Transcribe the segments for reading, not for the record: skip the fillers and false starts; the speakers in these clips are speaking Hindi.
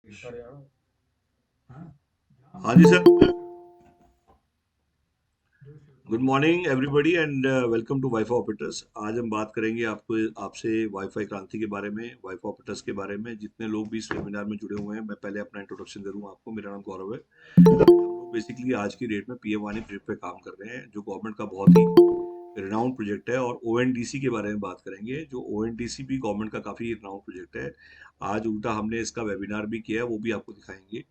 हाँ जी sir. Good morning everybody and welcome to WiFi operators. आज हम बात करेंगे आपसे वाईफाई क्रांति के बारे में, वाईफाई ऑपरेटर्स के बारे में। जितने लोग भी इस वेबिनार में जुड़े हुए हैं, मैं पहले अपना इंट्रोडक्शन दे दूं आपको। मेरा नाम गौरव है। हम लोग बेसिकली आज की डेट में पीएम वानी प्रोजेक्ट पे काम कर रहे हैं, जो गवर्नमेंट का बहुत ही रिनाउंड प्रोजेक्ट है। और ओएनडीसी के बारे में बात करेंगे, जो ओएनडीसी भी गवर्नमेंट का काफी रिनाउंड प्रोजेक्ट है। आज उल्टा हमने इसका वेबिनार भी किया है, वो भी आपको दिखाएंगे।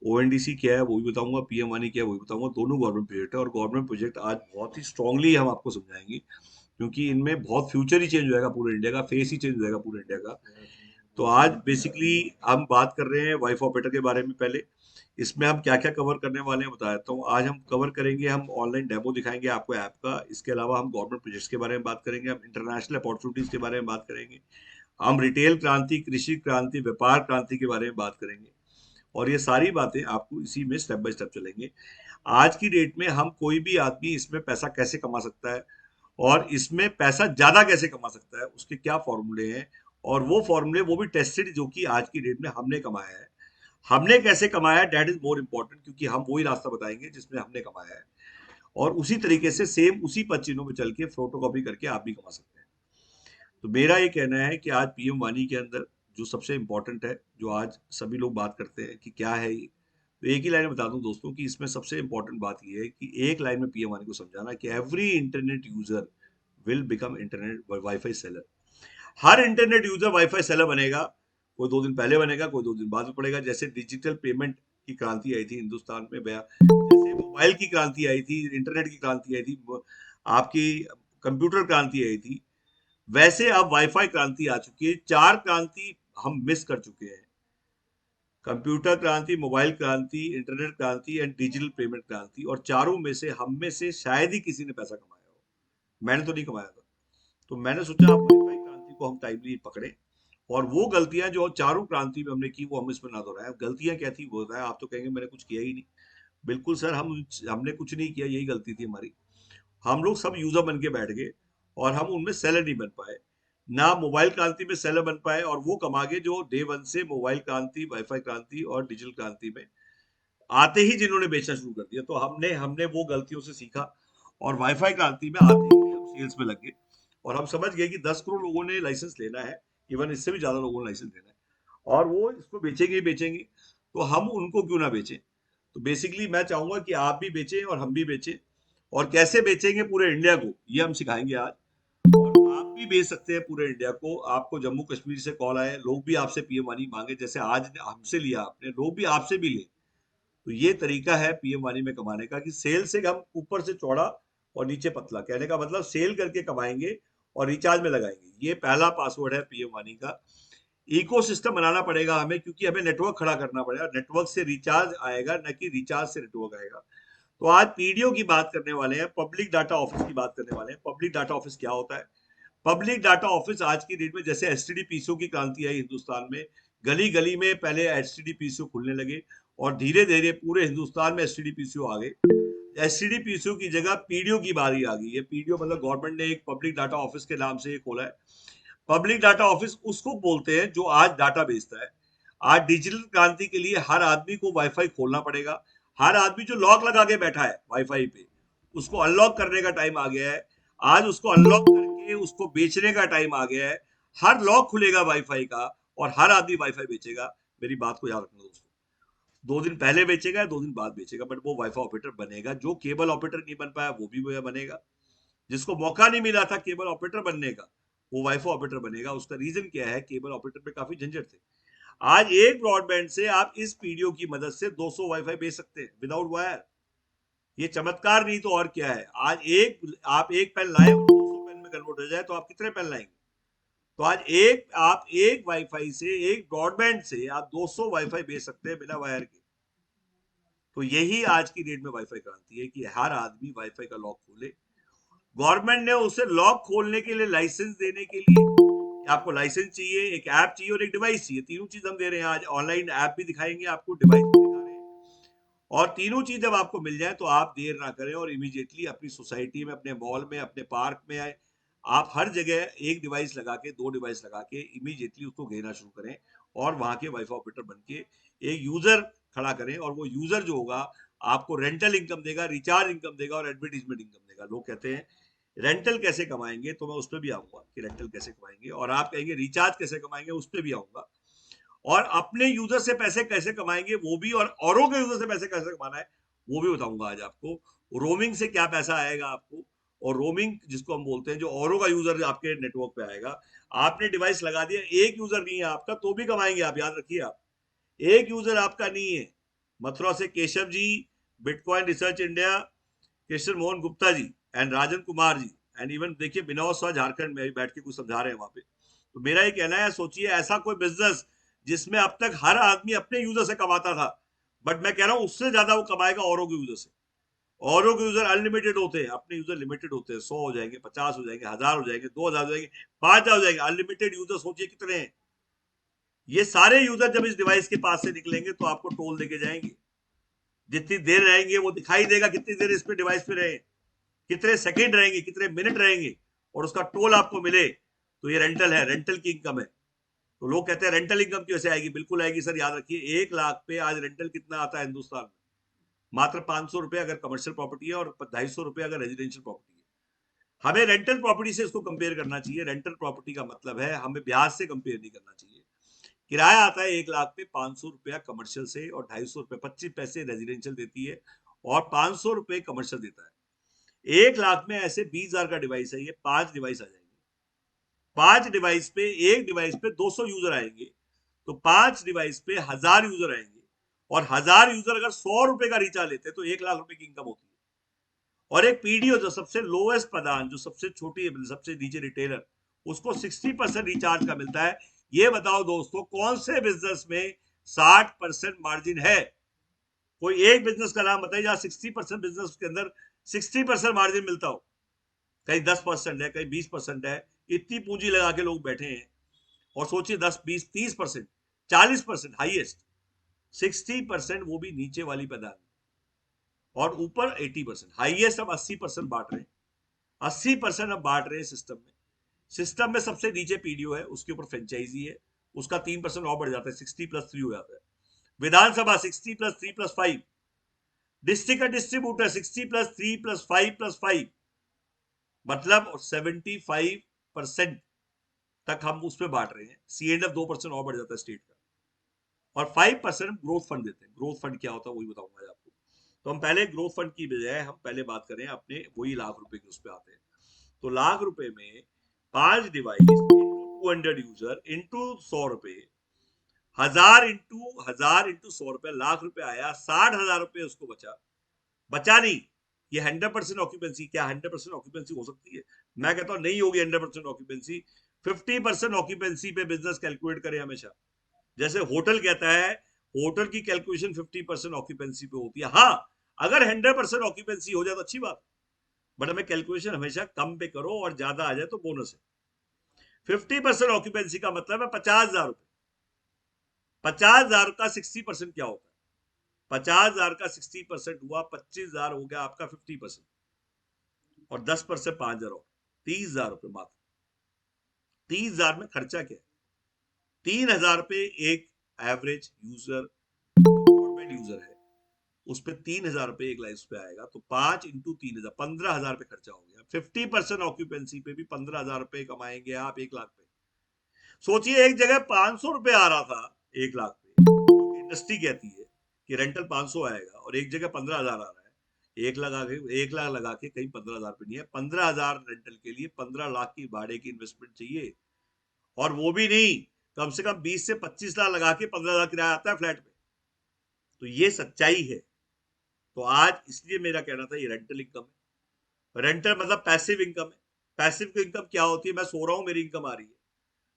ओएनडीसी क्या है वो भी बताऊंगा, पीएम वानी क्या है वो भी बताऊंगा। दोनों गवर्नमेंट प्रोजेक्ट है, और गवर्नमेंट प्रोजेक्ट आज बहुत ही स्ट्रांगली हम आपको समझाएंगे, क्योंकि इनमें बहुत फ्यूचर ही चेंज हो जाएगा, पूरे इंडिया का फेस ही चेंज हो जाएगा पूरे इंडिया का। तो आज बेसिकली हम बात कर रहे हैं वाईफाई ऑपरेटर के बारे में। पहले इसमें हम क्या क्या कवर करने वाले हैं बता देता हूँ। आज हम कवर करेंगे, हम ऑनलाइन डेमो दिखाएंगे आपको ऐप का। इसके अलावा हम गवर्नमेंट प्रोजेक्ट्स के बारे में बात करेंगे, हम इंटरनेशनल अपॉर्चुनिटीज के बारे में बात करेंगे, हम रिटेल क्रांति, कृषि क्रांति, व्यापार क्रांति के बारे में बात करेंगे। और ये सारी बातें आपको इसी में स्टेप बाय स्टेप चलेंगे। आज की डेट में हम कोई भी आदमी इसमें पैसा कैसे कमा सकता है, और इसमें पैसा ज्यादा कैसे कमा सकता है, उसके क्या फॉर्मूले हैं, और वो फॉर्मूले वो भी टेस्टेड, जो कि आज की डेट में हमने कमाया है। हमने कैसे कमाया है, दैट इज मोर इम्पोर्टेंट, क्योंकि हम वही रास्ता बताएंगे जिसमें हमने कमाया है। और उसी तरीके से सेम उसी पच्चीनों में चल के फोटो कॉपी करके आप भी कमा सकते हैं। तो मेरा ये कहना है कि आज पीएम वानी के अंदर जो सबसे इम्पोर्टेंट है, जो आज सभी लोग बात करते हैं कि क्या है ये, तो एक ही लाइन में बता दूं दोस्तों कि इसमें सबसे इम्पोर्टेंट बात ये है कि एक लाइन में पीएम वानी को समझाना कि every internet user will become internet wifi seller. Her internet user wifi seller बनेगा। कोई 2 दिन पहले बनेगा, कोई 2 दिन बाद में पड़ेगा। जैसे डिजिटल पेमेंट की क्रांति आई थी हिंदुस्तान में, जैसे मोबाइल की क्रांति आई थी, इंटरनेट की क्रांति आई थी, आपकी कंप्यूटर क्रांति आई थी, वैसे अब वाईफाई क्रांति आ चुकी है। 4 क्रांति हम मिस कर चुके हैं: कंप्यूटर क्रांति, मोबाइल क्रांति, इंटरनेट क्रांति एंड डिजिटल पेमेंट क्रांति। और चारों में से हम में से शायद ही किसी ने पैसा कमाया हो। मैंने तो नहीं कमाया था। तो मैंने सोचा आप वाईफाई क्रांति को हम टाइमली पकड़े, और वो गलतियां जो चारों क्रांति में हमने की वो हम इसमें ना दोहराएं। गलतियां क्या थी वो बताएं। आप तो कहेंगे मैंने कुछ किया ही नहीं। बिल्कुल सर, हमने कुछ नहीं किया, यही गलती थी हमारी। हम लोग सब यूजर बन के बैठ गए, और हम उनमें सेलर नहीं बन पाए। ना मोबाइल क्रांति में सेलर बन पाए, और वो कमा के जो डे वन से मोबाइल क्रांति, वाईफाई क्रांति और डिजिटल क्रांति में आते ही जिन्होंने बेचना शुरू कर दिया। तो हमने हमने वो गलतियों से सीखा, और वाईफाई क्रांति में आते ही हम सेल्स में लग गए। और हम समझ गए कि 10 करोड़ लोगों ने लाइसेंस लेना है, इवन इससे भी ज्यादा लोगों ने लाइसेंस लेना है, और वो इसको बेचेंगे ही बेचेंगे। तो हम उनको क्यों ना बेचें। तो बेसिकली मैं चाहूंगा कि आप भी बेचें और हम भी बेचें। और कैसे बेचेंगे पूरे इंडिया को, ये हम सिखाएंगे आज। और आप भी बेच सकते हैं पूरे इंडिया को। आपको जम्मू कश्मीर से कॉल आए, लोग भी आपसे पीएम वानी मांगे, जैसे आज हमसे लिया आपने, लोग भी आपसे भी ले। तो ये तरीका है पीएम वानी में कमाने का, कि सेल से हम ऊपर से चौड़ा और नीचे पतला। कहने का मतलब सेल करके कमाएंगे और रिचार्ज में लगाएंगे। ये पहला पासवर्ड है पीएम वानी का। इकोसिस्टम बनाना पड़ेगा हमें, क्योंकि हमें नेटवर्क खड़ा करना पड़ेगा। नेटवर्क से रिचार्ज आएगा, न कि रिचार्ज से नेटवर्क आएगा। तो आज पीडीओ की बात करने वाले हैं, पब्लिक डाटा ऑफिस की बात करने वाले हैं। पब्लिक डाटा ऑफिस क्या होता है? पब्लिक डाटा ऑफिस आज की डेट में, जैसे एसटीडी पीसीओ की क्रांति आई हिंदुस्तान में, गली गली में पहले एसटीडी पीसीओ खुलने लगे, और धीरे धीरे पूरे हिंदुस्तान में एसटीडी पीसीओ आ गए। एसटीडी पीसीओ की जगह पीडीओ की बारी आ गई है। पीडीओ मतलब गवर्नमेंट ने एक पब्लिक डाटा ऑफिस के नाम से खोला है। पब्लिक डाटा ऑफिस उसको बोलते हैं जो आज डाटा बेचता है। आज डिजिटल क्रांति के लिए हर आदमी को वाईफाई खोलना पड़ेगा। हर आदमी जो लॉक लगा के बैठा है वाईफाई पे, उसको अनलॉक करने का टाइम आ गया है। आज उसको अनलॉक करके उसको बेचने का टाइम आ गया है। हर लॉक खुलेगा वाईफाई का, और हर आदमी वाईफाई बेचेगा। मेरी बात को याद रखना दोस्तों। 2 दिन पहले बेचेगा, 2 दिन बाद बेचेगा, बट वो वाईफाई ऑपरेटर बनेगा। जो केबल ऑपरेटर नहीं बन पाया वो भी बनेगा। जिसको मौका नहीं मिला था केबल ऑपरेटर बनने का, वो वाईफाई ऑपरेटर बनेगा। उसका रीजन क्या है? केबल ऑपरेटर पे काफी झंझट थे। आज एक ब्रॉडबैंड से आप इस पीडीओ की मदद से 200 वाईफाई बेच सकते हैं विदाउट वायर। ये चमत्कार नहीं तो और क्या है। आज आप एक पेन लाए, 200 पेन में कन्वर्ट हो जाए, तो आप कितने पेन लाएंगे? तो आज आप एक वाईफाई से, एक ब्रॉडबैंड से आप 200 वाईफाई बेच सकते हैं बिना वायर के। तो यही आज की डेट में वाईफाई क्रांति है, कि हर आदमी वाईफाई का लॉक खोले। गवर्नमेंट ने उसे लॉक खोलने के लिए, लाइसेंस देने के लिए, कि आपको लाइसेंस चाहिए, एक ऐप चाहिए और एक डिवाइस चाहिए। तीनों चीज हम दे रहे हैं। आज ऑनलाइन ऐप भी दिखाएंगे आपको, डिवाइस भी दिखा रहे हैं। और तीनों चीज जब आपको मिल जाए, तो आप देर ना करें, और इमीडिएटली अपनी सोसाइटी में, अपने मॉल में, अपने पार्क में आए, आप हर जगह एक डिवाइस लगा के, 2 डिवाइस लगा के इमीडिएटली उसको घेरना शुरू करें। और वहां के वाईफाई ऑपरेटर बन के एक यूजर खड़ा करें, और वो यूजर जो होगा आपको रेंटल इनकम देगा, रिचार्ज इनकम देगा और एडवर्टीजमेंट इनकम देगा। लोग कहते हैं रेंटल कैसे कमाएंगे, तो मैं उस पर भी आऊंगा कि रेंटल कैसे कमाएंगे, और आप कहेंगे रिचार्ज कैसे कमाएंगे, उस पर भी आऊंगा, और अपने यूजर से पैसे कैसे कमाएंगे वो भी, और औरों के यूजर से पैसे कैसे कमाना है वो भी बताऊंगा आज आपको। रोमिंग से क्या पैसा आएगा आपको, और रोमिंग जिसको हम बोलते हैं जो औरों का यूजर आपके नेटवर्क पे आएगा, आपने डिवाइस लगा दिया, एक यूजर नहीं है आपका तो भी कमाएंगे आप, याद रखिए। आप एक यूजर आपका नहीं है, मथुरा से Keshav ji, Bitcoin research India, Krishna Mohan Gupta ji and Rajan Kumar ji, and even देखिए विनोद शाह झारखंड में भी बैठ के कुछ समझा रहे हैं वहां पे। तो मेरा ये कहना है, सोचिए ऐसा कोई बिजनेस जिसमें अब तक हर आदमी अपने यूजर से कमाता था, बट मैं कह रहा हूं उससे ज्यादा वो कमाएगा औरों के यूजर से। औरों के यूजर अनलिमिटेड होते हैं, अपने यूजर लिमिटेड होते हैं, 100 हो जाएंगे, 50 हो जाएंगे, 1000 हो जाएंगे, 2000 हो जाएंगे, 5000 हो जाएंगे। अनलिमिटेड यूजर सोचिए कितने हैं। ये सारे यूजर जब इस डिवाइस के पास से निकलेंगे तो आपको टोल देके जाएंगे, जितनी देर रहेंगे वो दिखाई देगा, कितनी देर इस पे डिवाइस पे रहे, कितने सेकंड रहेंगे, कितने मिनट रहेंगे, और उसका टोल आपको मिले, तो ये रेंटल है, रेंटल की इनकम है। तो लोग कहते हैं रेंटल इनकम कैसे आएगी, बिल्कुल आएगी सर। याद रखिए 1 लाख पे आज रेंटल कितना आता है हिंदुस्तान में, मात्र 500 रुपए अगर कमर्शियल प्रॉपर्टी है, और 250 रुपए अगर रेजिडेंशियल प्रॉपर्टी है। हमें रेंटल प्रॉपर्टी से इसको कंपेयर करना चाहिए। रेंटल प्रॉपर्टी का मतलब है हमें ब्याज से कंपेयर नहीं करना चाहिए। किराया आता है 1 लाख पे, 500 रुपया कमर्शियल से, और 250 रुपए 25 पैसे रेजिडेंशियल देती है, और 500 रुपए कमर्शियल देता है। 1 लाख में ऐसे 20,000 का डिवाइस है, ये 5 डिवाइस आ जाएंगे। 5 डिवाइस पे, एक डिवाइस पे 200 यूजर आएंगे, तो 5 डिवाइस पे 1000 यूजर आएंगे, और 1000 यूजर अगर 100 रुपए का रिचार्ज लेते हैं तो 1 लाख रुपए की इनकम होती है। और एक पीडीओ जो सबसे लोएस्ट प्रदान, जो सबसे छोटी, सबसे नीचे रिटेलर, उसको 60% रिचार्ज का मिलता है। ये बताओ दोस्तों, कौन से बिजनेस में 60% मार्जिन है? कोई एक बिजनेस का नाम बताइए जहां 60% बिजनेस के अंदर 60% मार्जिन मिलता हो। कहीं 10% है, कहीं 20% है। इतनी पूंजी लगा के लोग बैठे हैं, और सोचिए 10, 20, 30%, 40% हाईएस्ट, 60% वो भी नीचे वाली पैदान, और ऊपर 80%, हाईएस्ट हम 80% बांट रहे हैं। 80% अब बांट रहे हैं सिस्टम में। सिस्टम में सबसे नीचे पीडीओ है, उसके ऊपर फ्रेंचाइजी है, उसका 3% और बढ़ जाता है, 60+3 हो जाता है। विधानसभा 60+3+5, डिस्ट्रिक्ट का डिस्ट्रीब्यूटर 60+3+5+5, मतलब 75% तक हम उसमें बांट रहे हैं। C&F 2% और बढ़ जाता है स्टेट का, और 5% ग्रोथ फंड देते हैं। ग्रोथ फंड क्या होता है वही बताऊंगा आपको। तो हम पहले ग्रोथ फंड की बजाय हम पहले बात करें अपने वही लाख रुपए की, उस पर आते हैं। तो लाख रुपए में 5 डिवाइस इंटू 200 यूजर इंटू 100 रुपए, 1000 इंटू 100 रुपए, लाख रुपए आया, 60,000 रुपए उसको बचा। बचा नहीं, ये 100% ऑक्यूपेंसी, क्या 100% ऑक्यूपेंसी हो सकती है? मैं कहता हूं नहीं होगी 100% ऑक्यूपेंसी। 50% ऑक्यूपेंसी पे बिजनेस कैलकुलेट करें हमेशा। जैसे होटल कहता है, होटल की कैलकुलेशन 50% ऑक्यूपेंसी पे होती है। हाँ, अगर 100% ऑक्यूपेंसी हो जाए तो अच्छी बात, बट हमें कैलकुलेशन हमेशा कम पे करो, और ज्यादा आ जाए तो बोनस है। 50% ऑक्यूपेंसी का मतलब है 50,000 रुपए। 50,000 का 60% क्या होता है? 50,000 का 60% हुआ 25,000, हो गया आपका 50%, और 10% 5,000 और 30,000 रुपए मात्र। 30,000 में खर्चा क्या है? 3,000 रुपए एक एवरेज यूजर, गवर्नमेंट यूजर है, उस पर 3,000 रुपए एक लाइफ पे आएगा, तो 5 इंटू 3,000, 15,000 रुपए खर्चा हो गया। 50% ऑक्यूपेंसी पे भी 15,000 रुपए कमाएंगे आप 1 लाख पे। सोचिए एक जगह 500 रुपए आ रहा था 1 लाख पे, क्योंकि इंडस्ट्री कहती है कि रेंटल 500 आएगा, और एक जगह 15,000 आ रहा है। 1 लाख लगा के कहीं 15,000 पे नहीं है। 15,000 रेंटल के लिए 15 लाख की भाड़े की इन्वेस्टमेंट चाहिए, और वो भी नहीं, कम से कम 20 से 25 लाख लगा के 15,000 किराया आता है फ्लैट में। तो ये सच्चाई है। तो आज इसलिए मेरा कहना था ये रेंटल इनकम है। रेंटल मतलब पैसिव इनकम है। पैसिव इनकम क्या होती है? मैं सो रहा हूं, मेरी इनकम आ रही है,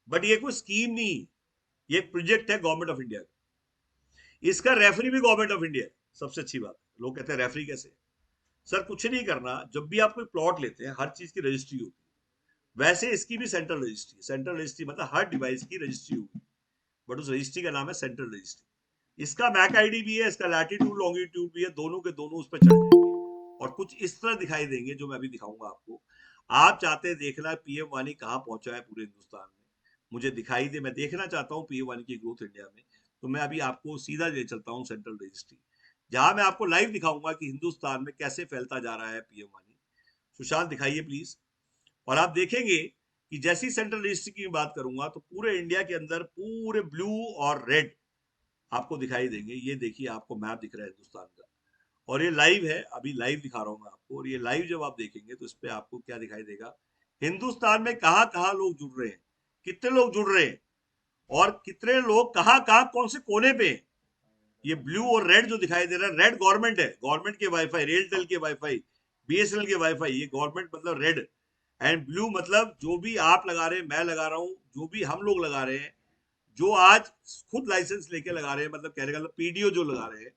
बट ये कोई स्कीम नहीं, ये एक प्रोजेक्ट है गवर्नमेंट ऑफ इंडिया का। इसका रेफरी भी गवर्नमेंट ऑफ इंडिया है। सबसे अच्छी बात, लोग कहते हैं रेफरी कैसे? सर कुछ नहीं करना, जब भी आप कोई प्लॉट लेते हैं हर चीज की रजिस्ट्री होती है, वैसे इसकी भी सेंट्रल रजिस्ट्री। सेंट्रल रजिस्ट्री मतलब हर डिवाइस की रजिस्ट्री होगी, बट उस रजिस्ट्री का नाम है सेंट्रल रजिस्ट्री। इसका मैक आईडी भी है, इसका लैटिट्यूड लॉन्गिट्यूड भी है, दोनों के दोनों उस पर चढ़ जाएंगे, और कुछ इस तरह दिखाई देंगे जो मैं अभी दिखाऊंगा आपको। आप चाहते हैं देखना पीएम वानी कहां पहुंचा है पूरे हिंदुस्तान में, मुझे दिखाई दे, मैं देखना चाहता हूँ पीएम वानी की ग्रोथ इंडिया में, तो मैं अभी आपको सीधा ले चलता हूँ सेंट्रल रजिस्ट्री, जहां मैं आपको लाइव दिखाऊंगा कि हिंदुस्तान में कैसे फैलता जा रहा है पीएम वानी। सुशांत दिखाइए प्लीज। और आप देखेंगे कि जैसी सेंट्रल रजिस्ट्री की बात करूंगा तो पूरे इंडिया के अंदर पूरे ब्लू और रेड आपको दिखाई देंगे। ये देखिए आपको मैप दिख रहा है हिंदुस्तान का, और ये लाइव है, अभी लाइव दिखा रहा हूँ मैं आपको। और ये लाइव जब आप देखेंगे तो इस पे आपको क्या दिखाई देगा, हिंदुस्तान में कहाँ कहाँ लोग जुड़ रहे हैं, कितने लोग जुड़ रहे हैं, और कितने लोग कहाँ कहाँ कौन से कोने पे हैं। ये ब्लू और रेड जो दिखाई दे रहा है, रेड गवर्नमेंट है, गवर्नमेंट के वाईफाई, रेलटेल के वाईफाई, बीएसएनएल के वाईफाई, ये गवर्नमेंट मतलब रेड। एंड ब्लू मतलब जो भी आप लगा रहे हैं, मैं लगा रहा हूँ, जो भी हम लोग लगा रहे हैं, जो आज खुद लाइसेंस लेके लगा रहे हैं, मतलब कहने का मतलब पीडीओ जो लगा रहे हैं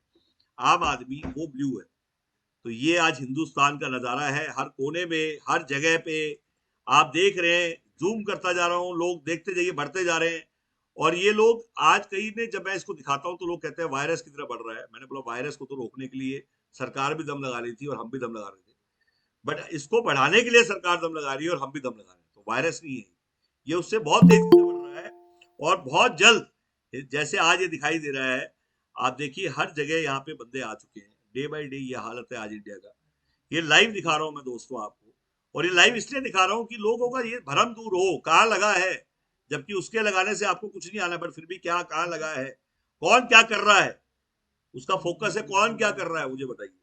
आम आदमी, वो ब्लू है। तो ये आज हिंदुस्तान का नजारा है, हर कोने में, हर जगह पे आप देख रहे हैं। जूम करता जा रहा हूँ, लोग देखते जाइए, बढ़ते जा रहे हैं। और ये लोग आज कहीं ने, जब मैं इसको दिखाता हूँ तो लोग कहते हैं वायरस की तरह बढ़ रहा है। मैंने बोला वायरस को तो रोकने के लिए सरकार भी दम लगा रही थी और हम भी दम लगा रहे थे, बट इसको बढ़ाने के लिए सरकार दम लगा रही है और हम भी दम लगा रहे हैं। तो वायरस नहीं है ये, उससे बहुत तेजी से बढ़ रहा है। और बहुत जल्द, जैसे आज ये दिखाई दे रहा है, आप देखिए हर जगह यहाँ पे बंदे आ चुके हैं। डे बाई डे ये हालत है आज इंडिया का। ये लाइव दिखा रहा हूँ मैं दोस्तों आपको, और ये लाइव इसलिए दिखा रहा हूँ कि लोगों का ये भ्रम दूर हो, कहाँ लगा है, जबकि उसके लगाने से आपको कुछ नहीं आना, पर फिर भी क्या कहाँ लगा है, कौन क्या कर रहा है, उसका फोकस है कौन क्या कर रहा है मुझे बताइए।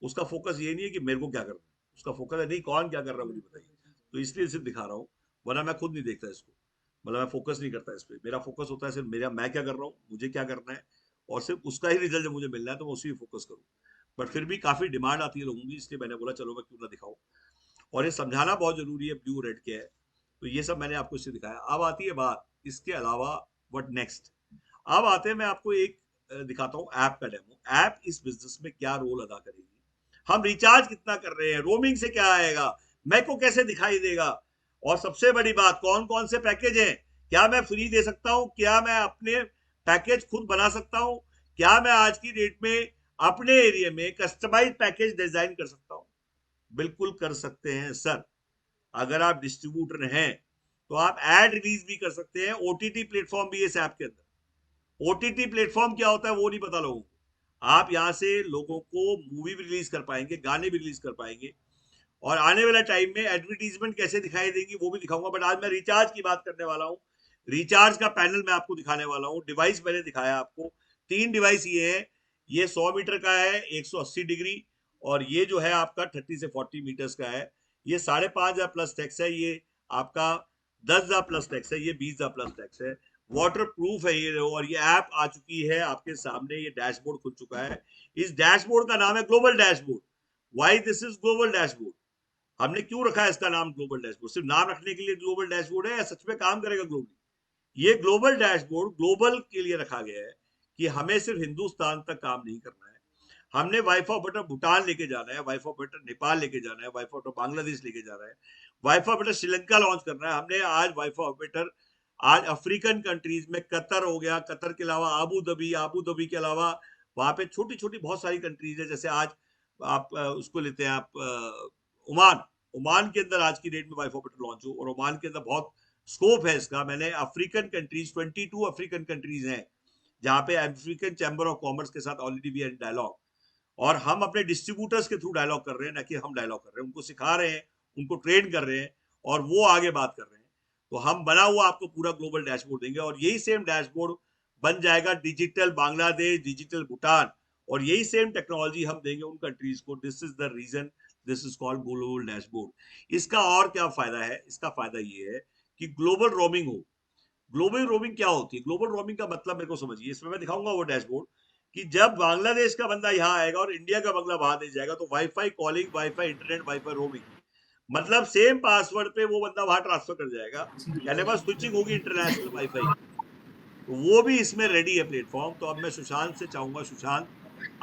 उसका फोकस ये नहीं है कि मेरे को क्या करना है, उसका फोकस है नहीं कौन क्या कर रहा है मुझे बताइए। तो इसलिए सिर्फ दिखा रहा हूँ, वरना मैं खुद नहीं देखता इसको, मतलब मैं फोकस नहीं करता इस पर। मेरा फोकस होता है सिर्फ मेरा, मैं क्या कर रहा हूँ, मुझे क्या करना है, और सिर्फ उसका ही रिजल्ट जब मुझे मिलना है तो मैं उसी पे फोकस करूँ। बट फिर भी काफी डिमांड आती है लोगों की, इसलिए मैंने बोला चलो मैं क्यों ना दिखाऊं। और ये समझाना बहुत जरूरी है ब्लू रेड क्या है। तो ये सब मैंने आपको इससे दिखाया। अब आती है बात इसके अलावा व्हाट नेक्स्ट। अब आते हैं, मैं आपको एक दिखाता हूँ ऐप का डेमो। ऐप इस बिजनेस में क्या रोल अदा करेगी, हम रिचार्ज कितना कर रहे हैं, रोमिंग से क्या आएगा, मैं को कैसे दिखाई देगा, और सबसे बड़ी बात कौन कौन से पैकेज हैं, क्या मैं फ्री दे सकता हूं, क्या मैं अपने पैकेज खुद बना सकता हूं, क्या मैं आज की डेट में अपने एरिया में कस्टमाइज पैकेज डिजाइन कर सकता हूं। बिल्कुल कर सकते हैं सर। अगर आप डिस्ट्रीब्यूटर हैं तो आप एड रिलीज भी कर सकते हैं। ओटीटी प्लेटफॉर्म भी है इस ऐप के अंदर। ओटीटी प्लेटफॉर्म क्या होता है वो नहीं पता लोगों को। आप यहाँ से लोगों को मूवी भी रिलीज कर पाएंगे, गाने भी रिलीज कर पाएंगे, और आने वाले टाइम में एडवर्टीजमेंट कैसे दिखाई देंगी वो भी दिखाऊंगा। बट आज मैं रिचार्ज की बात करने वाला हूँ। रिचार्ज का पैनल मैं आपको दिखाने वाला हूँ। डिवाइस मैंने दिखाया आपको, तीन डिवाइस ये है। ये 100 मीटर का है, 180 डिग्री, और ये जो है आपका 30 से 40 मीटर्स का है। ये 5,500 प्लस टैक्स है, ये आपका 10,000 प्लस टैक्स है, ये 20,000 प्लस टैक्स है। वाटर प्रूफ है ये। और ये ऐप आ चुकी है आपके सामने, ये डैशबोर्ड खुल चुका है। इस डैशबोर्ड का नाम है global dashboard. Why this is global dashboard. हमने क्यों रखा है इसका नाम ग्लोबल डैशबोर्ड, सिर्फ नाम रखने के लिए ग्लोबल डैशबोर्ड है या सच में काम करेगा ग्लोबली। ये ग्लोबल डैशबोर्ड ग्लोबल के लिए रखा गया है कि हमें सिर्फ हिंदुस्तान तक काम नहीं करना है। हमने वाइफा ऑपरेटर भूटान लेके जाना है, वाइफा ऑपरेटर नेपाल लेके जाना है, वाइफा ऑपरेटर बांग्लादेश लेके जाना है, वाइफा ऑपरेटर श्रीलंका लॉन्च करना है हमने। आज वाइफा ऑपरेटर आज अफ्रीकन कंट्रीज में, कतर हो गया, कतर के अलावा आबू धाबी, आबू धाबी के अलावा वहां पे छोटी छोटी बहुत सारी कंट्रीज है। जैसे आज आप उसको लेते हैं आप ओमान। ओमान के अंदर आज की डेट में वाइफा ऑपरेटर लॉन्च हो, और ओमान के अंदर बहुत स्कोप है इसका। मैंने अफ्रीकन कंट्रीज, 22 अफ्रीकन कंट्रीज हैं जहां पे अफ्रीकन चैम्बर ऑफ कॉमर्स के साथ ऑलरेडी भी डायलॉग, और हम अपने डिस्ट्रीब्यूटर्स के थ्रू डायलॉग कर रहे हैं, ना कि हम डायलॉग कर रहे हैं। उनको सिखा रहे हैं, उनको ट्रेन कर रहे हैं, और वो आगे बात कर रहे हैं। तो हम बना हुआ आपको पूरा ग्लोबल डैशबोर्ड देंगे, और यही सेम डैशबोर्ड बन जाएगा डिजिटल बांग्लादेश, डिजिटल भूटान, और यही सेम टेक्नोलॉजी हम देंगे उन कंट्रीज को। This is the reason this is called global dashboard. इसका और क्या फायदा है, इसका फायदा ये है कि ग्लोबल रोमिंग हो। ग्लोबल रोमिंग क्या होती है, ग्लोबल रोमिंग का मतलब मेरे को समझिए। इसमें मैं दिखाऊंगा वो डैशबोर्ड कि जब बांग्लादेश का बंदा यहाँ आएगा और इंडिया का बंदा वहां दे जाएगा, तो wifi calling, wifi internet, wifi roaming, मतलब सेम पासवर्ड पे वो बंदा वहां ट्रांसफर कर जाएगा। कहने पर स्विचिंग होगी इंटरनेशनल वाईफाई की। तो वो भी इसमें रेडी है प्लेटफॉर्म। तो अब मैं सुशांत से चाहूंगा, सुशांत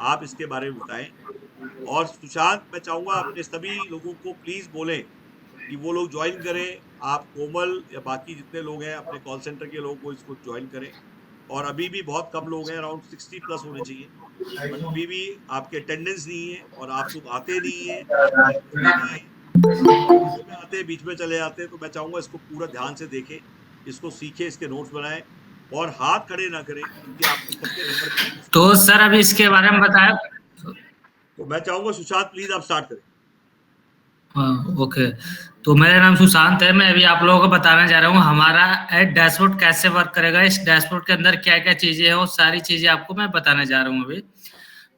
आप इसके बारे में बताएं। और सुशांत, मैं चाहूंगा अपने सभी लोगों को प्लीज बोलें कि वो लोग ज्वाइन करें। आप कोमल या बाकी जितने लोग हैं अपने कॉल सेंटर के लोग, वो इसको ज्वाइन करें। और अभी भी बहुत कम लोग हैं, अराउंड 60+ होने चाहिए, बट अभी भी आपके अटेंडेंस नहीं है, और आप लोग आते नहीं है, बैठते नहीं है, बीच में आते हैं, बीच में चले जाते हैं। तो मैं चाहूंगा इसको पूरा ध्यान से देखें, इसको सीखें, इसके नोट्स बनाएं और हाथ खड़े ना करें, क्योंकि आपको सबके नंबर मिलेंगे। तो सर अभी इसके बारे में बताया। तो मैं चाहूंगा सुशांत प्लीज आप स्टार्ट करें। हाँ, ओके। तो मेरा नाम सुशांत है। मैं अभी आप लोगों को बताने जा रहा हूँ हमारा डैशबोर्ड कैसे वर्क करेगा, इस डैशबोर्ड के अंदर क्या क्या चीजें हैं, वो सारी चीजें आपको मैं बताने जा रहा हूँ अभी।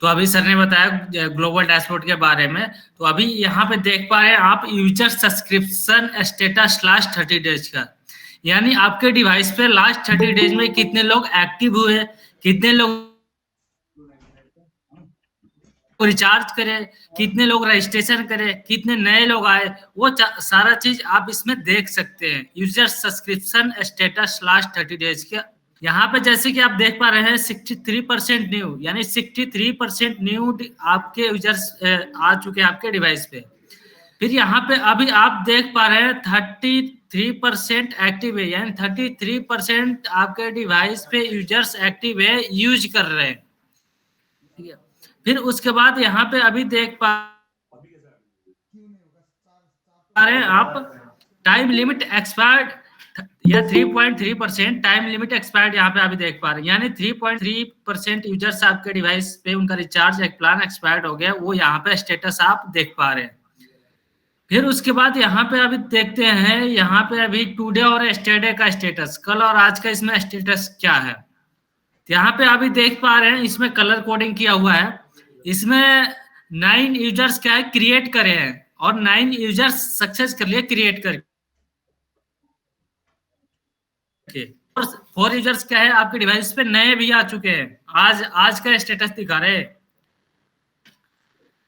तो अभी सर ने बताया ग्लोबल डैशबोर्ड के बारे में। तो अभी यहाँ पे देख पा रहे हैं आप user subscription status last 30 days का, यानी आपके डिवाइस पे लास्ट 30 डेज में कितने लोग एक्टिव हुए, कितने लोग रिचार्ज करे, कितने लोग रजिस्ट्रेशन करे, कितने नए लोग आए, वो सारा चीज आप इसमें देख सकते हैं user subscription status last 30 days के। यहाँ पे जैसे कि आप देख पा रहे हैं 63% न्यू, यानी 63% न्यू आपके यूजर्स आ चुके हैं आपके डिवाइस पे। फिर यहाँ पे अभी आप देख पा रहे हैं 33% एक्टिव है, यानी 33% आपके डिवाइस पे यूजर्स एक्टिव है, यूज कर रहे हैं। ठीक है। फिर उसके बाद यहाँ पे अभी देख पा रहे हैं आप टाइम लिमिट एक्सपायर्ड या 3.3% टाइम लिमिट एक्सपायर्ड यहाँ पे अभी देख पा रहे हैं, यानी 3.3% यूजर्स आपके डिवाइस पे उनका रिचार्ज एक प्लान एक्सपायर्ड हो गया, वो यहाँ पे स्टेटस आप देख पा रहे हैं। फिर उसके बाद यहाँ पे अभी देखते हैं, यहाँ पे अभी टुडे और यस्टरडे का स्टेटस, कल और आज का इसमें स्टेटस क्या है। यहाँ पे अभी देख पा रहे हैं इसमें कलर कोडिंग किया हुआ है। इसमें 9 यूजर्स क्या है क्रिएट करे हैं और 9 यूजर्स सक्सेस कर लिए क्रिएट करके। 4 यूजर्स क्या है आपके डिवाइस पे नए भी आ चुके हैं, आज का स्टेटस दिखा रहे हैं।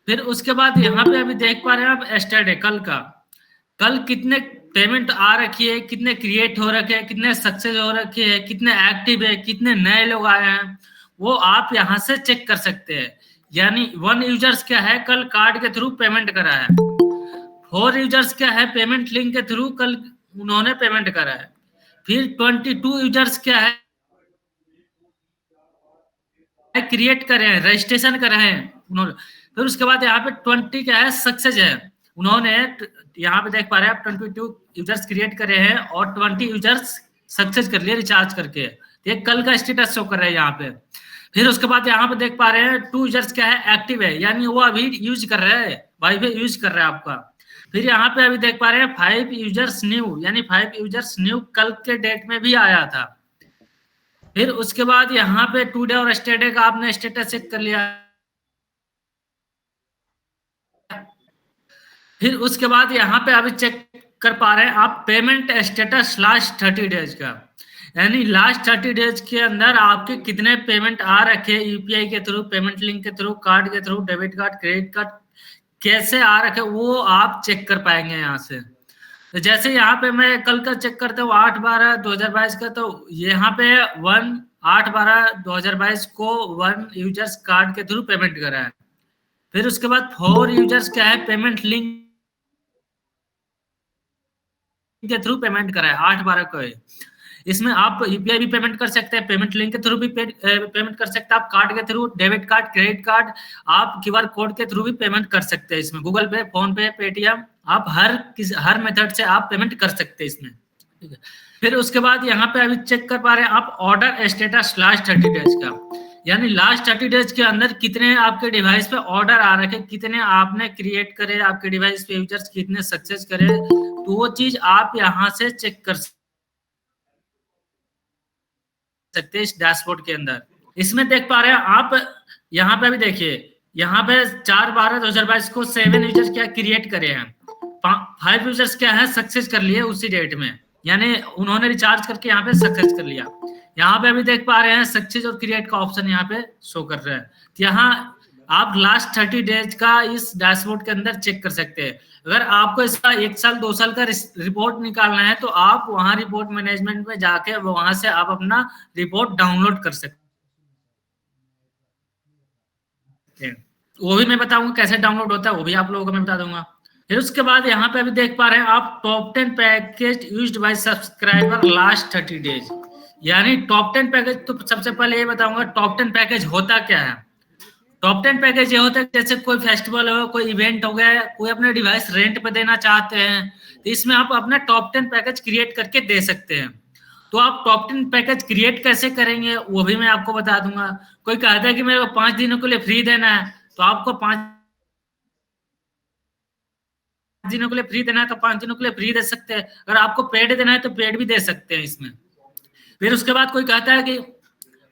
फिर उसके बाद यहाँ पे अभी देख पा रहे हैं आप यस्टरडे, कल का, कल कितने पेमेंट आ रखी है, कितने क्रिएट हो रखे हैं, कितने सक्सेस हो रखे हैं, कितने एक्टिव है, कितने नए लोग आए हैं, वो आप यहाँ से चेक कर सकते हैं। यानी 1 यूजर्स क्या है कल कार्ड के थ्रू पेमेंट करा है, 4 यूजर्स क्या है पेमेंट लिंक के थ्रू कल उन्होंने पेमेंट करा है। फिर 22 यूजर्स क्या है क्रिएट करे हैं, रजिस्ट्रेशन करे हैं उन्होंने। फिर उसके बाद यहाँ पे 20 क्या है सक्सेस है, उन्होंने यहाँ पे देख पा रहे हैं आप 22 यूजर्स क्रिएट करे हैं और 20 यूजर्स सक्सेस कर लिए रिचार्ज करके। ये कल का स्टेटस शो कर रहे हैं यहाँ पे। फिर उसके बाद यहाँ पे देख पा रहे हैं 2 यूजर्स क्या है एक्टिव है, यानी वो अभी यूज कर रहे हैं, वाईफाई यूज कर रहे हैं आपका। फिर यहाँ पे अभी देख पा रहे हैं 5 यूजर्स न्यू, यानी 5 यूजर्स न्यू कल के डेट में भी आया था। फिर उसके बाद यहाँ पे टुडे और यस्टरडे का आपने स्टेटस चेक कर लिया। फिर उसके बाद यहाँ पे अभी चेक कर पा रहे हैं आप पेमेंट स्टेटस लास्ट 30 डेज का, यानी लास्ट 30 डेज के अंदर आपके कितने पेमेंट आ रखे यूपीआई के थ्रू, पेमेंट लिंक के थ्रू, कार्ड के through, debit card, credit card कैसे आ रखे वो आप चेक कर पाएंगे यहाँ से। तो जैसे यहाँ पे मैं कल का चेक करता हूँ 8/12/2022 का, तो यहाँ पे 8/12/2022 को 1 यूजर्स कार्ड के थ्रू पेमेंट करा है। फिर उसके बाद 4 यूजर्स क्या है पेमेंट लिंक के थ्रू पेमेंट करा है 8/12 को। इसमें आप यूपीआई भी पेमेंट कर सकते हैं, पेमेंट लिंक के थ्रू भी पेमेंट कर सकते हैं, आप कार्ड के through, debit card, credit card, आप क्यूआर कोड के थ्रू भी पेमेंट कर सकते हैं इसमें, गूगल पे, फोन पे, पेटीएम, आप हर मेथड से आप पेमेंट कर सकते हैं इसमें। ठीक है। फिर उसके बाद यहाँ पे अभी चेक कर पा रहे हैं आप ऑर्डर स्टेटस लास्ट 30 डेज का, यानी लास्ट 30 डेज के अंदर कितने आपके डिवाइस पे ऑर्डर आ रखे, कितने आपने क्रिएट करे, आपके डिवाइस पे यूजर्स कितने सक्सेस करे, तो वो चीज आप यहाँ से चेक कर सकते हैं इस डैशबोर्ड के अंदर। इसमें देख पा रहे हैं आप यहाँ पे भी देखिए, यहाँ पे 4/12/2022 को 7 यूजर्स क्या क्रिएट करे हैं, 5 यूजर्स क्या है सक्सेस कर लिए उसी डेट में, यानी उन्होंने रिचार्ज करके यहाँ पे सक्सेस कर लिया। यहाँ पे अभी देख पा रहे हैं सक्सेस और क्रिएट का ऑप्शन यहाँ पे शो कर रहा है। तो यहाँ आप लास्ट 30 डेज का इस डैशबोर्ड के अंदर चेक कर सकते हैं। अगर आपको इसका 1 साल 2 साल का रिपोर्ट निकालना है तो आप वहां रिपोर्ट मैनेजमेंट में जाके वहां से आप अपना रिपोर्ट डाउनलोड कर सकते हैं। वो भी मैं बताऊंगा कैसे डाउनलोड होता है, वो भी आप लोगों को मैं बता दूंगा। फिर उसके बाद यहाँ पे अभी देख पा रहे हैं आप top 10 package used by subscriber last 30 days, यानी टॉप 10 पैकेज। तो सबसे पहले ये बताऊंगा टॉप 10 पैकेज होता क्या है। टॉप 10 पैकेज ये होता है जैसे कोई फेस्टिवल हो, कोई इवेंट हो गया, कोई अपने डिवाइस रेंट पे देना चाहते हैं, तो इसमें आप अपना टॉप 10 पैकेज क्रिएट करके दे सकते हैं। तो आप टॉप 10 पैकेज क्रिएट कैसे करेंगे वो भी मैं आपको बता दूंगा। कोई कहता है कि मेरे को 5 दिनों के लिए फ्री देना है, तो आपको 5 दिनों के लिए फ्री देना है तो 5 दिनों के लिए फ्री दे सकते हैं। अगर आपको पेड देना है तो पेड भी दे सकते हैं इसमें। फिर उसके बाद कोई कहता है कि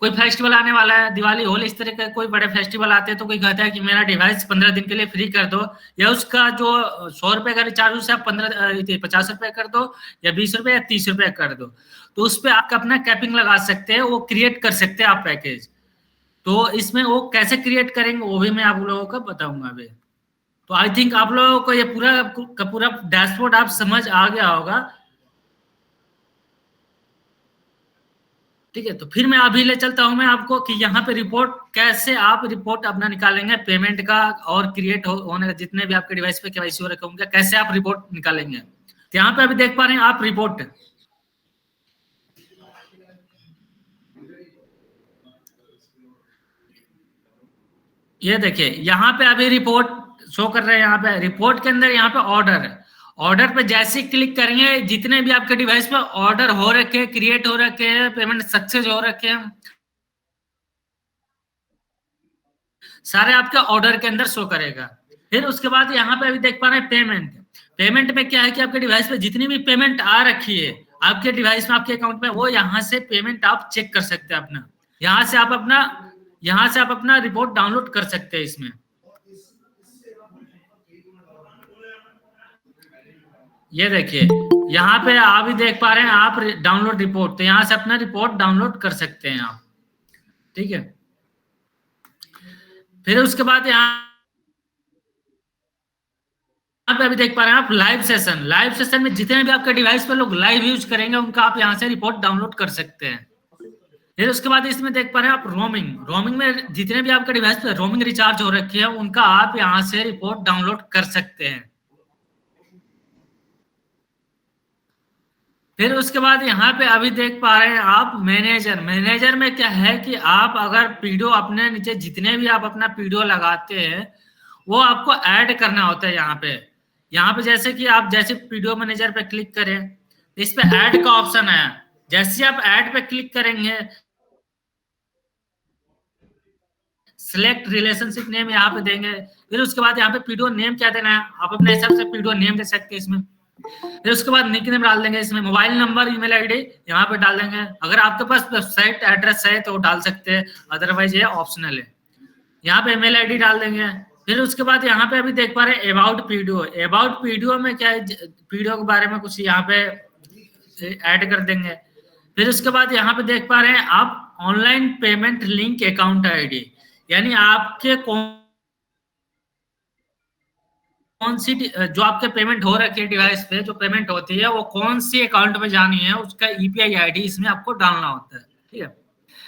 कोई फेस्टिवल आने वाला है, दिवाली, होली, इस तरह के कोई बड़े फेस्टिवल आते हैं, तो कोई कहता है कि मेरा डिवाइस 15 दिन के लिए फ्री कर दो, या उसका जो 100 रुपए का रिचार्ज उसे आप 50 रुपए कर दो, या 20 रुपए या 30 रुपए कर दो। तो उस पर आप अपना कैपिंग लगा सकते हैं, वो क्रिएट कर सकते हैं आप पैकेज। तो इसमें वो कैसे क्रिएट करेंगे वो भी मैं आप लोगों को बताऊंगा अभी। तो आई थिंक आप लोगों को ये पूरा का पूरा डैशबोर्ड आप समझ आ गया होगा। ठीक है, तो फिर मैं अभी ले चलता हूं मैं आपको कि यहाँ पे रिपोर्ट कैसे आप रिपोर्ट अपना निकालेंगे पेमेंट का, और क्रिएट होने का जितने भी आपके डिवाइस पे केवाईसी हो रखे होंगे, कैसे आप रिपोर्ट निकालेंगे। तो यहाँ पे अभी देख पा रहे हैं आप रिपोर्ट, ये देखिए यहाँ पे अभी रिपोर्ट शो कर रहे हैं। यहाँ पे रिपोर्ट के अंदर यहाँ पे ऑर्डर है। ऑर्डर पे जैसे क्लिक करेंगे, जितने भी आपके डिवाइस पे ऑर्डर हो रखे, क्रिएट हो रखे हैं, पेमेंट सक्सेस हो रखे हैं, सारे आपके ऑर्डर के अंदर शो करेगा। फिर उसके बाद यहाँ पे अभी देख पा रहे हैं पेमेंट। पेमेंट में क्या है कि आपके डिवाइस पे जितनी भी पेमेंट आ रखी है आपके डिवाइस में, आपके अकाउंट में, वो यहाँ से पेमेंट आप चेक कर सकते हैं अपना। यहाँ से आप अपना रिपोर्ट डाउनलोड कर सकते हैं इसमें। ये देखिए यहाँ पे आप भी देख पा रहे हैं आप डाउनलोड रिपोर्ट, तो यहाँ से अपना रिपोर्ट डाउनलोड कर सकते हैं आप। ठीक है, फिर उसके बाद यहाँ पे अभी देख पा रहे हैं आप लाइव सेशन। लाइव सेशन में जितने भी आपके डिवाइस पे लोग लाइव यूज करेंगे उनका आप यहाँ से रिपोर्ट डाउनलोड कर सकते हैं। फिर उसके बाद इसमें देख पा रहे हैं आप रोमिंग। रोमिंग में जितने भी आपके डिवाइस पे रोमिंग रिचार्ज हो रखी है उनका आप यहाँ से रिपोर्ट डाउनलोड कर सकते हैं। फिर उसके बाद यहाँ पे अभी देख पा रहे हैं आप मैनेजर। मैनेजर में क्या है कि आप अगर पीडीओ अपने नीचे जितने भी आप अपना पीडीओ लगाते हैं वो आपको ऐड करना होता है। यहाँ पे जैसे कि आप जैसे पीडीओ मैनेजर पे क्लिक करें, इस पे ऐड का ऑप्शन है। जैसे आप ऐड पे क्लिक करेंगे, सिलेक्ट रिलेशनशिप नेम यहाँ पे देंगे। फिर उसके बाद यहाँ पे पीडीओ नेम क्या देना है, आप अपने हिसाब से पीडीओ नेम दे सकते हैं इसमें। फिर उसके बाद निक नेम डाल देंगे इसमें, मोबाइल नंबर, ईमेल आईडी यहाँ पे डाल देंगे। अगर आपके पास वेबसाइट एड्रेस है तो डाल सकते हैं, अदरवाइज ये ऑप्शनल है। यहाँ पे ईमेल आईडी डाल देंगे। फिर उसके बाद यहाँ पे अभी देख पा रहे हैं अबाउट पीडीओ। अबाउट पीडीओ में क्या है, पीडीओ के बारे में कुछ यहाँ पे ऐड कर देंगे। फिर उसके बाद यहाँ पे देख पा रहे हैं आप online payment link account ID, यानी आपके कौन सी जो आपके पेमेंट हो रखी है डिवाइस पे, जो पेमेंट होती है वो कौन सी अकाउंट में जानी है, उसका ईपीआई आईडी इसमें आपको डालना होता है। ठीक है,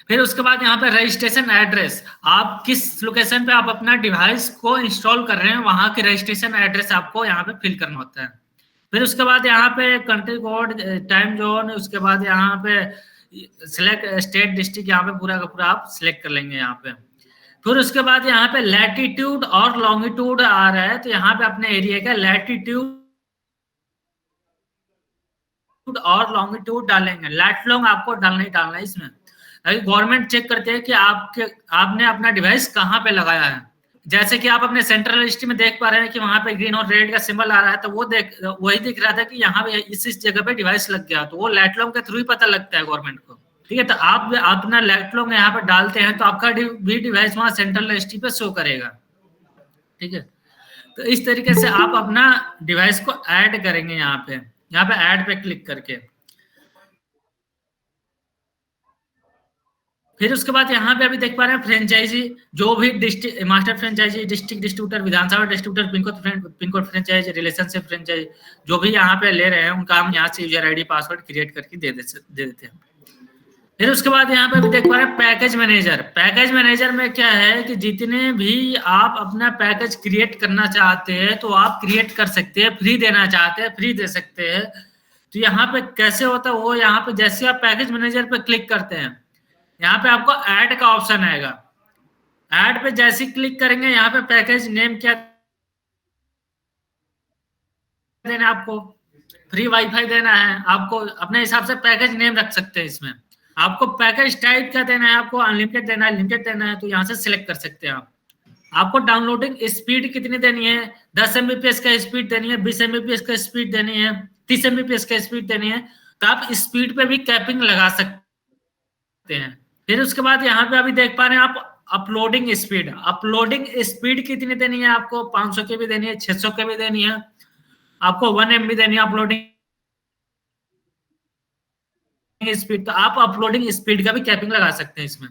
फिर उसके बाद यहाँ पे रजिस्ट्रेशन एड्रेस, आप किस लोकेशन पे आप अपना डिवाइस को इंस्टॉल कर रहे हैं वहां के रजिस्ट्रेशन एड्रेस आपको यहाँ पे फिल करना होता है। फिर उसके बाद यहाँ पे कंट्री कोड, टाइम जोन, उसके बाद यहाँ पे सिलेक्ट स्टेट, डिस्ट्रिक्ट, यहाँ पे पूरा का पूरा आप सिलेक्ट कर लेंगे यहाँ पे। फिर उसके बाद यहाँ पे लैटिट्यूड और लॉन्गिट्यूड आ रहा है, तो यहाँ पे अपने एरिया का लैटिट्यूड और लॉन्गिट्यूड डालेंगे। लैट लॉन्ग आपको डालना ही डालना है इसमें। गवर्नमेंट चेक करते हैं कि आपने अपना डिवाइस कहाँ पे लगाया है। जैसे कि आप अपने सेंट्रल लिस्ट में देख पा रहे हैं कि वहां पे ग्रीन और रेड का सिंबल आ रहा है, तो वही दिख रहा था कि यहाँ पे इस जगह पे डिवाइस लग गया, तो वो लैटलॉन्ग के थ्रू ही पता लगता है गवर्नमेंट को। ठीक है, तो आप अपना लैटलॉन्ग यहाँ पे डालते हैं तो आपका भी डिवाइस वहां सेंट्रल लिस्ट पे शो करेगा। ठीक है, तो इस तरीके से आप अपना डिवाइस को ऐड करेंगे। यहाँ पे ऐड पे क्लिक करके, फिर उसके बाद यहाँ पे अभी देख पा रहे हैं फ्रेंचाइजी, जो भी district master franchisee, district distributor, Vidhan Sabha distributor, pincode franchisee, relationship franchisee, जो भी यहाँ पे ले रहे हैं उनका हम यहाँ से यूजर आईडी पासवर्ड क्रिएट करके दे देते हैं। फिर उसके बाद यहाँ पे भी देख पा रहे हैं पैकेज मैनेजर। पैकेज मैनेजर में क्या है कि जितने भी आप अपना पैकेज क्रिएट करना चाहते हैं तो आप क्रिएट कर सकते हैं, फ्री देना चाहते हैं फ्री दे सकते हैं। तो यहाँ पे कैसे होता है वो, यहाँ पे जैसे आप पैकेज मैनेजर पे क्लिक करते हैं यहाँ पे आपको ऐड का ऑप्शन आएगा। ऐड पे जैसे क्लिक करेंगे यहाँ पे पैकेज नेम क्या देना आपको, फ्री वाईफाई देना है, आपको अपने हिसाब से पैकेज नेम रख सकते हैं इसमें। आपको पैकेज टाइप क्या देना है, आपको अनलिमिटेड देना है, लिमिटेड देना है, तो यहाँ से सिलेक्ट कर सकते हैं आप। आपको डाउनलोडिंग स्पीड कितनी देनी है, 10 एमबीपीएस का स्पीड देनी है, 20 एमबीपीएस का स्पीड देनी है, 30 एमबीपीएस का स्पीड देनी है, तो आप स्पीड पे भी कैपिंग लगा सकते हैं। फिर उसके बाद यहाँ पे अभी देख पा रहे हैं आप अपलोडिंग स्पीड कितनी देनी है, आपको 500 के भी देनी है, 600 के भी देनी है, आपको 1 MB देनी है अपलोडिंग स्पीड। तो आप अपलोडिंग स्पीड का भी कैपिंग लगा सकते हैं इसमें।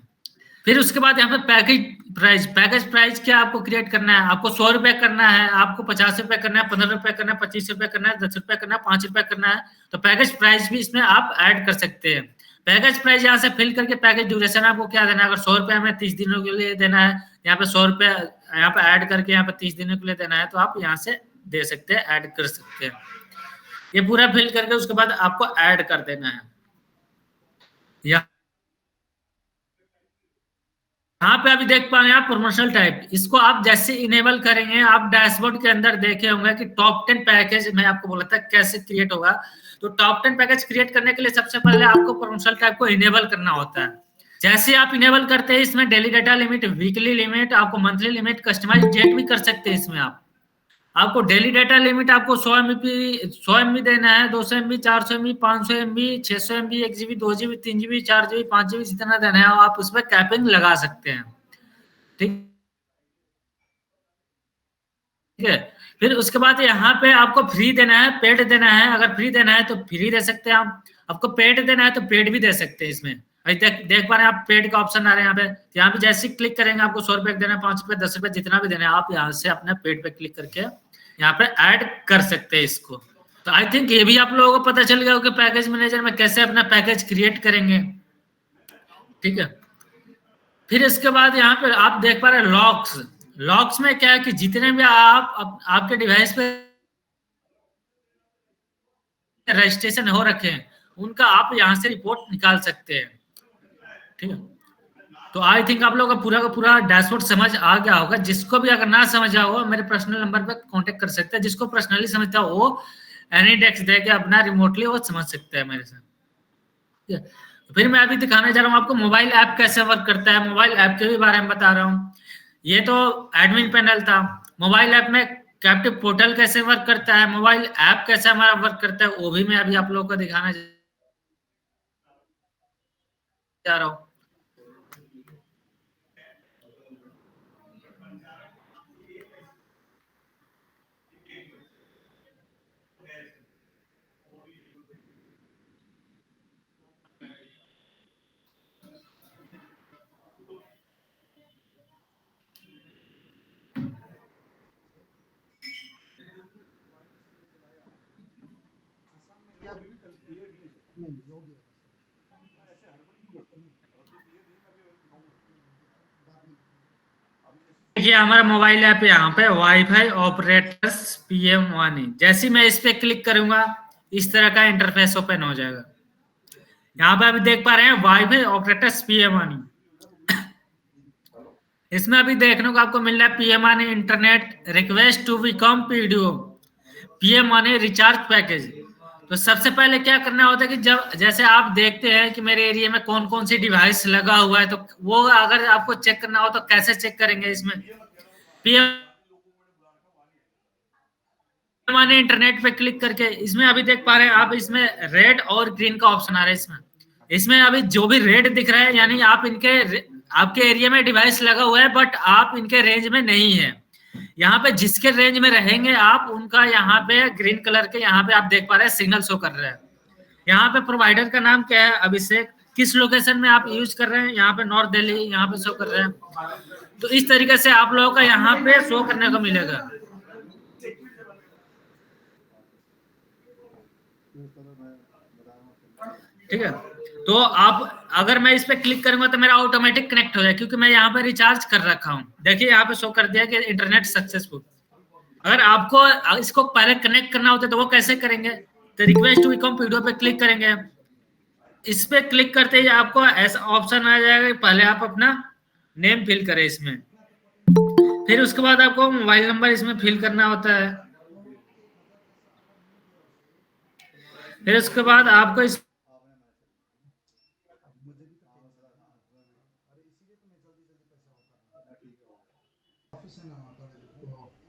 फिर उसके बाद यहाँ पे पैकेज प्राइस क्या आपको क्रिएट करना है, आपको 100 रुपए करना है, आपको 50 रुपए करना है, 15 रुपए करना है, 25 रुपए करना है, 10 रुपए करना है, 5 रुपए करना है, तो पैकेज प्राइस भी इसमें आप ऐड कर सकते हैं। पैकेज प्राइस यहाँ से फिल करके पैकेज ड्यूरेशन आपको क्या देना है, अगर 100 रुपए हमें 30 दिनों के लिए देना है, यहाँ पे 100 रुपए यहाँ पे ऐड करके यहाँ पे 30 दिनों के लिए देना है, तो आप यहाँ से दे सकते हैं, ऐड कर सकते हैं। ये पूरा फिल करके उसके बाद आपको ऐड कर देना है। यहाँ पे अभी देख पा रहे हैं आप प्रमोशनल टाइप, इसको आप जैसे इनेबल करेंगे, आप डैशबोर्ड के अंदर देखे होंगे कि टॉप 10 पैकेज मैं आपको बोला था कैसे क्रिएट होगा। तो टॉप 10 पैकेज क्रिएट करने के लिए सबसे पहले आपको प्रमोशनल टाइप को इनेबल करना होता है। जैसे आप इनेबल करते हैं, इसमें daily data limit, weekly limit, आपको मंथली लिमिट, कस्टमाइज डेट भी कर सकते हैं इसमें आप। आपको डेली डाटा लिमिट आपको 100 MB देना है, 200 MB, 400 MB, 500 MB, 600 MB, 1 GB, 2 GB, 3 GB, 4 GB, 5 GB जितना देना है आप उसमें कैपिंग लगा सकते हैं। ठीक है। फिर उसके बाद यहाँ पे आपको फ्री देना है, पेड देना है। अगर फ्री देना है तो फ्री दे सकते हैं आप, आपको पेड देना है तो पेड भी दे सकते हैं इसमें। देख पा रहे हैं आप पेड का ऑप्शन आ रहा है यहाँ पे। यहाँ पे जैसे क्लिक करेंगे आपको 100 रुपए देना है, 5 रुपए, 10 रुपए, जितना भी देना है आप यहाँ से अपने पेड पे क्लिक करके यहाँ पे ऐड कर सकते हैं इसको। तो आई थिंक ये भी आप लोगों को पता चल गया हो कि पैकेज मैनेजर में कैसे अपना पैकेज क्रिएट करेंगे। ठीक है। फिर इसके बाद यहाँ पे आप देख पा रहे हैं लॉक्स में क्या है कि जितने भी आपके डिवाइस पे रजिस्ट्रेशन हो रखे हैं उनका आप यहाँ से रिपोर्ट निकाल सकते हैं। ठीक है। तो आई थिंक आप लोगों का पूरा डैशबोर्ड समझ आ गया होगा। जिसको भी अगर ना समझ आया हो मेरे पर्सनल नंबर पर कांटेक्ट कर सकते हैं। जिसको पर्सनली समझता हो वो एनी डेस्क दे के अपना रिमोटली वो समझ सकते हैं मेरे साथ। ठीक है। फिर मैं अभी दिखाने जा रहा हूँ आपको मोबाइल ऐप कैसे वर्क करता है। मोबाइल ऐप के भी बारे में बता रहा हूँ। ये तो एडमिन पैनल था। मोबाइल ऐप में कैप्टिव पोर्टल कैसे वर्क करता है, मोबाइल ऐप कैसे हमारा वर्क करता है, वो भी मैं अभी आप लोगों को दिखाना जा रहा हूँ। ये हमारा मोबाइल ऐप यहाँ पे वाईफाई ऑपरेटर्स PM1। जैसे मैं इस पे क्लिक करूंगा इस तरह का इंटरफेस ओपन हो जाएगा। यहाँ पे अभी देख पा रहे हैं वाईफाई ऑपरेटर्स PM1। इसमें अभी देखने को आपको मिल रहा है PM1 internet request to become PDO, PM1 recharge package. तो सबसे पहले क्या करना होता है कि जब जैसे आप देखते हैं कि मेरे एरिया में कौन कौन सी डिवाइस लगा हुआ है, तो वो अगर आपको चेक करना हो तो कैसे चेक करेंगे। इसमें PM1 इंटरनेट पे क्लिक करके इसमें अभी देख पा रहे हैं आप, इसमें रेड और ग्रीन का ऑप्शन आ रहा है। इसमें अभी जो भी रेड दिख रहा है यानी आप आपके एरिया में डिवाइस लगा हुआ है बट आप इनके रेंज में नहीं है। यहाँ पे जिसके रेंज में रहेंगे आप उनका यहाँ पे ग्रीन कलर के यहाँ पे आप देख पा रहे हैं सिग्नल शो कर रहे हैं। यहाँ पे प्रोवाइडर का नाम क्या है, अभिषेक, किस लोकेशन में आप यूज कर रहे हैं, यहाँ पे नॉर्थ दिल्ली यहाँ पे शो कर रहे हैं। तो इस तरीके से आप लोगों का यहाँ पे शो करने को मिलेगा। ठीक है। तो आप अगर मैं इस पे क्लिक करूंगा तो मेरा ऑटोमेटिक कनेक्ट हो जाए क्योंकि मैं यहाँ पे रिचार्ज कर रखा हूँ। देखिए यहाँ पे शो कर दिया कि इंटरनेट सक्सेसफुल। अगर आपको इसको पहले कनेक्ट करना होता है तो वो कैसे करेंगे, तो रिक्वेस्ट टू बिकम PDO पे क्लिक करेंगे। इस पे क्लिक करते ही आपको ऐसा ऑप्शन आ जाएगा, पहले आप अपना नेम फिल करें इसमें। फिर उसके बाद आपको मोबाइल नंबर इसमें फिल करना होता है। फिर उसके बाद आपको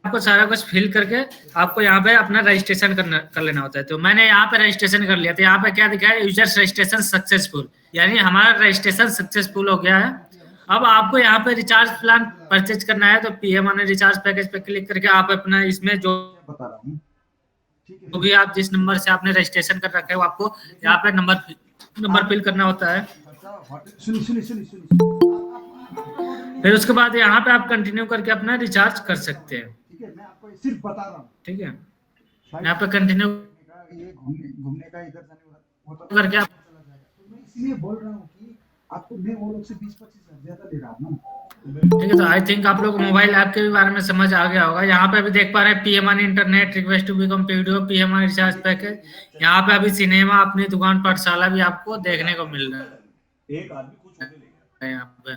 आपको सारा कुछ फिल करके आपको यहाँ पे अपना रजिस्ट्रेशन कर लेना होता है। तो मैंने यहाँ पे रजिस्ट्रेशन कर लिया। तो यहाँ पे क्या दिखा है, यूजर्स रजिस्ट्रेशन सक्सेसफुल, यानी हमारा रजिस्ट्रेशन सक्सेसफुल हो गया है। अब आपको यहाँ पे रिचार्ज प्लान परचेज करना है, तो पीएम ऑन रिचार्ज पैकेज पे क्लिक करके आप अपना इसमें जो बता रहा हूँ, तो भी आप जिस नंबर से आपने रजिस्ट्रेशन कर रखा है वो आपको यहाँ पे नंबर फिल करना होता है। सुनिए सुनिए सुनिए सुनिए, फिर उसके बाद यहाँ पे आप कंटिन्यू करके अपना रिचार्ज कर सकते हैं। ठीक है, मैं आपको सिर्फ बता रहा हूँ, ठीक है, यहाँ पे कंटिन्यू ये घूमने का इधर जाने वाला करके आप चला जाएगा। तो मैं इसलिए बोल रहा हूँ कि आपको मैं वो लोग से 20-25 हजार ज्यादा ले रहा हूँ। ठीक है। तो आई थिंक आप लोग मोबाइल ऐप के बारे में समझ आ गया होगा। यहाँ पे भी देख पा रहे हैं PM on internet request to become PDO, PM on recharge package. यहाँ पे अभी सिनेमा, अपनी दुकान, पाठशाला भी आपको देखने को मिल रहा है। एक आदमी खुद छोटे ले गया यहाँ पे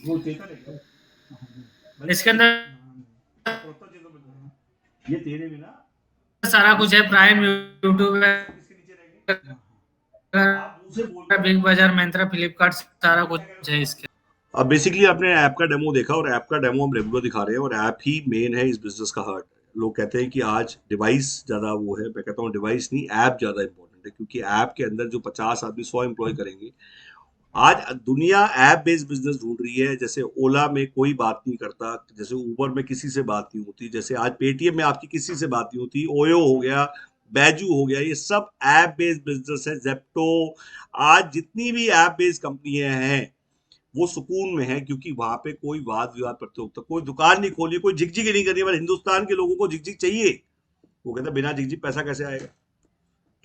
वो देखा नहीं इसके अंदर ये तेरे बिना सारा कुछ है, प्राइम, यूट्यूब, इसके नीचे रहेंगे आप उनसे बोल बिग बाजार, मिंत्रा, फ्लिपकार्ट, सारा कुछ है इसके। अब बेसिकली आपने ऐप का डेमो देखा और ऐप का डेमो हम रेगुलर दिखा रहे हैं और ऐप ही मेन है इस बिजनेस का हार्ट। लोग कहते हैं कि आज डिवाइस ज्यादा वो है, मैं कहता हूँ डिवाइस नहीं, ऐप ज्यादा इंपॉर्टेंट है, क्योंकि ऐप के अंदर जो 50 आदमी 100 एम्प्लॉय करेंगे। आज दुनिया ऐप बेस्ड बिजनेस ढूंढ रही है। जैसे ओला में कोई बात नहीं करता, जैसे उबर में किसी से बात नहीं होती, जैसे आज पेटीएम में आपकी किसी से बात नहीं होती, ओयो हो गया, बैजू हो गया, ये सब ऐप बेस्ड बिजनेस है। जेप्टो, आज जितनी भी ऐप बेस्ड कंपनियां हैं वो सुकून में है, क्योंकि वहां पे कोई वाद विवाद प्रतियोगिता, कोई दुकान नहीं खोली, कोई झिकझिक नहीं करनी। पर हिंदुस्तान के लोगों को झिकझिक चाहिए। वो कहता बिना झिकझिक पैसा कैसे आएगा,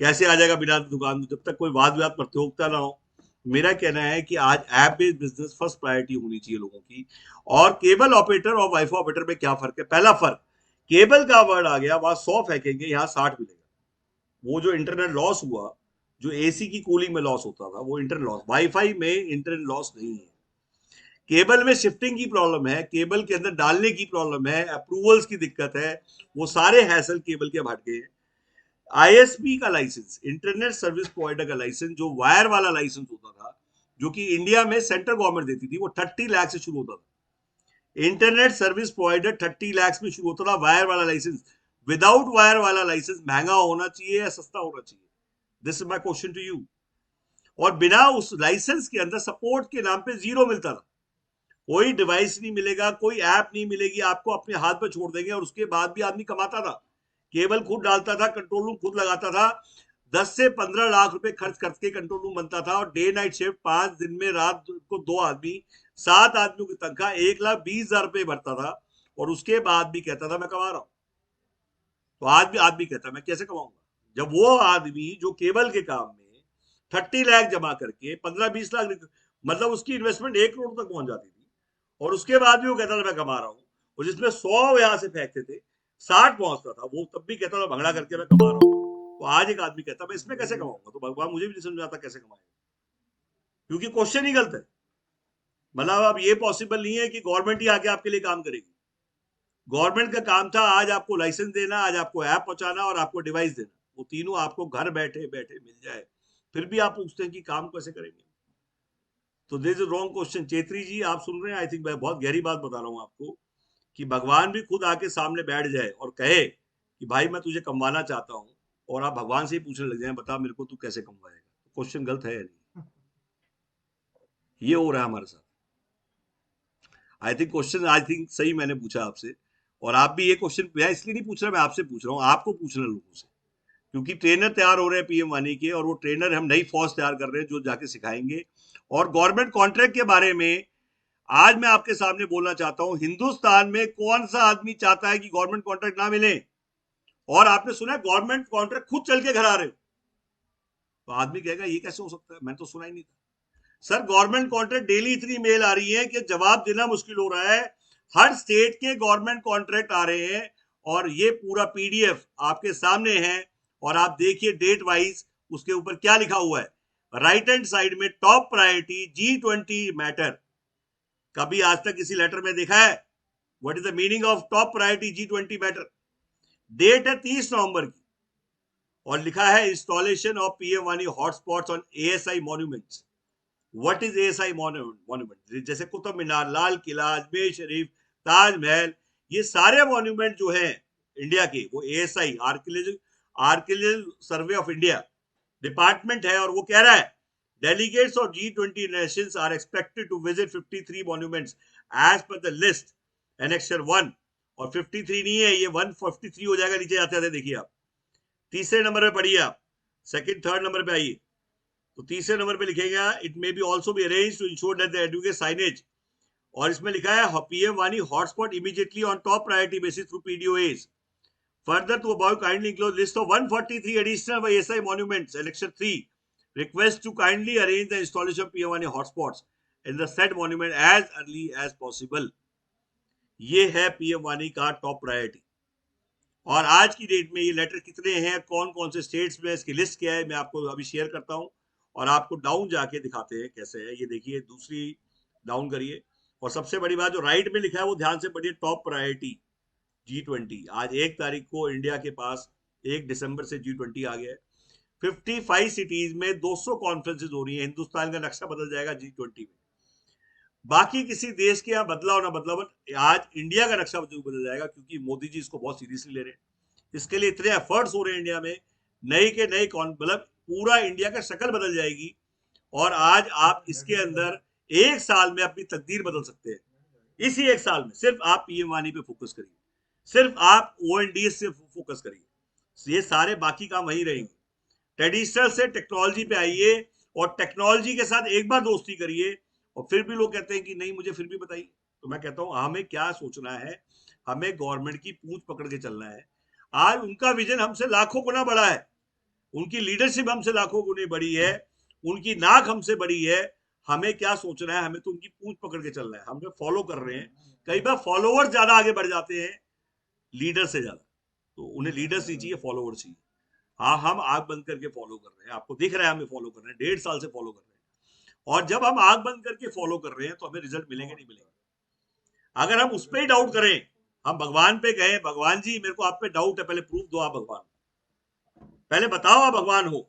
कैसे आ जाएगा बिना दुकान, जब तक कोई वाद विवाद प्रतियोगिता ना हो। मेरा कहना है कि आज app based business first priority होनी चाहिए लोगों की। और केबल ऑपरेटर और वाईफाई ऑपरेटर में क्या फर्क है? पहला फर्क, केबल का वर्ड आ गया, वहां 100 फेंकेंगे, यहाँ 60 मिलेगा। वो जो इंटरनेट लॉस हुआ, जो एसी की कूलिंग में लॉस होता था, वो इंटरनेट लॉस, वाईफाई में इंटरनेट लॉस नहीं है। केबल में शिफ्टिंग की प्रॉब्लम है, केबल के अंदर डालने की प्रॉब्लम है, अप्रूवल्स की दिक्कत है, वो सारे हैसल केबल के हट गए हैं। आईएसपी का लाइसेंस, इंटरनेट सर्विस प्रोवाइडर का लाइसेंस, जो वायर वाला लाइसेंस होता था, जो कि इंडिया में सेंट्रल गवर्नमेंट देती थी, वो 30 लाख से शुरू होता था। इंटरनेट सर्विस प्रोवाइडर 30 लाख में शुरू होता था वायर वाला लाइसेंस। विदाउट वायर वाला लाइसेंस महंगा होना चाहिए या सस्ता होना चाहिए? This is my question to you. और बिना उस लाइसेंस के अंदर सपोर्ट के नाम पे जीरो मिलता था। कोई डिवाइस नहीं मिलेगा, कोई ऐप नहीं मिलेगी, आपको अपने हाथ पे छोड़ देंगे। और उसके बाद भी आदमी कमाता था, केबल खुद डालता था, कंट्रोल रूम खुद लगाता था, 10 से 15 लाख रुपए खर्च करके कंट्रोल रूम बनता था। और डे नाइट शिफ्ट, 5 दिन में रात को 2 आदमी, 7 आदमियों की तनख्वाह, 1,20,000 रुपए भरता था। और उसके बाद भी कहता था मैं कमा रहा हूं। तो आज भी आदमी कहता है मैं कैसे कमाऊंगा, जब वो आदमी जो केबल के काम में 30 लाख जमा करके 15-20 लाख, मतलब उसकी इन्वेस्टमेंट 1 करोड़ तक पहुंच जाती थी, और उसके बाद भी वो कहता था मैं कमा रहा हूं। और जिसमें 100 यहां से फेंकते थे, 60 पहुंचता था, वो तब भी कहता था भंगड़ा करके मैं कमा रहा हूं। तो आज एक आदमी कहता मैं इसमें कैसे कमाऊंगा? तो भगवान मुझे भी नहीं समझ आता कैसे कमाएगा, क्योंकि क्वेश्चन ही गलत है। मतलब अब ये पॉसिबल नहीं है कि गवर्नमेंट ही आके आपके लिए काम करेगी। गवर्नमेंट का काम था आज आपको लाइसेंस देना, आज आपको ऐप पहुंचाना और आपको डिवाइस देना। वो तीनों आपको घर बैठे बैठे मिल जाए, फिर भी आप पूछते हैं कि काम कैसे करेंगे। तो this is wrong question. Chetri ji आप सुन रहे हैं? आई थिंक मैं बहुत गहरी बात बता रहा हूं आपको, कि भगवान भी खुद आके सामने बैठ जाए और कहे कि भाई मैं तुझे कमवाना चाहता हूं, और आप भगवान से ही पूछने लग जाए बता मेरे को तू कैसे कमवाएगा। तो क्वेश्चन गलत है या नहीं? ये हो रहा है हमारे साथ। आई थिंक क्वेश्चन सही मैंने पूछा आपसे। और आप भी ये क्वेश्चन, मैं इसलिए नहीं पूछ रहा, मैं आपसे पूछ रहा हूँ, आपको पूछना लोगों से, क्योंकि ट्रेनर तैयार हो रहे हैं पीएम वानी के, और वो ट्रेनर हम नई फौज तैयार कर रहे हैं जो जाके सिखाएंगे। और गवर्नमेंट कॉन्ट्रैक्ट के बारे में आज मैं आपके सामने बोलना चाहता हूं, हिंदुस्तान में कौन सा आदमी चाहता है कि गवर्नमेंट कॉन्ट्रैक्ट ना मिले? और आपने सुना है गवर्नमेंट कॉन्ट्रैक्ट खुद चल के घर आ रहे हो, तो आदमी कहेगा ये कैसे हो सकता है, मैंने तो सुना ही नहीं था। सर गवर्नमेंट कॉन्ट्रैक्ट डेली इतनी मेल आ रही है कि जवाब देना मुश्किल हो रहा है। हर स्टेट के गवर्नमेंट कॉन्ट्रैक्ट आ रहे हैं, और ये पूरा पीडीएफ आपके सामने है। और आप देखिए डेट वाइज उसके ऊपर क्या लिखा हुआ है। राइट हैंड साइड में टॉप प्रायोरिटी G20 मैटर। कभी आज तक किसी लेटर में देखा है? What is the meaning of top priority G20 matter? Date है 30 नवंबर की, और लिखा है इंस्टॉलेशन ऑफ पीएम वानी hotspots on ASI monuments. What is ASI monument? जैसे कुतुब मीनार, लाल किला, अजमेर शरीफ, ताजमहल, ये सारे मॉन्यूमेंट जो हैं इंडिया के, वो ASI archaeological survey of India department है। और वो कह रहा है delegates of G20 nations are expected to visit 53 monuments as per the list annexure 1। और 53 नहीं है, ये 153 हो जाएगा नीचे जाते जाते। देखिए आप तीसरे नंबर पे पढ़िए, आप सेकंड थर्ड नंबर पे आइए, तो तीसरे नंबर पे लिखेगा it may be also be arrange to ensure that the adequate signage. और इसमें लिखा है पीएम वानी hotspot immediately on top priority basis through PDOs. Further to above, kindly include list of 143 additional ASI monuments. Annexure 3 request to kindly arrange the installation of PM1 hotspots in the said monument as early as possible। ये है PM1 का टॉप प्रायोरिटी। और आज की डेट में ये लेटर कितने हैं, कौन कौन से स्टेट्स में, इसकी लिस्ट क्या है, मैं आपको अभी शेयर करता हूं और आपको डाउन जाके दिखाते हैं कैसे है। ये देखिए, दूसरी डाउन करिए, और सबसे बड़ी बात जो राइट में लिखा है वो ध्यान से पढ़िए, टॉप प्रायोरिटी G20। आज 1 तारीख को इंडिया के पास 1 दिसंबर से G20 आ गया है। 55 सिटीज में 200 कॉन्फ्रेंसेज हो रही है। हिंदुस्तान का नक्शा बदल जाएगा G20 में। बाकी किसी देश के यहाँ बदला हो ना बदला, बट आज इंडिया का नक्शा बदल जाएगा, क्योंकि मोदी जी इसको बहुत सीरियसली ले रहे हैं। इसके लिए इतने एफर्ट्स हो रहे हैं इंडिया में, नए के नए मतलब पूरा इंडिया का शक्ल बदल जाएगी। और आज आप इसके अंदर 1 साल में अपनी तकदीर बदल सकते हैं। इसी 1 साल में सिर्फ आप पीएम वानी पे फोकस करिए, सिर्फ आप ओएनडीएस से फोकस करिए, ये सारे बाकी काम वही रहेंगे। ट्रेडिशनल से टेक्नोलॉजी पे आइए, और टेक्नोलॉजी के साथ एक बार दोस्ती करिए। और फिर भी लोग कहते हैं कि नहीं, मुझे फिर भी बताइए। तो मैं कहता हूं हमें क्या सोचना है, हमें गवर्नमेंट की पूंछ पकड़ के चलना है। आज उनका विजन हमसे लाखों गुना बड़ा है, उनकी लीडरशिप हमसे लाखों गुने बड़ी है, उनकी नाक हमसे बड़ी है। हमें क्या सोचना है, हमें तो उनकी पूंछ पकड़ के चलना है। हम जो फॉलो कर रहे हैं, कई बार फॉलोवर्स ज्यादा आगे बढ़ जाते हैं लीडर से ज्यादा, तो उन्हें लीडर्स नहीं चाहिए, फॉलोवर चाहिए। हाँ, हम आग बंद करके फॉलो कर रहे हैं, आपको दिख रहा है हमें फॉलो कर रहे हैं, 1.5 साल से फॉलो कर रहे हैं। और जब हम आग बंद करके फॉलो कर रहे हैं तो हमें रिजल्ट मिलेंगे नहीं मिलेंगे। अगर हम उस पर ही डाउट करें, हम भगवान पे कहें भगवान जी मेरे को आप पे डाउट है, पहले प्रूफ दो आप भगवान, पहले बताओ आप भगवान हो,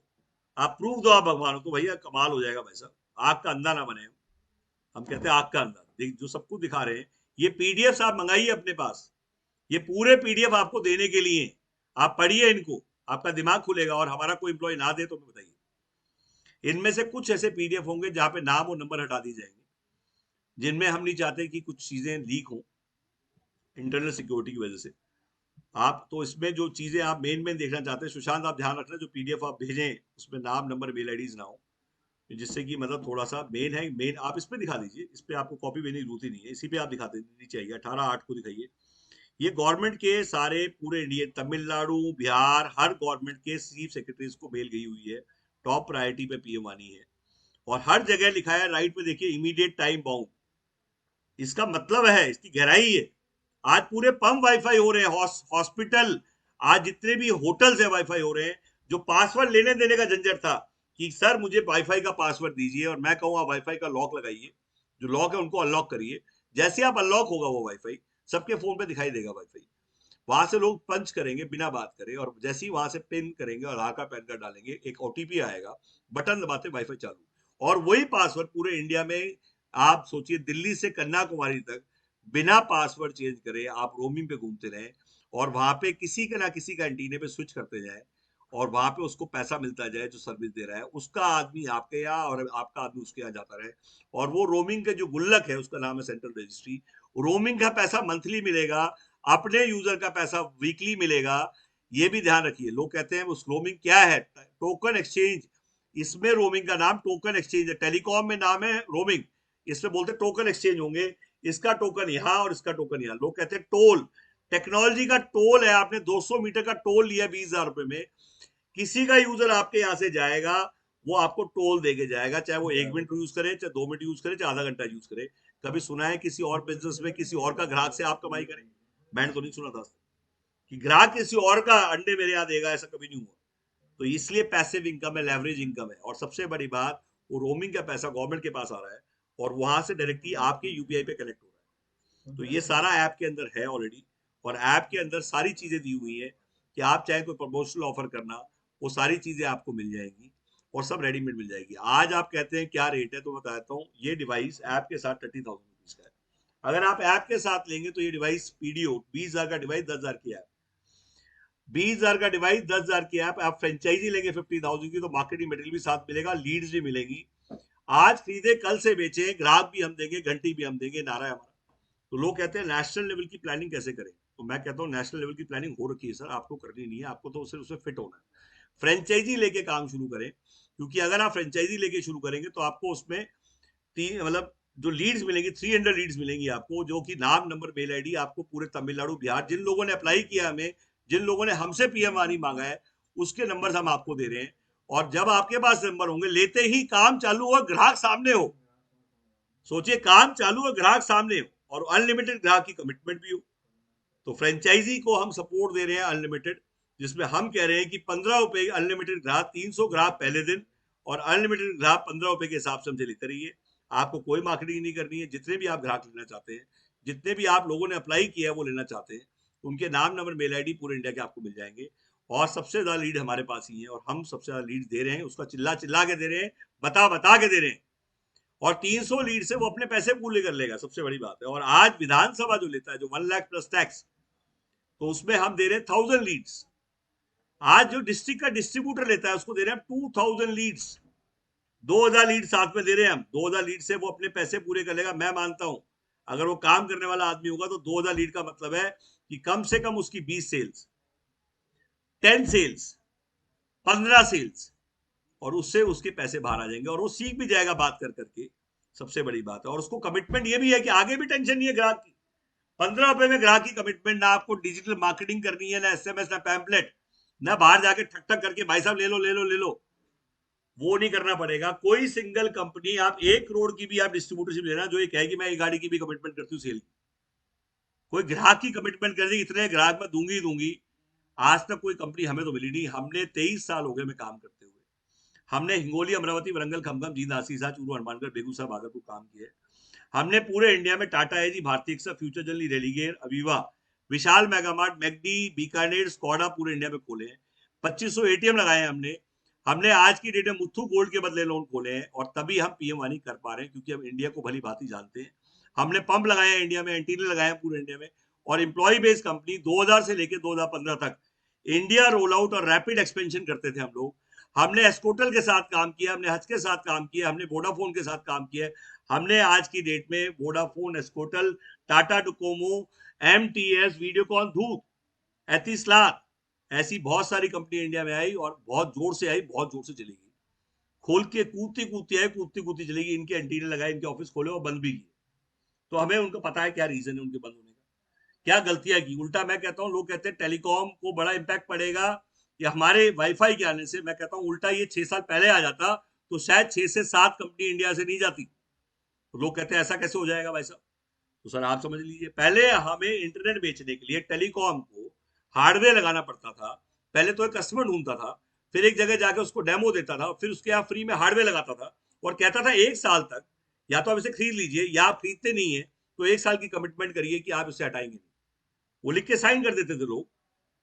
आप प्रूफ दो आप भगवान हो, तो भैया कमाल हो जाएगा भाई साहब। आग का अंधा ना बने। हम कहते हैं आग का अंधा, जो सब कुछ दिखा रहे हैं, ये पीडीएफ आप मंगाइए अपने पास, ये पूरे पीडीएफ आपको देने के लिए, आप पढ़िए इनको, आपका दिमाग खुलेगा। और हमारा कोई एम्प्लॉय ना दे तो बताइए, इनमें से कुछ ऐसे पीडीएफ होंगे जहां पे नाम और नंबर हटा दिए जाएंगे, जिनमें हम नहीं चाहते कि कुछ चीजें लीक हो इंटरनल सिक्योरिटी की वजह से। आप तो इसमें जो चीजें आप मेन देखना चाहते हैं, सुशांत आप ध्यान रखना, जो पीडीएफ आप भेजें उसमें नाम नंबर मेल आईडीज ना हो, जिससे कि मतलब थोड़ा सा मेन है। मेन आप इस पे दिखा दीजिए, इस पे आपको कॉपी देने की जरूरत ही नहीं है, इसी पे आप दिखा देनी चाहिए। 18/8 को दिखाइए। ये गवर्नमेंट के सारे पूरे इंडिया, तमिलनाडु, बिहार, हर गवर्नमेंट के चीफ सेक्रेटरीज को मेल गई हुई है, टॉप प्रायोरिटी पे पीएम वानी है। और हर जगह लिखा है, राइट में देखिए, इमीडिएट टाइम बाउंड। इसका मतलब है, इसकी गहराई है, आज पूरे पंप वाईफाई हो रहे हैं, हॉस्पिटल, आज जितने भी होटल्स है वाईफाई हो रहे हैं। जो पासवर्ड लेने देने का झंझट था कि सर मुझे वाईफाई का पासवर्ड दीजिए, और मैं कहूँ आप वाईफाई का लॉक लगाइए, जो लॉक है उनको अनलॉक करिए। जैसे आप अनलॉक होगा वो वाईफाई सबके फोन पे दिखाई देगा वाईफाई, वहां से लोग पंच करेंगे बिना बात करे, और जैसे ही वहां से पिन करेंगे और आधार कार्ड पैन कार्ड डालेंगे, एक ओटीपी आएगा, बटन दबाते वाईफाई चालू। और वही पासवर्ड पूरे इंडिया में, आप सोचिए दिल्ली से कन्याकुमारी तक बिना पासवर्ड चेंज करे आप रोमिंग पे घूमते रहे, और वहां पे किसी के ना किसी का एंटीने पे स्विच करते जाए, और वहां पे उसको पैसा मिलता जाए जो सर्विस दे रहा है, उसका आदमी आपके यहाँ और आपका आदमी उसके यहाँ जाता रहे। और वो रोमिंग का जो गुल्लक है उसका नाम है सेंट्रल रजिस्ट्री। रोमिंग का पैसा मंथली मिलेगा, अपने यूजर का पैसा वीकली मिलेगा। ये भी ध्यान रखिए, लोग कहते हैं उस रोमिंग क्या है, टोकन एक्सचेंज। इसमें रोमिंग का नाम टोकन एक्सचेंज है, टेलीकॉम में नाम है रोमिंग, इसमें बोलते टोकन एक्सचेंज होंगे, इसका टोकन यहाँ और इसका टोकन यहाँ। लोग कहते हैं टोल, टेक्नोलॉजी का टोल है। आपने 200 मीटर का टोल लिया 20,000 रुपए में, किसी का यूजर आपके यहाँ से जाएगा, वो आपको टोल देके जाएगा, चाहे वो 1 मिनट यूज करे, चाहे 2 मिनट यूज करे, चाहे आधा घंटा यूज करे। कभी सुना है किसी और बिजनेस में किसी और का ग्राहक से आप कमाई करें? मैंने तो नहीं सुना था कि ग्राहक किसी और का अंडे मेरे यहाँ देगा, ऐसा कभी नहीं हुआ। तो इसलिए पैसिव इनकम है, लेवरेज इनकम है। और सबसे बड़ी बात, वो रोमिंग का पैसा गवर्नमेंट के पास आ रहा है, और वहां से डायरेक्टली आपके यूपीआई पे कलेक्ट हो रहा है। तो ये सारा ऐप के अंदर है ऑलरेडी, और ऐप के अंदर सारी चीजें दी हुई है कि आप चाहे कोई प्रमोशनल ऑफर करना, वो सारी चीजें आपको मिल जाएंगी और सब रेडीमेड मिल जाएगी। आज आप कहते हैं क्या रेट है, तो बताता हूँ। ये डिवाइस ऐप के साथ 30,000 रुपीज का है। अगर आप ऐप के साथ लेंगे तो ये डिवाइस पीडीओ 20,000 का डिवाइस 10,000 की ऐप, 20,000 का डिवाइस 10,000 की ऐप। आप फ्रेंचाइजी लेंगे 50,000 की तो मार्केटिंग मटेरियल भी साथ मिलेगा, लीड्स भी मिलेंगी। आज खरीदे कल से बेचे, ग्राहक भी हम देंगे, घंटी भी हम देंगे, नारा है हमारा। तो लोग कहते हैं नेशनल लेवल की प्लानिंग कैसे करें, तो मैं कहता हूँ नेशनल लेवल की प्लानिंग हो रखी है सर, आपको करनी नहीं है, आपको तो सिर्फ उसमें फिट होना है। फ्रेंचाइजी लेके काम शुरू करें, क्योंकि अगर आप फ्रेंचाइजी लेके शुरू करेंगे तो आपको उसमें तीन मतलब जो लीड्स मिलेंगी 300 लीड्स मिलेंगी आपको, जो कि नाम नंबर मेल आईडी आपको पूरे तमिलनाडु बिहार, जिन लोगों ने अप्लाई किया हमें, जिन लोगों ने हमसे पीएमआरई मांगा है, उसके नंबर हम आपको दे रहे हैं। और जब आपके पास नंबर होंगे, लेते ही काम चालू हो, ग्राहक सामने हो, सोचिए काम चालू हो, ग्राहक सामने हो, और अनलिमिटेड ग्राहक की कमिटमेंट भी हो। तो फ्रेंचाइजी को हम सपोर्ट दे रहे हैं अनलिमिटेड, जिसमें हम कह रहे हैं कि 15 रुपए अनलिमिटेड ग्राहक, 300 ग्राहक पहले दिन, और अनलिमिटेड ग्राहक 15 रुपए के हिसाब से हमसे लेते रहिए। आपको कोई मार्केटिंग नहीं करनी है। जितने भी आप ग्राहक लेना चाहते हैं, जितने भी आप लोगों ने अप्लाई किया है वो लेना चाहते हैं, उनके नाम नंबर मेल आईडी पूरे इंडिया के आपको मिल जाएंगे। और सबसे ज्यादा लीड हमारे पास ही है, और हम सबसे ज्यादा लीड दे रहे हैं, उसका चिल्ला चिल्ला के दे रहे हैं, बता बता के दे रहे हैं। और 300 लीड से वो अपने पैसे पूरे कर लेगा, सबसे बड़ी बात है। और आज विधानसभा जो लेता है, जो 1 लाख प्लस टैक्स, तो उसमें हम दे रहे हैं 1000 लीड्स। आज जो डिस्ट्रिक्ट का डिस्ट्रीब्यूटर लेता है, उसको दे रहे हैं 2000 लीड्स, 2000 लीड साथ में दे रहे हैं हम। 2000 लीड से वो अपने पैसे पूरे कर लेगा। मैं मानता हूं अगर वो काम करने वाला आदमी होगा तो 2000 लीड का मतलब है कि कम से कम उसकी 20 सेल्स, 10 सेल्स, 15 सेल्स, और उससे उसके पैसे बाहर आ जाएंगे, और वो सीख भी जाएगा बात कर करके, सबसे बड़ी बात है। और उसको कमिटमेंट ये भी है कि आगे भी टेंशन नहीं है ग्राहक की। 15 रुपए में ग्राहक की कमिटमेंट, ना आपको डिजिटल मार्केटिंग करनी है, ना एसएमएस, ना पैम्पलेट, ना बाहर जाके ठक ठक करके भाई साहब ले लो ले लो ले लो, वो नहीं करना पड़ेगा। कोई सिंगल कंपनी, आप 1 करोड़ की भी आप डिस्ट्रीब्यूटरशिप लेना, जो ये कहे कि मैं एक गाड़ी की भी कमिटमेंट करती हूँ सेल की, कोई ग्राहक की कमिटमेंट कर दी इतने ग्राहक मैं दूंगी दूंगी, आज तक कोई कंपनी हमें तो मिली नहीं। हमने 23 साल हो गए में काम करते हुए, हमने हिंगोली, अमरावती, वरंगल, खमखम, जींद, आसीसा, चूरू, हनुमानगढ़, बेगूसराय, भागलपुर काम किए। हमने पूरे इंडिया में Tata AIG, Bharti AXA, Future Journey, Religare, Aviva, Vishal Megamart, McD, Bikaner, Skoda पूरे इंडिया में खोले हैं। 2500 एटीएम लगाए हैं हमने। हमने आज की डेट में मुथ्थू गोल्ड के बदले लोन खोले हैं, और तभी हम पीएम वानी कर पा रहे हैं, क्योंकि हम इंडिया को भली भांति जानते हैं। हमने पंप लगाए हैं इंडिया में, एंटीना लगाए हैं पूरे इंडिया में। और एम्प्लॉय बेस्ड कंपनी 2000 से लेकर 2015 तक इंडिया रोल आउट और रैपिड एक्सपेंशन करते थे हम लोग। हमने एस्कोटल के साथ काम किया, हमने हच के साथ काम किया, हमने वोडाफोन के साथ काम किया। हमने आज की डेट में Vodafone, Escotel, Tata Docomo, MTS, Videocon, Dhoot, Etisalat, ऐसी बहुत सारी कंपनी इंडिया में आई, और बहुत जोर से आई, बहुत जोर से चलेगी। खोल के कूदती कूदती आई, कूदती कूदती चलेगी। इनके एंटीना लगाए, इनके ऑफिस खोले और बंद भी किए। तो हमें उनको पता है क्या रीजन है उनके बंद होने का, क्या गलतियां की। उल्टा मैं कहता हूं, लोग कहते हैं टेलीकॉम को बड़ा इंपैक्ट पड़ेगा या हमारे वाईफाई के आने से। मैं कहता हूं उल्टा, ये 6 साल पहले आ जाता तो शायद 6 से 7 कंपनी इंडिया से नहीं जाती। तो लोग कहते हैं ऐसा कैसे हो जाएगा भाई साहब, तो सर आप समझ लीजिए, पहले हमें इंटरनेट बेचने के लिए टेलीकॉम को हार्डवेयर लगाना पड़ता था। पहले तो एक कस्टमर ढूंढता था, फिर एक जगह जाके उसको डेमो देता था, फिर उसके यहाँ फ्री में हार्डवेयर लगाता था, और कहता था 1 साल तक या तो आप इसे खरीद लीजिए, या आप खरीदते नहीं है तो 1 साल की कमिटमेंट करिए कि आप इसे हटाएंगे नहीं। वो लिख के साइन कर देते थे लोग,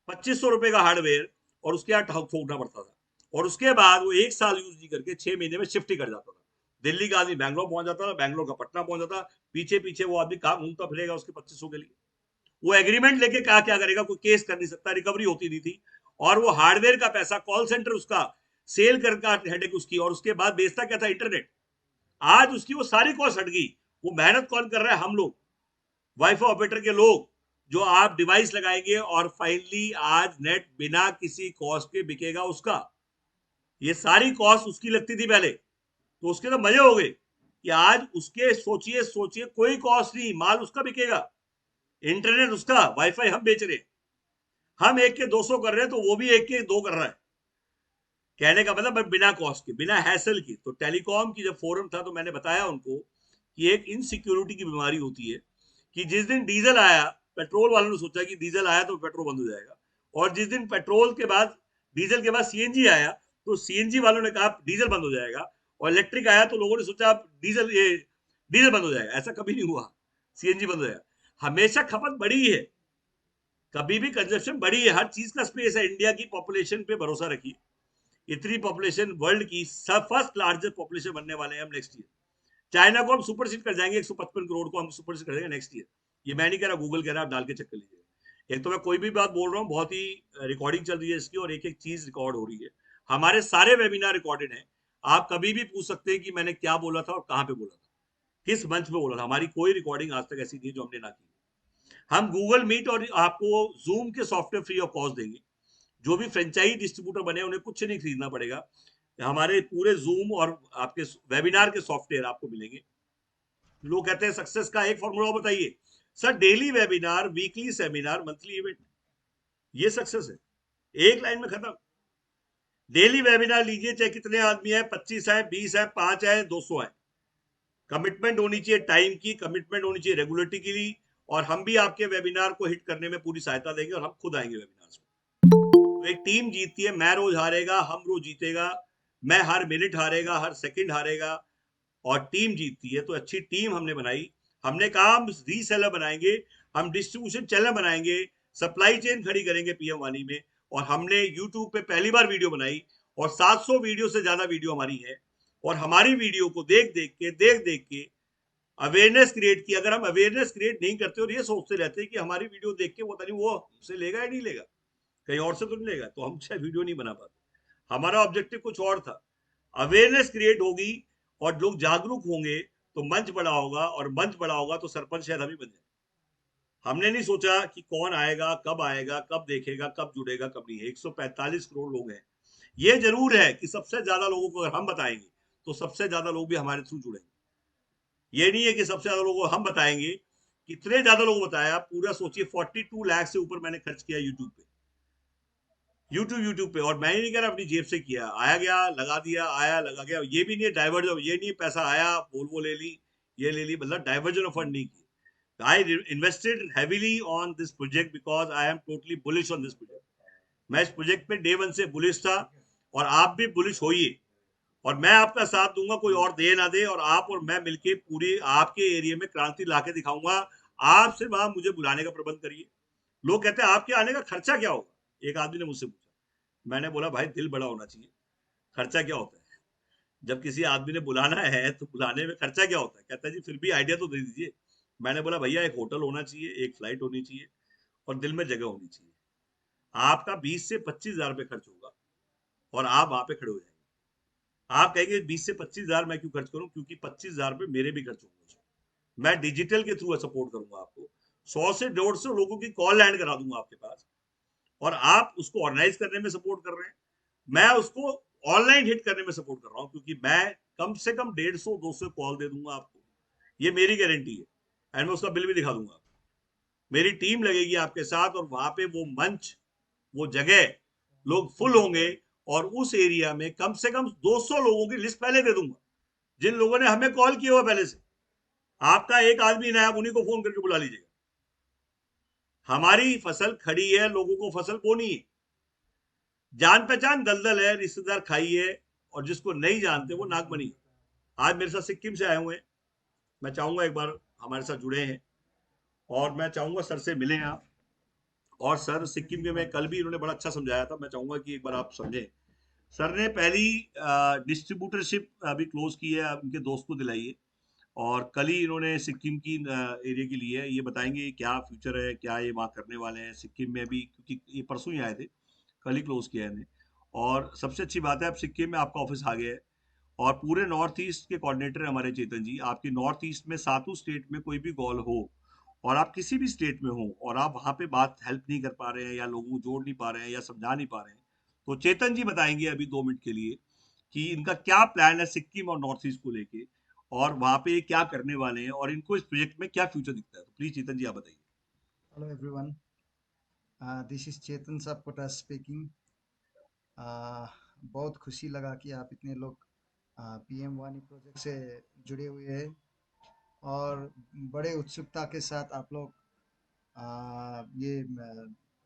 2500 रुपए का हार्डवेयर, और उसके यहाँ ठोकना पड़ता था। और उसके बाद वो 1 साल यूज नहीं करके 6 महीने में शिफ्ट ही कर जाता था। दिल्ली का आदमी बैंगलोर पहुंच जाता था, बैंगलोर का पटना पहुंच जाता, पीछे पीछे वो आदमी काम घूमता फिरेगा उसके 2500 के लिए। वो एग्रीमेंट लेके क्या क्या करेगा, कोई केस कर नहीं सकता, रिकवरी होती नहीं थी। और वो हार्डवेयर का पैसा, कॉल सेंटर उसका, सेल कर हेडेक उसकी, और उसके बाद बेचता क्या था, इंटरनेट। आज उसकी वो सारी कॉस्ट हट गई। वो मेहनत कौन कर रहा है, हम लोग, वाईफाई ऑपरेटर के लोग, जो आप डिवाइस लगाएंगे और फाइनली आज नेट बिना किसी कॉस्ट के बिकेगा उसका। ये सारी कॉस्ट उसकी लगती थी पहले, तो उसके तो मजे हो गए कि आज उसके सोचिए सोचिए कोई कॉस्ट नहीं, माल उसका बिकेगा, इंटरनेट उसका, वाईफाई हम बेच रहे हैं। हम 1 के 200 कर रहे हैं, तो वो भी 1 के 2 कर रहा है। कहने का मतलब बिना कॉस्ट के, बिना हैसल की। तो टेलीकॉम की जब फोरम था तो मैंने बताया उनको कि एक इनसिक्योरिटी की बीमारी होती है, कि जिस दिन डीजल आया, पेट्रोल वालों ने सोचा कि डीजल आया तो पेट्रोल बंद हो जाएगा, और जिस दिन पेट्रोल के बाद, डीजल के बाद सीएनजी आया, तो सीएनजी वालों ने कहा डीजल बंद हो जाएगा, और इलेक्ट्रिक आया तो लोगों ने सोचा डीजल बंद हो जाएगा। ऐसा कभी नहीं हुआ, सीएनजी बंद हो जाएगा। हमेशा खपत बढ़ी है, कभी भी कंजप्शन बढ़ी है, हर चीज का स्पेस है। इंडिया की पॉपुलेशन पे भरोसा रखिए, इतनी पॉपुलेशन वर्ल्ड की सब फर्स्ट लार्जेस्ट पॉपुलेशन बनने वाले हैं हम नेक्स्ट ईयर। चाइना को हम सुपरसीड कर जाएंगे, 155 करोड़ को हम सुपरसीड कर देंगे नेक्स्ट ईयर। ये मैं नहीं कह रहा, गूगल कह रहा है, आप डाल के चेक कर लीजिए। एक तो मैं कोई भी बात बोल रहा हूँ, बहुत ही रिकॉर्डिंग चल रही है इसकी और एक एक चीज रिकॉर्ड हो रही है। हमारे सारे वेबिनार रिकॉर्डेड हैं, आप कभी भी पूछ सकते हैं कि मैंने क्या बोला था और कहाँ पे बोला था, किस मंच पे बोला था। हमारी कोई रिकॉर्डिंग आज तक ऐसी नहीं है जो हमने ना की। हम गूगल मीट और आपको जूम के सॉफ्टवेयर फ्री ऑफ कॉस्ट देंगे। जो भी फ्रेंचाइज डिस्ट्रीब्यूटर बने उन्हें कुछ नहीं खरीदना पड़ेगा, हमारे पूरे जूम और आपके वेबिनार के सॉफ्टवेयर आपको मिलेंगे। लोग कहते हैं सक्सेस का एक फॉर्मूला बताइए। Sir daily webinar, weekly seminar, monthly event, ये सक्सेस है, एक लाइन में खत्म। डेली वेबिनार लीजिए, चाहे कितने आदमी है, 25 है, 20 है, 5 है, 200 है। कमिटमेंट होनी चाहिए टाइम की, कमिटमेंट होनी चाहिए रेगुलरिटी की, और हम भी आपके वेबिनार को हिट करने में पूरी सहायता देंगे और हम खुद आएंगे वेबिनार में। तो एक टीम जीतती है, मैं रोज हारेगा, हम रोज जीतेगा, मैं हर मिनट हारेगा, हर सेकंड हारेगा, और टीम जीतती है। तो अच्छी टीम हमने बनाई। हमने कहा हम रीसेलर बनाएंगे, हम डिस्ट्रीब्यूशन चैनल बनाएंगे, सप्लाई चेन खड़ी करेंगे पीएम वाणी में। और हमने यूट्यूब पे पहली बार वीडियो बनाई और 700 वीडियो से ज्यादा वीडियो हमारी है। और हमारी वीडियो को देख देख के अवेयरनेस क्रिएट की। अगर हम अवेयरनेस क्रिएट नहीं करते और ये सोचते रहते हैं कि हमारी वीडियो देख के वो नहीं वो हमसे लेगा या नहीं लेगा, कहीं और से तो नहीं लेगा, तो हम शायद वीडियो नहीं बना पाते। हमारा ऑब्जेक्टिव कुछ और था। अवेयरनेस क्रिएट होगी और लोग जागरूक होंगे तो मंच बड़ा होगा, और मंच बड़ा होगा तो सरपंच शायद हम ही बन जाए। हमने नहीं सोचा कि कौन आएगा, कब देखेगा, कब जुड़ेगा, कब नहीं है। 145 करोड़ लोग हैं। ये जरूर है कि सबसे ज्यादा लोगों को अगर हम बताएंगे तो सबसे ज्यादा लोग भी हमारे थ्रू जुड़ेंगे। ये नहीं है कि सबसे ज्यादा लोगों को हम बताएंगे। कितने ज्यादा लोग बताया, पूरा सोचिए 42 लाख से ऊपर मैंने खर्च किया यूट्यूब पे। और मैं ही नहीं कह रहा अपनी जेब से किया, आया गया लगा दिया, आया लगा गया। ये भी नहीं है डाइवर्जन, ये नहीं पैसा आया वोल्वो ले ली, ये ले ली, मतलब डाइवर्जन ऑफ फंड नहीं की। I invested heavily on this project because I am totally bullish on this project. मैं इस प्रोजेक्ट पे डे वन से बुलिश था, और आप भी बुलिश होइए। और मैं आपका साथ दूंगा, कोई और दे ना दे, और आप और मैं मिलके पूरी आपके एरिया में क्रांति लाके दिखाऊंगा। आप सिर्फ आप मुझे बुलाने का प्रबंध करिए। लोग कहते हैं आपके आने का खर्चा क्या होगा, एक आदमी ने मुझसे पूछा। मैंने बोला भाई दिल बड़ा होना चाहिए, खर्चा क्या होता है? जब किसी आदमी ने बुलाना है तो बुलाने में खर्चा क्या होता है? कहता है जी फिर भी आइडिया तो दे दीजिए। मैंने बोला भैया एक होटल होना चाहिए, एक फ्लाइट होनी चाहिए, और दिल में जगह होनी चाहिए। आपका 20 से 25 हजार रुपये खर्च होगा और आप वहां पे खड़े हो जाएंगे। आप कहेंगे 20 से 25 हजार मैं क्यों खर्च करूं, क्योंकि 25 हजार रुपये मेरे भी खर्च होंगे उसमें। मैं डिजिटल के थ्रू सपोर्ट करूंगा आपको, 100 से 150 लोगों की कॉल लैंड करा दूंगा आपके पास, और आप उसको ऑर्गेनाइज करने में सपोर्ट कर रहे हैं, मैं उसको ऑनलाइन हिट करने में सपोर्ट कर रहा हूँ, क्योंकि मैं कम से कम 150-200 कॉल दे दूंगा आपको, ये मेरी गारंटी है। एंड मैं उसका बिल भी दिखा दूंगा। मेरी टीम लगेगी आपके साथ, और वहां पे वो मंच, वो जगह, लोग फुल होंगे। और उस एरिया में कम से कम 200 लोगों की लिस्ट पहले दे दूंगा, जिन लोगों ने हमें कॉल किया हुआ पहले से। आपका एक आदमी ना, आप उन्हीं को फोन करके बुला लीजिएगा। हमारी फसल खड़ी है, लोगों को फसल बोनी है। जान पहचान दलदल है, रिश्तेदार खाई है, और जिसको नहीं जानते वो नाक बनी। आज मेरे साथ सिक्किम से आए हुए हैं, मैं चाहूंगा एक बार हमारे साथ जुड़े हैं, और मैं चाहूंगा सर से मिलें आप। और सर सिक्किम के में कल भी इन्होंने बड़ा अच्छा समझाया था, मैं चाहूंगा कि एक बार आप समझें। सर ने पहली डिस्ट्रीब्यूटरशिप अभी क्लोज की है, उनके दोस्त को दिलाई है। और कल ही इन्होंने सिक्किम की एरिया की ली है। ये बताएंगे क्या फ्यूचर है, क्या ये वहाँ करने वाले हैं सिक्किम में अभी, क्योंकि ये परसों ही आए थे, कल ही क्लोज किया है इन्हें। और सबसे अच्छी बात है अब सिक्किम में आपका ऑफिस आ गया है, और पूरे नॉर्थ ईस्ट के कोऑर्डिनेटर हमारे चेतन जी। आपके नॉर्थ ईस्ट में सातों स्टेट में कोई भी कॉल हो, और आप किसी भी स्टेट में हो, और आप वहाँ पे बात हेल्प नहीं कर पा रहे हैं, या लोगों को जोड़ नहीं पा रहे हैं, या समझा नहीं पा रहे हैं, तो चेतन जी बताएंगे अभी 2 मिनट के लिए कि इनका क्या प्लान है सिक्किम और नॉर्थ ईस्ट को लेके, और वहाँ पे ये क्या करने वाले हैं, और इनको इस प्रोजेक्ट में क्या फ्यूचर दिखता है। तो प्लीज चेतन जी आप बताइए। Hello everyone, this is Chetan Sapkota speaking. बहुत खुशी लगा कि आप इतने लोग पीएम वानी प्रोजेक्ट से जुड़े हुए हैं, और बड़े उत्सुकता के साथ आप लोग ये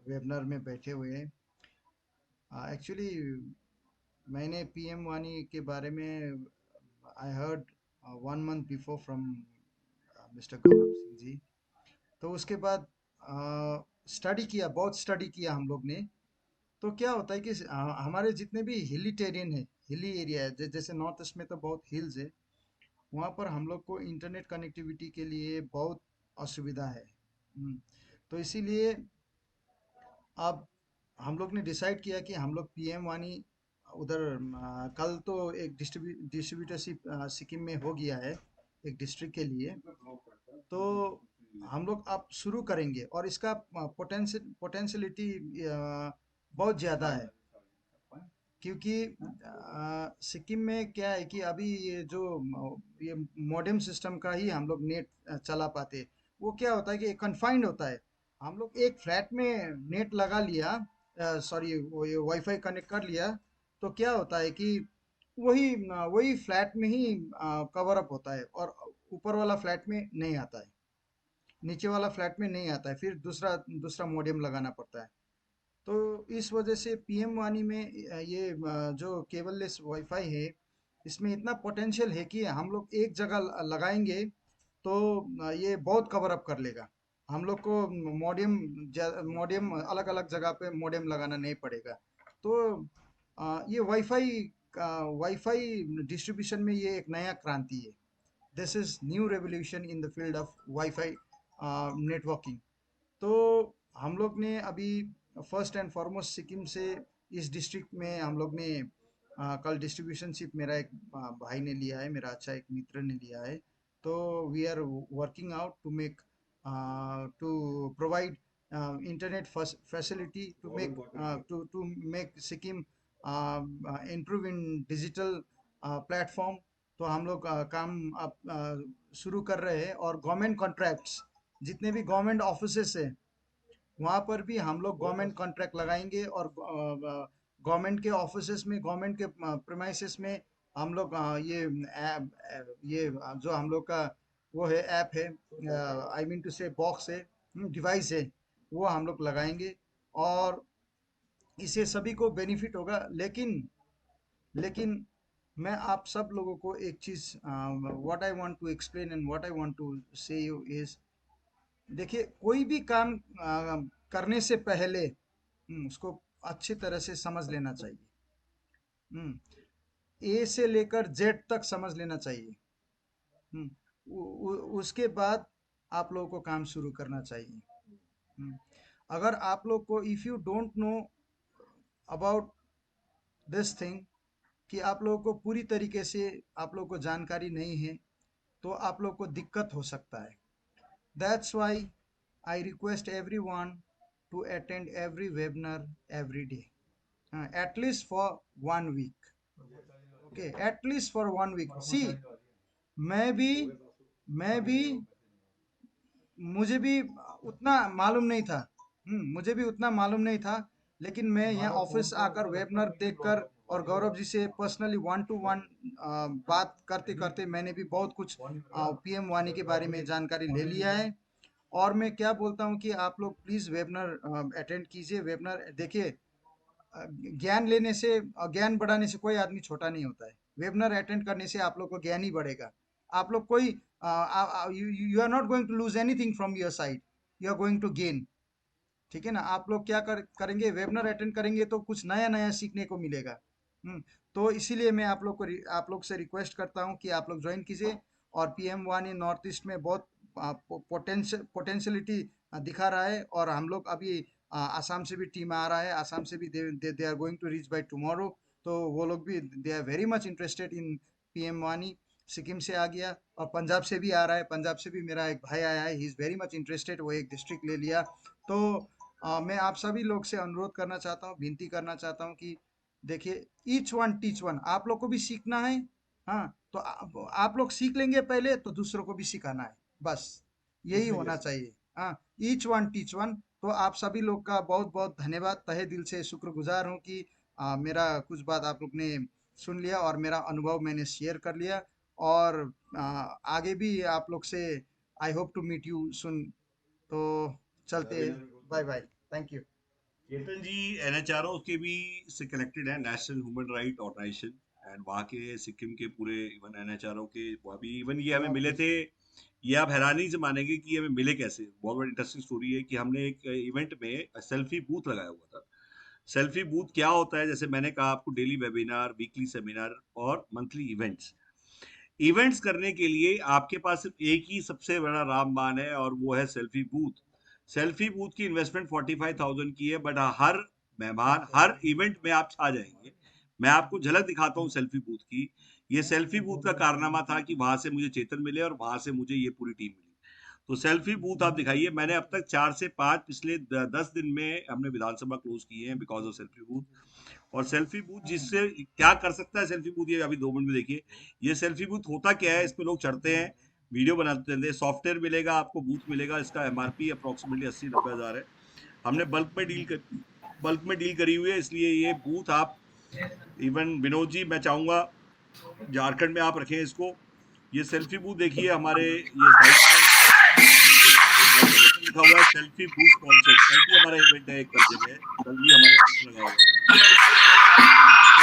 वेबिनार में बैठे हुए हैं। एक्चुअली मैंने पीएम वानी के बारे में I heard 1 month before from mister Gaurav Singh ji. तो उसके बाद स्टडी किया, बहुत स्टडी किया हम लोग ने। तो क्या होता है कि हमारे जितने भी हिली टेरेन है, हिली एरिया है, जैसे नॉर्थ ईस्ट में तो बहुत हिल्स है, वहाँ पर हम लोग को इंटरनेट कनेक्टिविटी के लिए बहुत असुविधा है। तो इसीलिए अब हम लोग ने डिसाइड किया कि हम लोग पीएम वानी उधर कल तो एक डिस्ट्रीब्यूटरशिप सिक्किम में हो गया है एक डिस्ट्रिक्ट के लिए। तो हम लोग अब शुरू करेंगे और इसका पोटेंशियलिटी बहुत ज़्यादा है, क्योंकि सिक्किम में क्या है कि अभी ये मॉडेम सिस्टम का ही हम लोग नेट चला पाते। वो क्या होता है कि कन्फाइंड होता है। हम लोग एक फ्लैट में नेट लगा लिया, सॉरी वो ये वाईफाई कनेक्ट कर लिया, तो क्या होता है कि वही फ्लैट में ही कवर अप होता है और ऊपर वाला फ्लैट में नहीं आता है, नीचे वाला फ्लैट में नहीं आता है, फिर दूसरा दूसरा मॉडेम लगाना पड़ता है। तो इस वजह से पीएम वानी में ये जो केबल लेस वाईफाई है, इसमें इतना पोटेंशियल है कि हम लोग एक जगह लगाएंगे तो ये बहुत कवर अप कर लेगा। हम लोग को मॉडेम मॉडेम अलग अलग जगह पे मॉडेम लगाना नहीं पड़ेगा। तो ये वाईफाई डिस्ट्रीब्यूशन में ये एक नया क्रांति है। This is new revolution in the field of wifi networking. तो हम लोग ने अभी फर्स्ट एंड फॉरमोस्ट सिक्किम से इस डिस्ट्रिक्ट में हम लोग ने कल डिस्ट्रीब्यूशनशिप मेरा एक भाई ने लिया है, मेरा अच्छा एक मित्र ने लिया है। तो we are working out to provide internet facility to make Sikkim improve in digital platform. तो हम लोग काम अब शुरू कर रहे हैं और गवर्नमेंट कॉन्ट्रैक्ट्स, जितने भी गवर्नमेंट ऑफिसेस है वहाँ पर भी हम लोग गवर्नमेंट कॉन्ट्रैक्ट लगाएंगे और गवर्नमेंट के ऑफिसेस में, गवर्नमेंट के प्रेमाइसेस में हम लोग जो हम लोग का वो है ऐप है, आई मीन टू से बॉक्स है, डिवाइस है, वो हम लोग लगाएंगे और इससे सभी को बेनिफिट होगा। लेकिन लेकिन मैं आप सब लोगों को एक चीज़, what I want to explain and what I want to say you is, देखिए कोई भी काम करने से पहले उसको अच्छी तरह से समझ लेना चाहिए। ए से लेकर जेड तक समझ लेना चाहिए। हम्म, उसके बाद आप लोगों को काम शुरू करना चाहिए। हम्म, अगर आप लोग को if you don't know about this thing, कि आप लोगों को पूरी तरीके से आप लोगों को जानकारी नहीं है, तो आप लोग को दिक्कत हो सकता है। That's why I request everyone to attend every webinar every day, at least for 1 week. Okay, at least for 1 week. See, मैं भी मैं भी मुझे भी उतना मालूम नहीं था। मुझे भी उतना मालूम नहीं था, लेकिन मैं यहाँ ऑफिस आकर वेबिनार देखकर और गौरव जी से पर्सनली वन टू वन बात करते करते मैंने भी बहुत कुछ पीएम वानी के बारे में जानकारी ले लिया है। और मैं क्या बोलता हूँ कि आप लोग प्लीज़ वेबिनार अटेंड कीजिए, वेबिनार देखिए। ज्ञान लेने से ज्ञान बढ़ाने से कोई आदमी छोटा नहीं होता है। वेबिनार अटेंड करने से आप लोग को ज्ञान ही बढ़ेगा। आप लोग कोई you are not going to lose anything from your side, you are going to gain. ठीक है ना? आप लोग क्या करेंगे, वेबिनार अटेंड करेंगे तो कुछ नया नया सीखने को मिलेगा। तो इसीलिए मैं आप लोग से रिक्वेस्ट करता हूँ कि आप लोग ज्वाइन कीजिए। और पीएम वानी नॉर्थ ईस्ट में बहुत पोटेंशियलिटी दिखा रहा है। और हम लोग अभी आसाम से भी टीम आ रहा है, आसाम से भी they are going to reach by tomorrow. तो वो लोग भी they are very much interested in PM वानी। सिक्किम से आ गया और पंजाब से भी आ रहा है, पंजाब से भी मेरा एक भाई आया है, he is very much interested, वो एक डिस्ट्रिक्ट ले लिया। तो मैं आप सभी लोग से अनुरोध करना चाहता हूँ, विनती करना चाहता हूँ कि देखिए, ईच वन टीच वन, आप लोग को भी सीखना है। हाँ, तो आप लोग सीख लेंगे पहले तो दूसरों को भी सिखाना है, बस यही होना चाहिए। हाँ, ईच वन टीच वन। तो आप सभी लोग का बहुत बहुत धन्यवाद, तहे दिल से शुक्रगुजार हूँ कि मेरा कुछ बात आप लोग ने सुन लिया और मेरा अनुभव मैंने शेयर कर लिया। और आगे भी आप लोग से I hope to meet you soon. तो चलते हैं, bye bye, thank you. Ketan ji NHRO के भी से कनेक्टेड है, national human right organisation, and वहाँ के सिक्किम के पूरे इवन एनएचआरओ के वो अभी इवन ये हमें मिले थे। ये आप हैरानी से मानेंगे कि ये हमें मिले कैसे। बहुत बड़ी इंटरेस्टिंग स्टोरी है कि हमने एक इवेंट में सेल्फी बूथ लगाया हुआ था। सेल्फी बूथ क्या होता है? जैसे मैंने कहा आपको, डेली वेबिनार, वीकली सेमिनार और मंथली इवेंट्स। इवेंट्स करने के लिए आपके पास सिर्फ एक ही सबसे बड़ा रामबाण है, और वो है सेल्फी बूथ। सेल्फी बूथ की इन्वेस्टमेंट 45,000 की है, बट हर मेहमान, हर इवेंट में आप छा जाएंगे। मैं आपको झलक दिखाता हूँ सेल्फी बूथ की। ये सेल्फी बूथ का कारनामा था कि वहां से मुझे चेतन मिले और वहां से मुझे ये पूरी टीम मिली। तो सेल्फी बूथ आप दिखाइए। मैंने अब तक 4 से 5 पिछले 10 दिन में हमने विधानसभा क्लोज किए हैं बिकॉज ऑफ सेल्फी बूथ। और सेल्फी बूथ जिससे क्या कर सकता है सेल्फी बूथ, ये अभी 2 मिनट में देखिए। ये सेल्फी बूथ होता क्या है? इस पे लोग चढ़ते हैं, वीडियो बनाते हैं, सॉफ्टवेयर मिलेगा आपको, बूथ मिलेगा। इसका एमआरपी अप्रोक्सीमेटली 80-90 हजार है। हमने बल्क में डील करी हुई है, इसलिए ये बूथ आप, इवन विनोद जी, मैं चाहूंगा झारखंड में आप रखें इसको। ये सेल्फी बूथ देखिए हमारे, ये साइट में लिखा हुआ है सेल्फी बूथ स्पॉन्सर्ड। कल भी हमारा इवेंट है एक, कल जगह कल भी हमारे बूथ लगा हुआ है।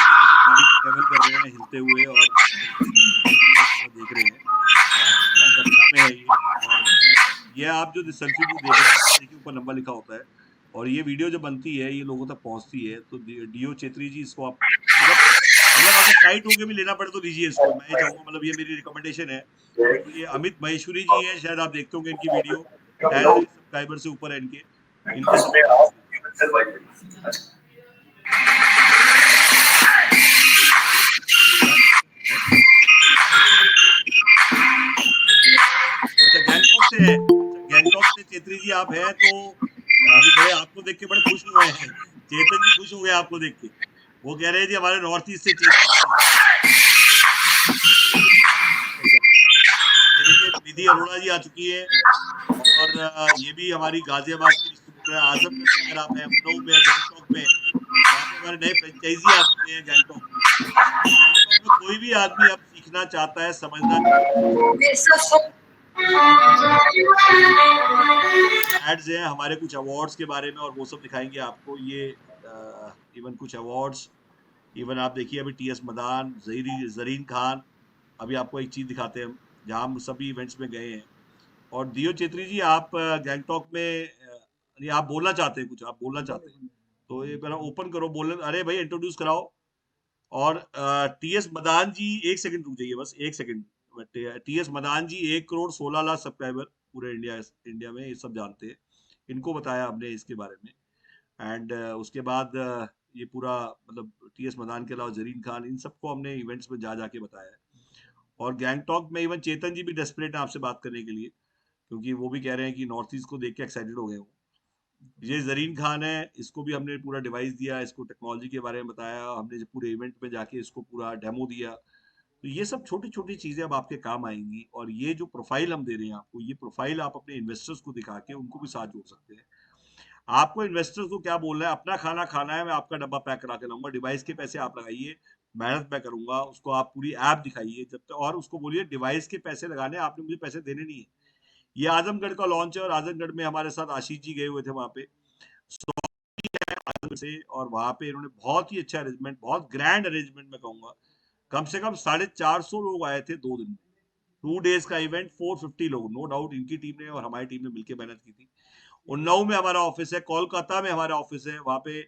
गाड़ी में ट्रेवल कर रहे हैं हिलते हुए, और देख रहे हैं पटना में है ये। और ये आप जो सेल्फी बूथ देख रहे हैं, देखिए ऊपर नंबर लिखा होता है। और ये वीडियो जो बनती है ये लोगों तक पहुंचती है। तो डीओ चेत्री जी, इसको आप मतलब अगर टाइट होके भी लेना पड़े तो लीजिए इसको, मैं ये चाहूंगा, मतलब ये मेरी रिकमेंडेशन है। क्योंकि ये अमित महेश्वरी जी हैं, शायद आप देखते होंगे इनकी वीडियो, 10 सब्सक्राइबर से ऊपर है इनके इनके अच्छा गैंगटॉक से है, गैंगटॉक से चेत्री जी आप हैं, तो अभी बड़े आपको देख के बड़े खुश हुए हैं। चेतन जी खुश हुए आपको देख के, वो कह रहे हैं जी हमारे नॉर्थ ईस्ट से चेतन। देखिए निधि अरोड़ा जी आ चुकी है, और ये भी हमारी गाजियाबाद की डिस्ट्रीब्यूटर है। आजमगढ़ में अगर आप हैं, उन्नाव में, गैंगटॉक में, वहाँ पे हमारे नए फ्रेंचाइजी आ चुके हैं गैंगटॉक में। गैंगटॉक में कोई भी आदमी अब सीखना चाहता है, समझना एड्स हैं हमारे, कुछ अवार्ड्स के बारे में, और वो सब दिखाएंगे आपको। ये इवन कुछ अवार्ड्स, इवन आप देखिए अभी टीएस मदान, जरीन खान। अभी आपको एक चीज दिखाते हैं हम, जहाँ हम सभी इवेंट्स में गए हैं। और दियो चेत्री जी, आप गैंगटॉक में आप बोलना चाहते हैं, कुछ आप बोलना चाहते हैं तो ये पहले ओपन करो, बोलने, अरे भाई इंट्रोड्यूस कराओ। और टीएस मदान जी, एक सेकंड रुक जाइए, बस एक सेकंड। टीएस मदान जी 1,16,00,000 सब्सक्राइबर पूरे इंडिया में, ये सब जानते हैं। इनको बताया हमने इसके बारे में। एंड उसके बाद ये पूरा, मतलब टीएस मदान के अलावा जरीन खान, इन सबको हमने इवेंट्स में जा जाके बताया है। और गैंगटॉक में इवन चेतन जी भी डेस्परेट है आपसे बात करने के लिए, क्योंकि वो भी कह रहे हैं कि नॉर्थ ईस्ट को देख के एक्साइटेड हो गए हो। ये जरीन खान है, इसको भी हमने पूरा डिवाइस दिया, इसको टेक्नोलॉजी के बारे में बताया, हमने जो पूरे इवेंट में जाके इसको पूरा डेमो दिया। तो ये सब छोटी छोटी चीजें अब आपके काम आएंगी। और ये जो प्रोफाइल हम दे रहे हैं आपको, ये प्रोफाइल आप अपने इन्वेस्टर्स को दिखा के उनको भी साथ जोड़ सकते हैं। आपको इन्वेस्टर्स को क्या बोलना है? अपना खाना खाना है, मैं आपका डब्बा पैक करा के लाऊंगा, डिवाइस के पैसे आप लगाइए, मेहनत मैं करूंगा। उसको आप पूरी ऐप दिखाइए जब तक, और उसको बोलिए डिवाइस के पैसे लगाने, आपने मुझे पैसे देने नहीं है। ये आजमगढ़ का लॉन्च है, और आजमगढ़ में हमारे साथ आशीष जी गए हुए थे वहां पे से, और वहां पे इन्होंने बहुत ही अच्छा अरेंजमेंट, बहुत ग्रैंड अरेंजमेंट मैं कहूंगा। कम से कम 450 लोग आए थे 2 दिन में, 2 डेज का इवेंट, 450 लोग, नो डाउट इनकी टीम ने और हमारी टीम ने मिलकर मेहनत की थी। उन्नाव में हमारा ऑफिस है, कोलकाता में हमारा ऑफिस है, वहां पे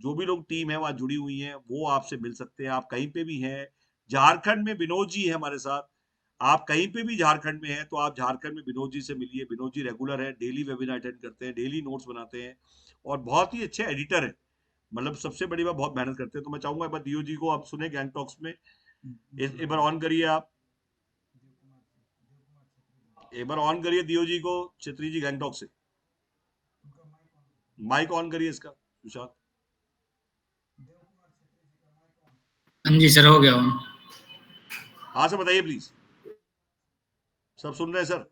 जो भी लोग टीम है वहां जुड़ी हुई है, वो आपसे मिल सकते हैं, आप कहीं पे भी हैं। झारखंड में विनोद जी है हमारे साथ, आप कहीं पे भी झारखंड में हैं तो आप झारखंड में विनोद जी से मिलिए। विनोद जी रेगुलर है, डेली वेबिनार अटेंड करते हैं, डेली नोट्स बनाते हैं, और बहुत ही अच्छे एडिटर है। मतलब सबसे बड़ी बात, बहुत मेहनत करते हैं। तो मैं चाहूंगा एक बार दियो जी को आप सुने गैंगटॉक्स में, एक बार ऑन करिए आप, एक बार ऑन करिए दियो जी को, छेत्री जी गैंगटॉक से माइक ऑन करिए इसका, सुशांत। हाँ जी सर, हो गया हूँ। हाँ सर बताइए प्लीज, सब सुन रहे हैं सर?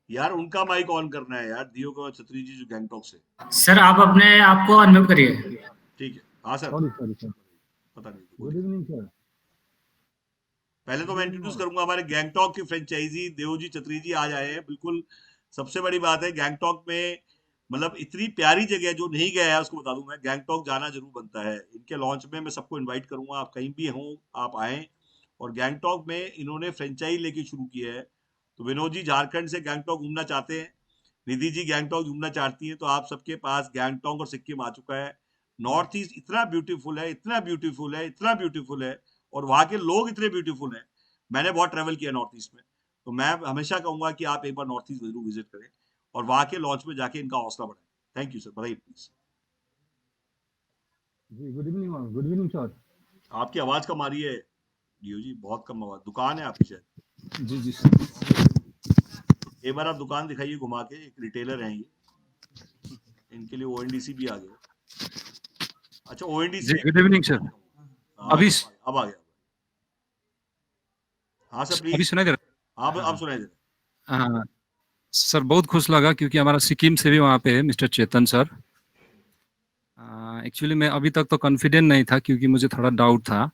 यार उनका माइक ऑन करना है यार, दियो को, छत्री जी जो गैंगटॉक से। सर आप अपने आप को अनम्यूट करिए। ठीक है, हाँ सर। सॉरी सर, पता नहीं, गुड इवनिंग सर। पहले तो मैं इंट्रोड्यूस करूंगा हमारे गैंगटॉक की फ्रेंचाइजी, देवजी छत्री जी आज आए हैं। बिल्कुल सबसे बड़ी बात है गैंगटॉक में, मतलब इतनी प्यारी जगह, जो नहीं गया है उसको बता दूं मैं, गैंगटॉक जाना जरूर बनता है। इनके लॉन्च में मैं सबको इनवाइट करूंगा, आप कहीं भी हों आप आएं। और गैंगटॉक में इन्होंने फ्रेंचाइज लेके शुरू किया है। तो विनोद जी झारखंड से गैंगटॉक घूमना चाहते हैं, निधि जी गैंगटॉक घूमना चाहती हैं, तो आप सबके पास गैंगटॉक और सिक्किम आ चुका है। नॉर्थ ईस्ट इतना ब्यूटीफुल है, इतना ब्यूटीफुल है, इतना ब्यूटीफुल है, और वहां के लोग इतने ब्यूटीफुल हैं। मैंने बहुत ट्रेवल किया नॉर्थ ईस्ट में, तो मैं हमेशा कहूंगा कि आप एक बार नॉर्थ ईस्ट जरूर विजिट करें और वहां के लॉन्च में जाके इनका हौसला बढ़ाएं। थैंक यू सर, बताइए प्लीज। जी गुड इवनिंग सर। आपकी आवाज कम आ रही है डियो जी, बहुत कम आवाज। दुकान है आपकी शायद? जी जी एक बार आप दुकान दिखाइए घुमा के। एक रिटेलर हैं ये, इनके लिए ओएनडीसी भी आ गया। अच्छा ओएनडीसी, जी गुड इवनिंग सर। हाँ अभी अब आ गया। हाँ सर अभी प्लीज, सुनाई दे रहा आप हाँ सुनाई दे रहा हाँ सर, बहुत खुश लगा क्योंकि हमारा सिक्किम से भी वहाँ पे है मिस्टर चेतन सर। एक्चुअली मैं अभी तक तो कॉन्फिडेंट नहीं था क्योंकि मुझे थोड़ा डाउट था।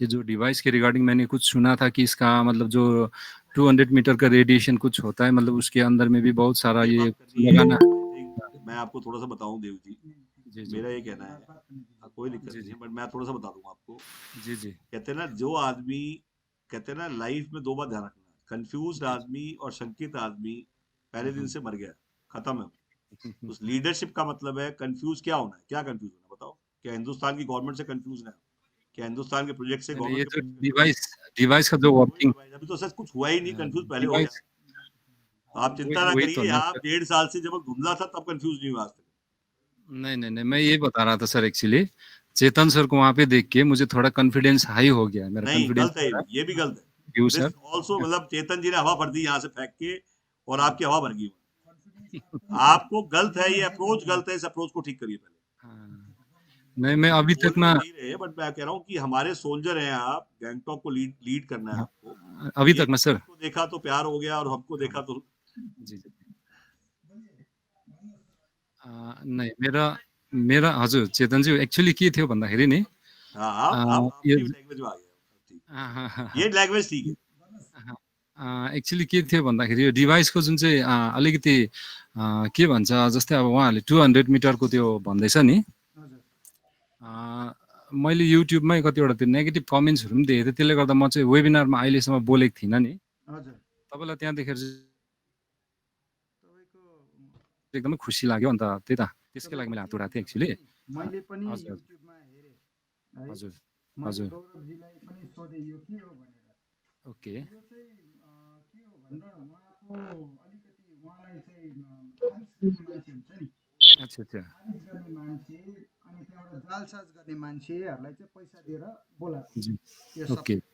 ये जो डिवाइस के रिगार्डिंग मैंने कुछ सुना था कि इसका मतलब जो 200 मीटर का रेडिएशन कुछ होता है, मतलब उसके अंदर में भी बहुत सारा ये ये बात करनी है। लगाना। I think मैं आपको थोड़ा सा बताऊं देव जी, जी जी मेरा ये कहना है, कोई दिक्कत जी नहीं जी है, बट मैं थोड़ा सा बता दूंगा आपको। जी जी कहते हैं ना, जो आदमी, कहते हैं ना लाइफ में दो बार ध्यान रखना, कंफ्यूज आदमी और शंकित आदमी पहले दिन से मर गया, खत्म है। उस लीडरशिप का मतलब है कंफ्यूज क्या होना है, क्या कंफ्यूज होना है बताओ? क्या हिंदुस्तान की गवर्नमेंट से कंफ्यूज है? क्या हिंदुस्तान के प्रोजेक्ट से, नहीं, ये गवर्नमेंट के जो प्रोजेक्ट से कंफ्यूज डिवाइस डिवाइस का जो है? कोई वर्किंग डिवाइस अभी तो सच कुछ हुआ ही नहीं, कंफ्यूज पहले हो गया। डिवाइस, तो आप चिंता ना वही तो करिए, ना आप सर। 1.5 साल से जब धुंधला था तब कंफ्यूज नहीं हुआ आज तक। नहीं नहीं नहीं, मैं ये बता रहा था सर, एक्चुअली चेतन सर को वहाँ पे देख के मुझे थोड़ा कॉन्फिडेंस हाई हो गया, मेरा नहीं कॉन्फिडेंस गलत है, ये भी गलत है। क्यों दिस सर? ऑल्सो, मतलब चेतन जी ने हवा भर दी यहाँ से फेंक के, और आपकी हवा भर गई। आपको गलत है, ये अप्रोच गलत है, इस अप्रोच को ठीक करिए पहले। हाँ, नहीं मैं अभी तक बोल ना, तो नहीं रहे, बट मैं कह रहा हूँ कि हमारे सोल्जर हैं आप, गैंगटॉक को लीड करना है आपको। अभी ये तक ना सर। को देखा तो प्यार हो गया, और हमको हाँ, देखा तो जी जी नहीं मेरा मेरा हजुर चेतनजी एक्चुअली के थियो भन्दाखेरि नि हाँ, आप यो आपकी लैंग्वेज में आ गया, ठीक। हाँ हाँ ये हाँ लैंग्वेज ठीक है। एक्चुअली के थियो भन्दाखेरि यो डिभाइसको जुन चाहिँ अलिकति के भन्छ, जस्तै अब उहाँहरूले 200 मिटरको त्यो भन्दैछ नि, हजुर मैले युट्युबमै कतिवटा त्यो नेगेटिभ कमेन्ट्सहरू पनि देखेको थिएँ, त्यसले गर्दा म चाहिँ वेबिनारमा अहिलेसम्म बोलेको थिइनँ नि। हजुर तपाईँलाई त्यहाँ देखेर चाहिँ तपाईँको एकदमै खुसी लाग्यो, अन्त त्यही त त्यसकै लागि मैले हात के उठाएको थिएँ हुन्छ एक्चुअली। भने मैले पनि हजुर युट्युबमा हेरेँ है, हजुर मैले हजुर गौरवजीलाई पनि सोधेँ यो के हो भनेर। ओके यो चाहिँ के हो भनेर उहाँको अलिकति उहाँलाई चाहिँ आमिष गर्ने मान्छे हुन्छ नि, अच्छा अच्छा आमिष गर्ने मान्छे अनि त्यहाँबाट जालसाज गर्ने मान्छेहरूलाई चाहिँ पैसा दिएर बोलाएको जी यो ओके सबै।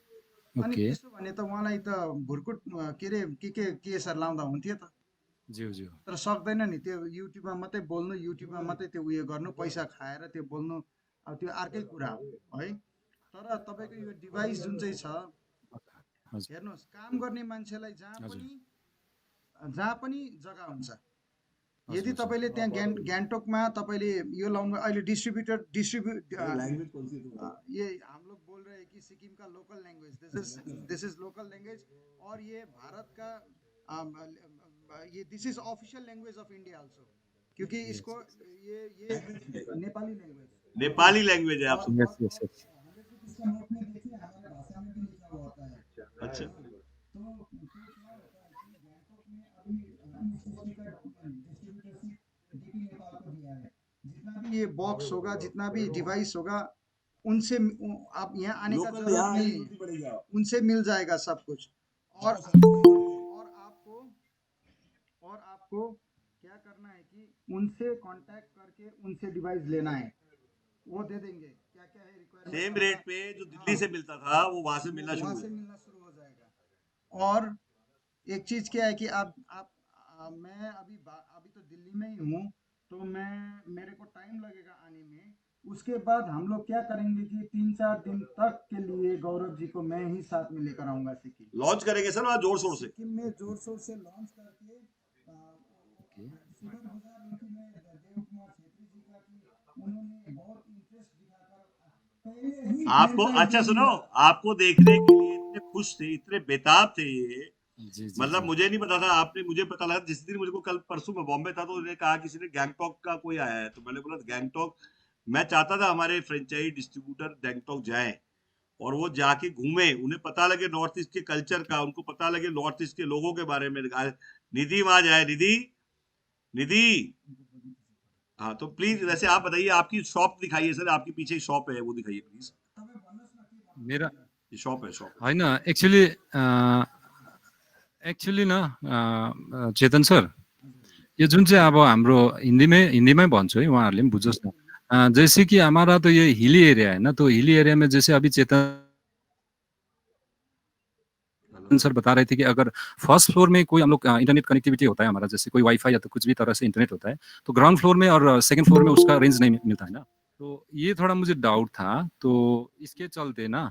अनि ओके त्यसो भने त उहाँलाई त भुर्कुट के अरे के केसहरू लाउँदा हुन्थ्यो त, ज्यू ज्यू तर सक्दैन नि, त्यो युट्युबमा मात्रै बोल्नु, युट्युबमा मात्रै त्यो उयो गर्नु, पैसा खाएर त्यो बोल्नु, अब त्यो अर्कै कुरा हो है। तर तपाईँको यो डिभाइस जुन चाहिँ छ, हजुर हेर्नुहोस् काम गर्ने मान्छेलाई जहाँ हजुर पनि जग्गा हुन्छ। हजुर यदि हजुर तपाईँले त्यहाँ गान्तोकमा तपाईँले यो लाउनु, अहिले ये हम लोग बोल रहे हैं कि सिक्किम का local language, this is local language, और ये भारत का ये this is official language of India also, क्योंकि इसको ये नेपाली लैंग्वेज, नेपाली लैंग्वेज है, आप सब। यस यस यस 100 रुपीज का नोट में देखिए हमारे भाषा में भी लिखा हुआ होता है। अच्छा, तो क्या होता है कि बैंकॉक में अभी डिस्ट्रीब्यूटरशिप डीपी नेपाल को दिया है। जितना भी ये बॉक्स होगा, जितना भी डिवाइस होगा, उनसे आप यहाँ आने का जरूरत नहीं, उनसे मिल जाएगा सब कुछ। और आपको क्या करना है कि उनसे कांटेक्ट करके उनसे डिवाइस लेना है, वो दे देंगे। क्या क्या है रिक्वायरमेंट, सेम रेट पे जो दिल्ली से मिलता था वो वहां से मिलना शुरू वहाँ हुआ। से मिलना शुरू हो जाएगा। और एक चीज क्या है कि मैं अभी तो दिल्ली में ही हूँ, तो मेरे को टाइम लगेगा आने में। उसके बाद हम लोग क्या करेंगे कि 3-4 दिन तक के लिए गौरव जी को मैं ही साथ में लेकर आऊंगा सिक्किम। लॉन्च करेंगे सर वहाँ जोर शोर से। सिक्किम में जोर शोर से लॉन्च करके शुगर गुजार उनकी मैं देव कुमार छेत्री जी का कि उन्होंने बहुत इंटरेस्ट दिखाकर पहले ही आपको franchise अच्छा दे सुनो, दिया। आपको देखने के लिए इतने खुश थे, इतने बेताब थे ये, जी जी मतलब जी मुझे नहीं पता था, आपने मुझे पता लगा जिस दिन, मुझे को कल परसों में बॉम्बे था तो उन्होंने कहा किसी ने गैंगटॉक का कोई आया है, तो मैंने बोला गैंगटॉक, मैं चाहता था हमारे फ्रेंचाइजी डिस्ट्रीब्यूटर गैंगटॉक जाएं और वो जाके घूमे, उन्हें पता लगे नॉर्थ ईस्ट के कल्चर का, उनको पता लगे नॉर्थ ईस्ट के लोगों के बारे में। निधि वहां जाए, निधि निधि हाँ, तो प्लीज वैसे आप बताइए, आपकी शॉप दिखाइए सर, आपके पीछे शॉप है वो दिखाइए प्लीज। मेरा ये शॉप है, शॉप है। होइन एक्चुअली एक्चुअली न चेतन सर, यो जुन चाहिँ अब हाम्रो हिंदी में भन्छु है, उहाँहरूले पनि बुझोस् न। जैसे कि हमारा तो ये हिली एरिया है ना, तो हिली एरिया में जैसे अभी चेतन सर बता रहे थे कि अगर फर्स्ट फ्लोर में कोई हम लोग इंटरनेट कनेक्टिविटी होता है हमारा, जैसे कोई वाईफाई या तो कुछ भी तरह से इंटरनेट होता है, तो ग्राउंड फ्लोर में और सेकंड फ्लोर में उसका रेंज नहीं मिलता है ना। तो ये थोड़ा मुझे डाउट था, तो इसके चलते ना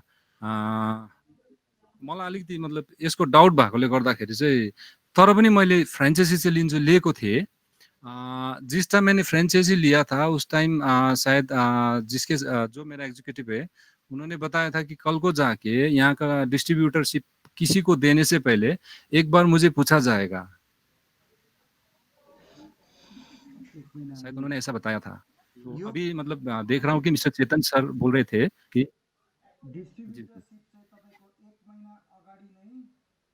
मलाई अलिकति मतलब यसको डाउट भएकोले गर्दाखेरि चाहिँ, तर पनि मैले फ्रेन्चाइजी चाहिँ लिएको थिएँ। जिस टाइम मैंने फ्रेंचाइजी लिया था उस टाइम शायद जो मेरा एग्जीक्यूटिव है, उन्होंने बताया था कि कल को जाके यहाँ का डिस्ट्रीब्यूटरशिप किसी को देने से पहले एक बार मुझे पूछा जाएगा, शायद उन्होंने ऐसा बताया था। तो यो अभी मतलब देख रहा हूँ कि मिस्टर चेतन सर बोल रहे थे कि जी, डिस्ट्रिब्युटरसिप चाहिँ तपाईँको 1 महिना अगाडि नै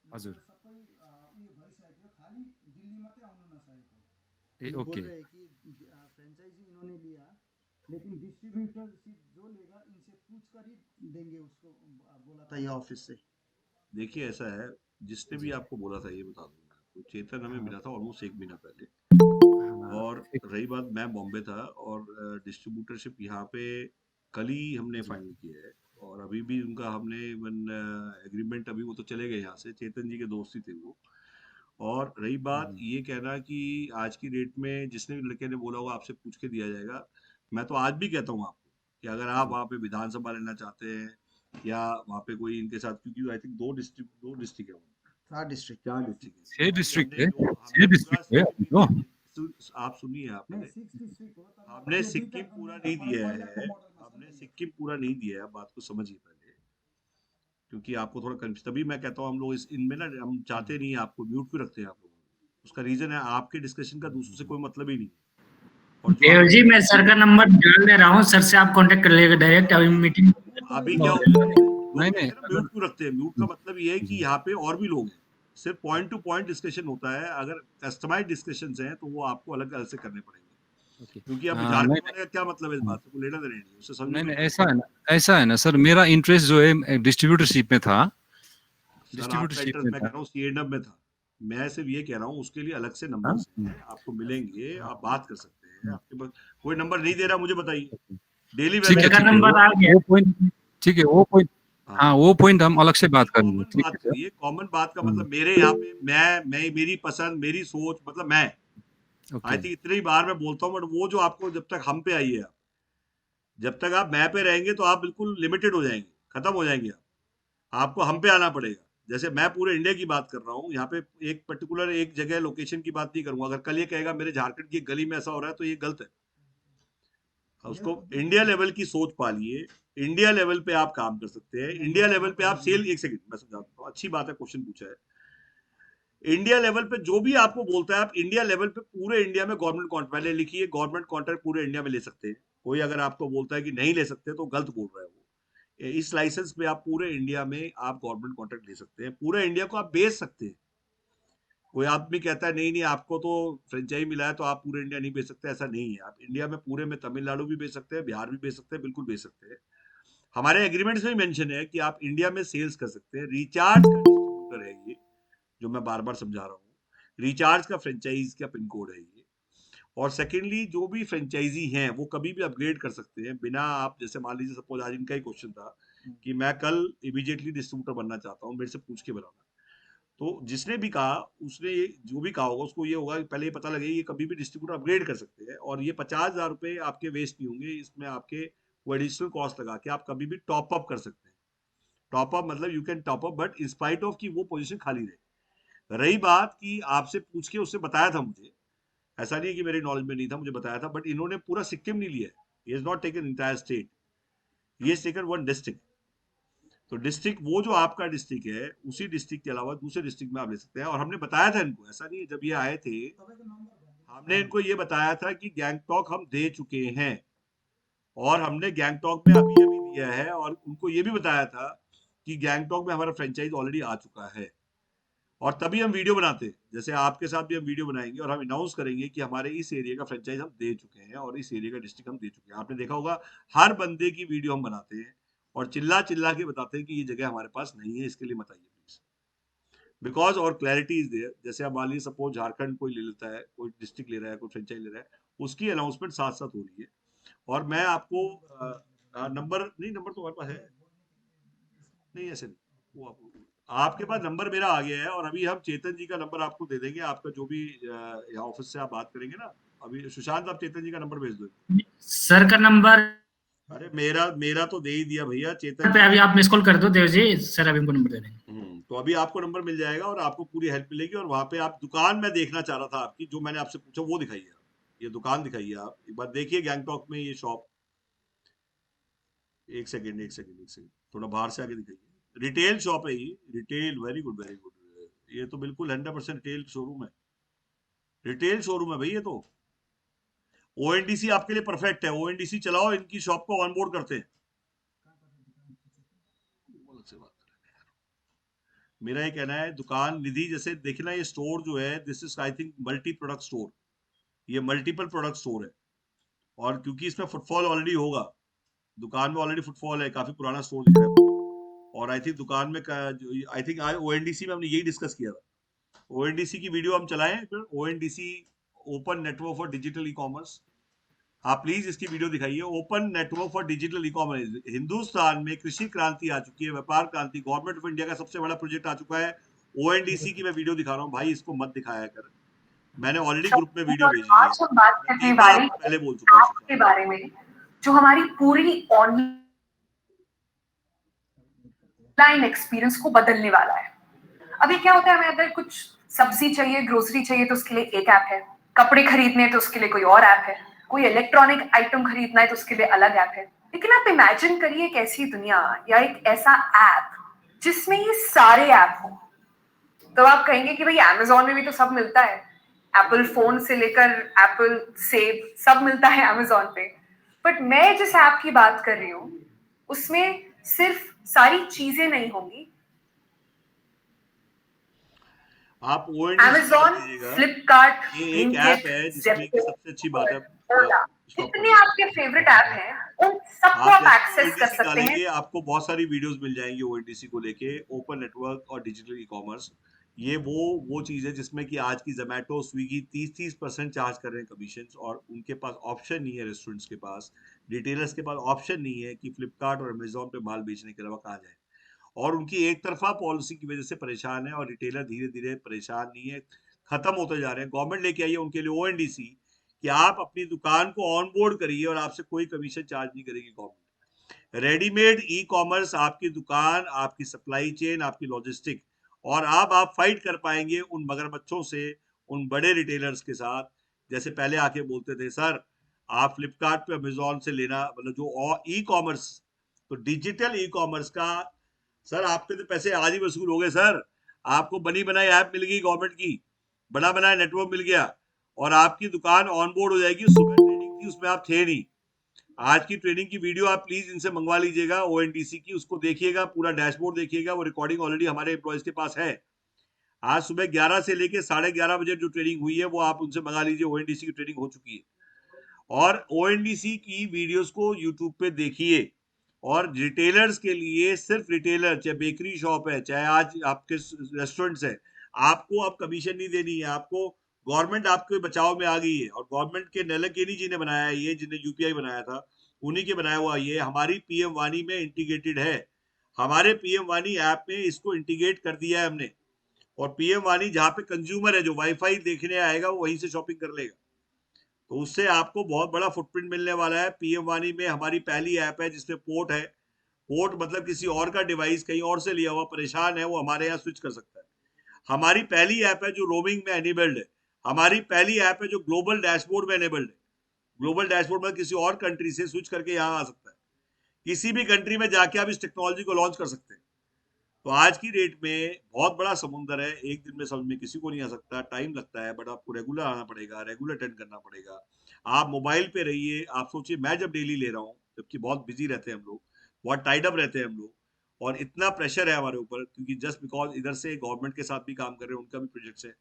हजुर, मतलब सबै उयो भइसक्यो, खाली दिल्ली मात्रै आउनु नसकेको। ए ये बोल ओके, रहे हैं कि फ्रेंचाइजी इन्होंने लिया, लेकिन डिस्ट्रीब्यूटरशिप जो लेगा इनसे पूछ कर ही देंगे उसको, बोला था ये ऑफिस से। देखिए ऐसा है, जिसने भी जी, आपको बोला था ये बता दूं मैं आपको, चेतन हमें हाँ, मिला था ऑलमोस्ट 1 महीना पहले। हाँ, और एक रही बात, मैं बॉम्बे था और डिस्ट्रीब्यूटरशिप यहाँ पे कल ही हमने जी, फाइनल किया है। और अभी भी उनका हमने इवन एग्रीमेंट, अभी वो तो चले गए यहाँ से, चेतन जी के दोस्त ही थे वो। और रही बात ये कहना कि आज की डेट में जिसने भी लड़के ने बोला होगा आपसे पूछ के दिया जाएगा, मैं तो आज भी कहता हूँ आपको कि अगर आप जी, वहाँ पे विधानसभा लेना चाहते हैं या वहाँ पे कोई इनके साथ, क्योंकि आई थिंक दो डिस्ट्रिक्ट है वहाँ, 4 डिस्ट्रिक्ट। 4 डिस्ट्रिक्ट है, छह तो अभी डिस्ट्रिक्ट हमने है, जो छह हमने पूरा डिस्ट्रिक्ट है सिक्किम अभी नहीं तो। दिया। आप सुनिए आप नहीं, पहले, 6 डिस्ट्रिक्ट हो तर हमने मतलब सिक्किम पूरा नहीं दिया है, हमने सिक्किम पूरा नहीं दिया है, बात को समझिए पहले, क्योंकि आपको थोड़ा कंफ्यूज, तभी मैं कहता हूँ हम लोग इस इनमें ना हम चाहते नहीं है, आपको म्यूट क्यों रखते हैं आप लोगों को, उसका रीजन है आपके डिस्कशन का दूसरों से कोई मतलब ही नहीं है। और जो देव आपने जी, मैं बोला सर का नंबर डाल दे रहा हूँ, सर से आप कांटेक्ट कर लीजिएगा डायरेक्ट, अभी मीटिंग। अभी क्या होता है, लोग नहीं नहीं, कहते हैं ना म्यूट अगर क्यों रखते हैं, म्यूट का मतलब ये है कि यहाँ पे और भी लोग हैं, सिर्फ पॉइंट टू पॉइंट डिस्कशन होता है, अगर कस्टमाइज डिस्कशन हैं तो वो आपको अलग अलग से करने पड़ेंगे, ओके, क्योंकि अब नहीं झारखंड नहीं, वाले का क्या मतलब है इस बात से, कोई लेना देना नहीं है, उससे समझो नहीं मेरी नहीं, बात। ऐसा है ना सर, मेरा इंटरेस्ट जो है डिस्ट्रीब्यूटरशिप में था, सर आपका डिस्ट्रीब्यूटरशिप इंटरेस्ट में मैं कह था। रहा हूँ सीएडम में था, मैं सिर्फ ये कह रहा हूँ उसके लिए अलग से हाँ, नंबर्स हैं, आपको मिलेंगे, हाँ, आप बात कर सकते हैं, हाँ, आपके पास कोई नंबर नहीं दे रहा मुझे बताइए, ओके। डेली ठीक है वैसे सर का ठीक है, नंबर आ गया। वो पॉइंट ठीक है, वो पॉइंट, हाँ हाँ, वो पॉइंट हम अलग से ये बात करेंगे, कॉमन ठीक बात है सर। करिए, कॉमन बात का हम्म, मतलब मेरे यहाँ पे मैं मेरी पसंद, मेरी सोच, मतलब मैं आई ओके, थिंक इतनी बार मैं बोलता हूँ, बट वो जो आपको जब तक हम पे आई है, जब तक आप मैं पे रहेंगे तो आप बिल्कुल लिमिटेड हो जाएंगे, खत्म हो जाएंगे आप, आपको हम पे आना पड़ेगा। जैसे मैं पूरे इंडिया की बात कर रहा हूँ, यहाँ पे एक पर्टिकुलर एक जगह लोकेशन की बात नहीं करूंगा, अगर कल ये कहेगा मेरे झारखंड की एक गली में ऐसा हो रहा है तो ये गलत है, उसको इंडिया लेवल की सोच पालिए, इंडिया लेवल पे आप काम कर सकते हैं, इंडिया लेवल पे आप सेल, एक सेकंड मैं समझाता हूँ, अच्छी बात है क्वेश्चन पूछा है। इंडिया लेवल पे जो भी आपको बोलता है, आप इंडिया लेवल पे पूरे इंडिया में गवर्नमेंट कॉन्ट्रैक्ट, पहले लिखिए गवर्नमेंट कॉन्ट्रैक्ट पूरे इंडिया में ले सकते हैं, कोई अगर आपको बोलता है कि नहीं ले सकते तो गलत बोल रहा है वो, इस लाइसेंस पे आप पूरे इंडिया में आप गवर्नमेंट कॉन्ट्रैक्ट ले सकते हैं, पूरे इंडिया को आप बेच सकते हैं। कोई आदमी कहता है नहीं नहीं आपको तो फ्रेंचाइजी मिला है तो आप पूरे इंडिया नहीं बेच सकते, ऐसा नहीं है, आप इंडिया में पूरे में तमिलनाडु भी बेच सकते हैं, बिहार भी बेच सकते हैं, बिल्कुल बेच सकते हैं। हमारे एग्रीमेंट्स में मेंशन है कि आप इंडिया में सेल्स कर सकते हैं, रिचार्ज का डिस्ट्रीब्यूटर है ये, जो मैं बार बार समझा रहा हूँ, रिचार्ज का फ्रेंचाइज का पिन कोड है ये। और सेकेंडली जो भी फ्रेंचाइजी हैं वो कभी भी अपग्रेड कर सकते हैं बिना, आप जैसे मान लीजिए सपोज आज इनका ही क्वेश्चन था कि मैं कल इमीडिएटली डिस्ट्रीब्यूटर बनना चाहता हूँ, मेरे से पूछ के बनाना, तो जिसने भी कहा, उसने ये जो भी कहा होगा उसको ये होगा कि पहले ये पता लगे ये कभी भी डिस्ट्रीब्यूटर अपग्रेड कर सकते हैं, और ये 50,000 रुपये आपके वेस्ट नहीं होंगे, इसमें आपके वो एडिशनल कॉस्ट लगा के आप कभी भी टॉप अप कर सकते हैं। टॉप अप मतलब you can top up but in spite of की वो पोजीशन खाली रहे। रही बात कि आपसे पूछ के उसने बताया था मुझे, ऐसा नहीं है कि मेरे नॉलेज में नहीं था, मुझे बताया था, बट इन्होंने पूरा सिक्किम नहीं लिया है, is not taken entire state, ये टेकन वन डिस्ट्रिक्ट। तो डिस्ट्रिक्ट वो जो आपका डिस्ट्रिक्ट है उसी डिस्ट्रिक्ट के अलावा दूसरे डिस्ट्रिक्ट में आप ले सकते हैं, और हमने बताया था इनको, ऐसा नहीं है, जब ये आए थे हमने इनको ये बताया था कि गैंगटॉक हम दे चुके हैं, और हमने गैंगटॉक में अभी अभी दिया है, और उनको ये भी बताया था कि गैंगटॉक में हमारा फ्रेंचाइज ऑलरेडी आ चुका है, और तभी हम वीडियो बनाते हैं, जैसे आपके साथ भी हम वीडियो बनाएंगे और हम अनाउंस करेंगे कि हमारे इस एरिया का फ्रेंचाइज हम दे चुके हैं और इस एरिया का डिस्ट्रिक्ट हम दे चुके हैं। आपने देखा होगा हर बंदे की वीडियो हम बनाते हैं और चिल्ला चिल्ला के बताते हैं कि ये जगह हमारे पास नहीं है, इसके लिए मत आइए प्लीज, बिकॉज और क्लैरिटी इज देयर। जैसे आप मान लीजिए सपोज झारखंड कोई ले लेता है, कोई डिस्ट्रिक्ट ले रहा है, कोई फ्रेंचाइज ले रहा है, उसकी अनाउंसमेंट साथ साथ हो रही है। और मैं आपको नंबर नहीं, नंबर तो हमारे पास है नहीं, ऐसे नहीं, वो आपके पास नंबर मेरा आ गया है और अभी हम चेतन जी का नंबर आपको दे देंगे, आपका जो भी यहाँ ऑफिस से आप बात करेंगे ना, अभी सुशांत आप चेतन जी का नंबर भेज दो। सर का नंबर अरे मेरा मेरा तो दे ही दिया भैया, चेतन पे जी अभी आप मिस कॉल कर दो देव जी, सर अभी उनको नंबर दे देंगे। तो अभी आपको नंबर मिल जाएगा और आपको पूरी हेल्प मिलेगी। और वहां पे आप दुकान मैं देखना चाह रहा था आपकी, जो मैंने आपसे पूछा वो दिखाइए आप, ये दुकान दिखाइए आप एक बार, देखिए गैंगटॉक में ये शॉप। एक सेकेंड एक सेकेंड एक सेकेंड, थोड़ा बाहर से आके दिखाइए। रिटेल शॉप है ये, retail, very good very good, ये तो बिल्कुल 100% रिटेल शोरूम है, रिटेल शोरूम है भाई ये तो। ओएनडीसी आपके लिए परफेक्ट है, ओएनडीसी चलाओ, इनकी शॉप को ऑनबोर्ड करते हैं। मेरा ये कहना है दुकान निधि, जैसे देखना ये स्टोर जो है, this is I think multi product store, ये मल्टीपल प्रोडक्ट स्टोर है। और क्योंकि इसमें फुटफॉल ऑलरेडी होगा, दुकान में ऑलरेडी फुटफॉल है, काफी पुराना स्टोर दिख रहा है। और आई थिंक दुकान में आई थिंक आज ओएनडीसी में हमने यही डिस्कस किया था। ओएनडीसी की वीडियो हम चलाएं फिर, ONDC open network for digital e commerce, आप प्लीज इसकी वीडियो दिखाइए। Open network for digital e commerce, Hindustan में कृषि क्रांति आ चुकी है, व्यापार क्रांति, गवर्नमेंट ऑफ इंडिया का सबसे बड़ा प्रोजेक्ट आ चुका है। ओएनडीसी की मैं वीडियो दिखा रहा हूँ भाई, इसको मत दिखाया कर, मैंने ऑलरेडी ग्रुप में वीडियो भेजी है, आज हम बात मैं करने 3 बार वाले आपको पहले बोल चुका ऐप के हूँ। बारे में, जो हमारी पूरी ऑनलाइन एक्सपीरियंस को बदलने वाला है। अभी क्या होता है, हमें अगर कुछ सब्जी चाहिए, ग्रोसरी चाहिए, तो उसके लिए एक ऐप है, कपड़े खरीदने हैं तो उसके लिए कोई और ऐप है, कोई इलेक्ट्रॉनिक आइटम खरीदना है तो उसके लिए अलग ऐप है। लेकिन आप इमेजिन करिए एक ऐसी दुनिया या एक ऐसा ऐप जिसमें ये सारे ऐप हो। तो आप कहेंगे कि भाई अमेज़न में भी तो सब मिलता है, एप्पल फोन से लेकर एप्पल सेब सब मिलता है अमेज़न पे। बट मैं जिस ऐप की बात कर रही हूँ उसमें सिर्फ सारी चीजें नहीं होंगी, आप ओएनडीसी अमेज़न, फ्लिपकार्ट, ये एक ऐप है जिसमें की सबसे अच्छी बात है, जितने आपके फेवरेट ऐप हैं उन सबको आप एक्सेस कर सकते हैं। आपको बहुत सारी वीडियोस मिल जाएंगी ओएनडीसी को लेके, ओपन नेटवर्क और डिजिटल ई कॉमर्स। ये वो चीज है जिसमें कि आज की जोमेटो स्विगी 30% चार्ज कर रहे हैं कमीशन, और उनके पास ऑप्शन नहीं है, रेस्टोरेंट्स के पास, रिटेलर्स के पास ऑप्शन नहीं है कि फ्लिपकार्ट और अमेजोन पे माल बेचने के अलावा कहाँ जाए। और उनकी एक तरफा पॉलिसी की वजह से परेशान है, और रिटेलर धीरे धीरे परेशान नहीं है, खत्म होते जा रहे हैं। गवर्नमेंट लेके आई है उनके लिए ओएनडीसी कि आप अपनी दुकान को ऑन बोर्ड करिए और आपसे कोई कमीशन चार्ज नहीं करेगी गवर्नमेंट। रेडीमेड ई कॉमर्स, आपकी दुकान, आपकी सप्लाई चेन, आपकी लॉजिस्टिक, और अब आप फाइट कर पाएंगे उन मगरमच्छों से, उन बड़े रिटेलर्स के साथ। जैसे पहले आके बोलते थे सर आप फ्लिपकार्ट पे अमेजोन से लेना, मतलब जो ई कॉमर्स, तो डिजिटल ई कॉमर्स का सर आपके तो पैसे आज ही वसूल हो गए सर, आपको बनी बनाई ऐप मिल गई गवर्नमेंट की, बना बनाया नेटवर्क मिल गया, और आपकी दुकान ऑन बोर्ड हो जाएगी। सुबह ट्रेनिंग थी, उसमें आप थे नहीं, आज की ट्रेनिंग की वीडियो आप प्लीज इनसे मंगवा लीजिएगा ओएनडीसी की, उसको देखिएगा, पूरा डैशबोर्ड देखिएगा, वो रिकॉर्डिंग ऑलरेडी हमारे एम्प्लॉयज के पास है। आज सुबह 11 से लेके 11:30 बजे जो ट्रेनिंग हुई है वो आप उनसे मंगा लीजिए, ओएनडीसी की ट्रेनिंग हो चुकी है। और ओएनडीसी की वीडियोस को यूट्यूब पे देखिए। और रिटेलर्स के लिए, सिर्फ रिटेलर, चाहे बेकरी शॉप है, चाहे आज आपके रेस्टोरेंट्स है, आपको अब कमीशन नहीं देनी है, आपको गवर्नमेंट आपके बचाव में आ गई है। और गवर्नमेंट के नलकेनी जी ने बनाया है ये, जिन्हें यूपीआई बनाया था, उन्हीं के बनाया हुआ ये हमारी पीएम वाणी में इंटीग्रेटेड है। हमारे पीएम वाणी ऐप में इसको इंटीग्रेट कर दिया है हमने, और पीएम वाणी जहाँ पे कंज्यूमर है जो वाईफाई देखने आएगा वो वहीं से शॉपिंग कर लेगा, तो उससे आपको बहुत बड़ा फुटप्रिंट मिलने वाला है। पीएम वाणी में हमारी पहली ऐप है जिसमें पोर्ट है, पोर्ट मतलब किसी और का डिवाइस कहीं और से लिया हुआ परेशान है, वो हमारे यहाँ स्विच कर सकता है। हमारी पहली ऐप है जो रोमिंग में एनेबल्ड है, हमारी पहली ऐप है जो ग्लोबल डैशबोर्ड में एनेबल्ड है। ग्लोबल डैशबोर्ड में किसी और कंट्री से स्विच करके यहाँ आ सकता है, किसी भी कंट्री में जाके आप इस टेक्नोलॉजी को लॉन्च कर सकते हैं। तो आज की डेट में बहुत बड़ा समुंदर है, एक दिन में समझ में किसी को नहीं आ सकता, टाइम लगता है, बट आपको रेगुलर आना पड़ेगा, रेगुलर अटेंड करना पड़ेगा। आप मोबाइल पे रहिए, आप सोचिए मैं जब डेली ले रहा हूँ, जबकि बहुत बिजी रहते हैं हम लोग, बहुत टाइड अप रहते हैं हम लोग, और इतना प्रेशर है हमारे ऊपर, क्योंकि जस्ट बिकॉज इधर से गवर्नमेंट के साथ भी काम कर रहे हैं, उनका भी प्रोजेक्ट्स है।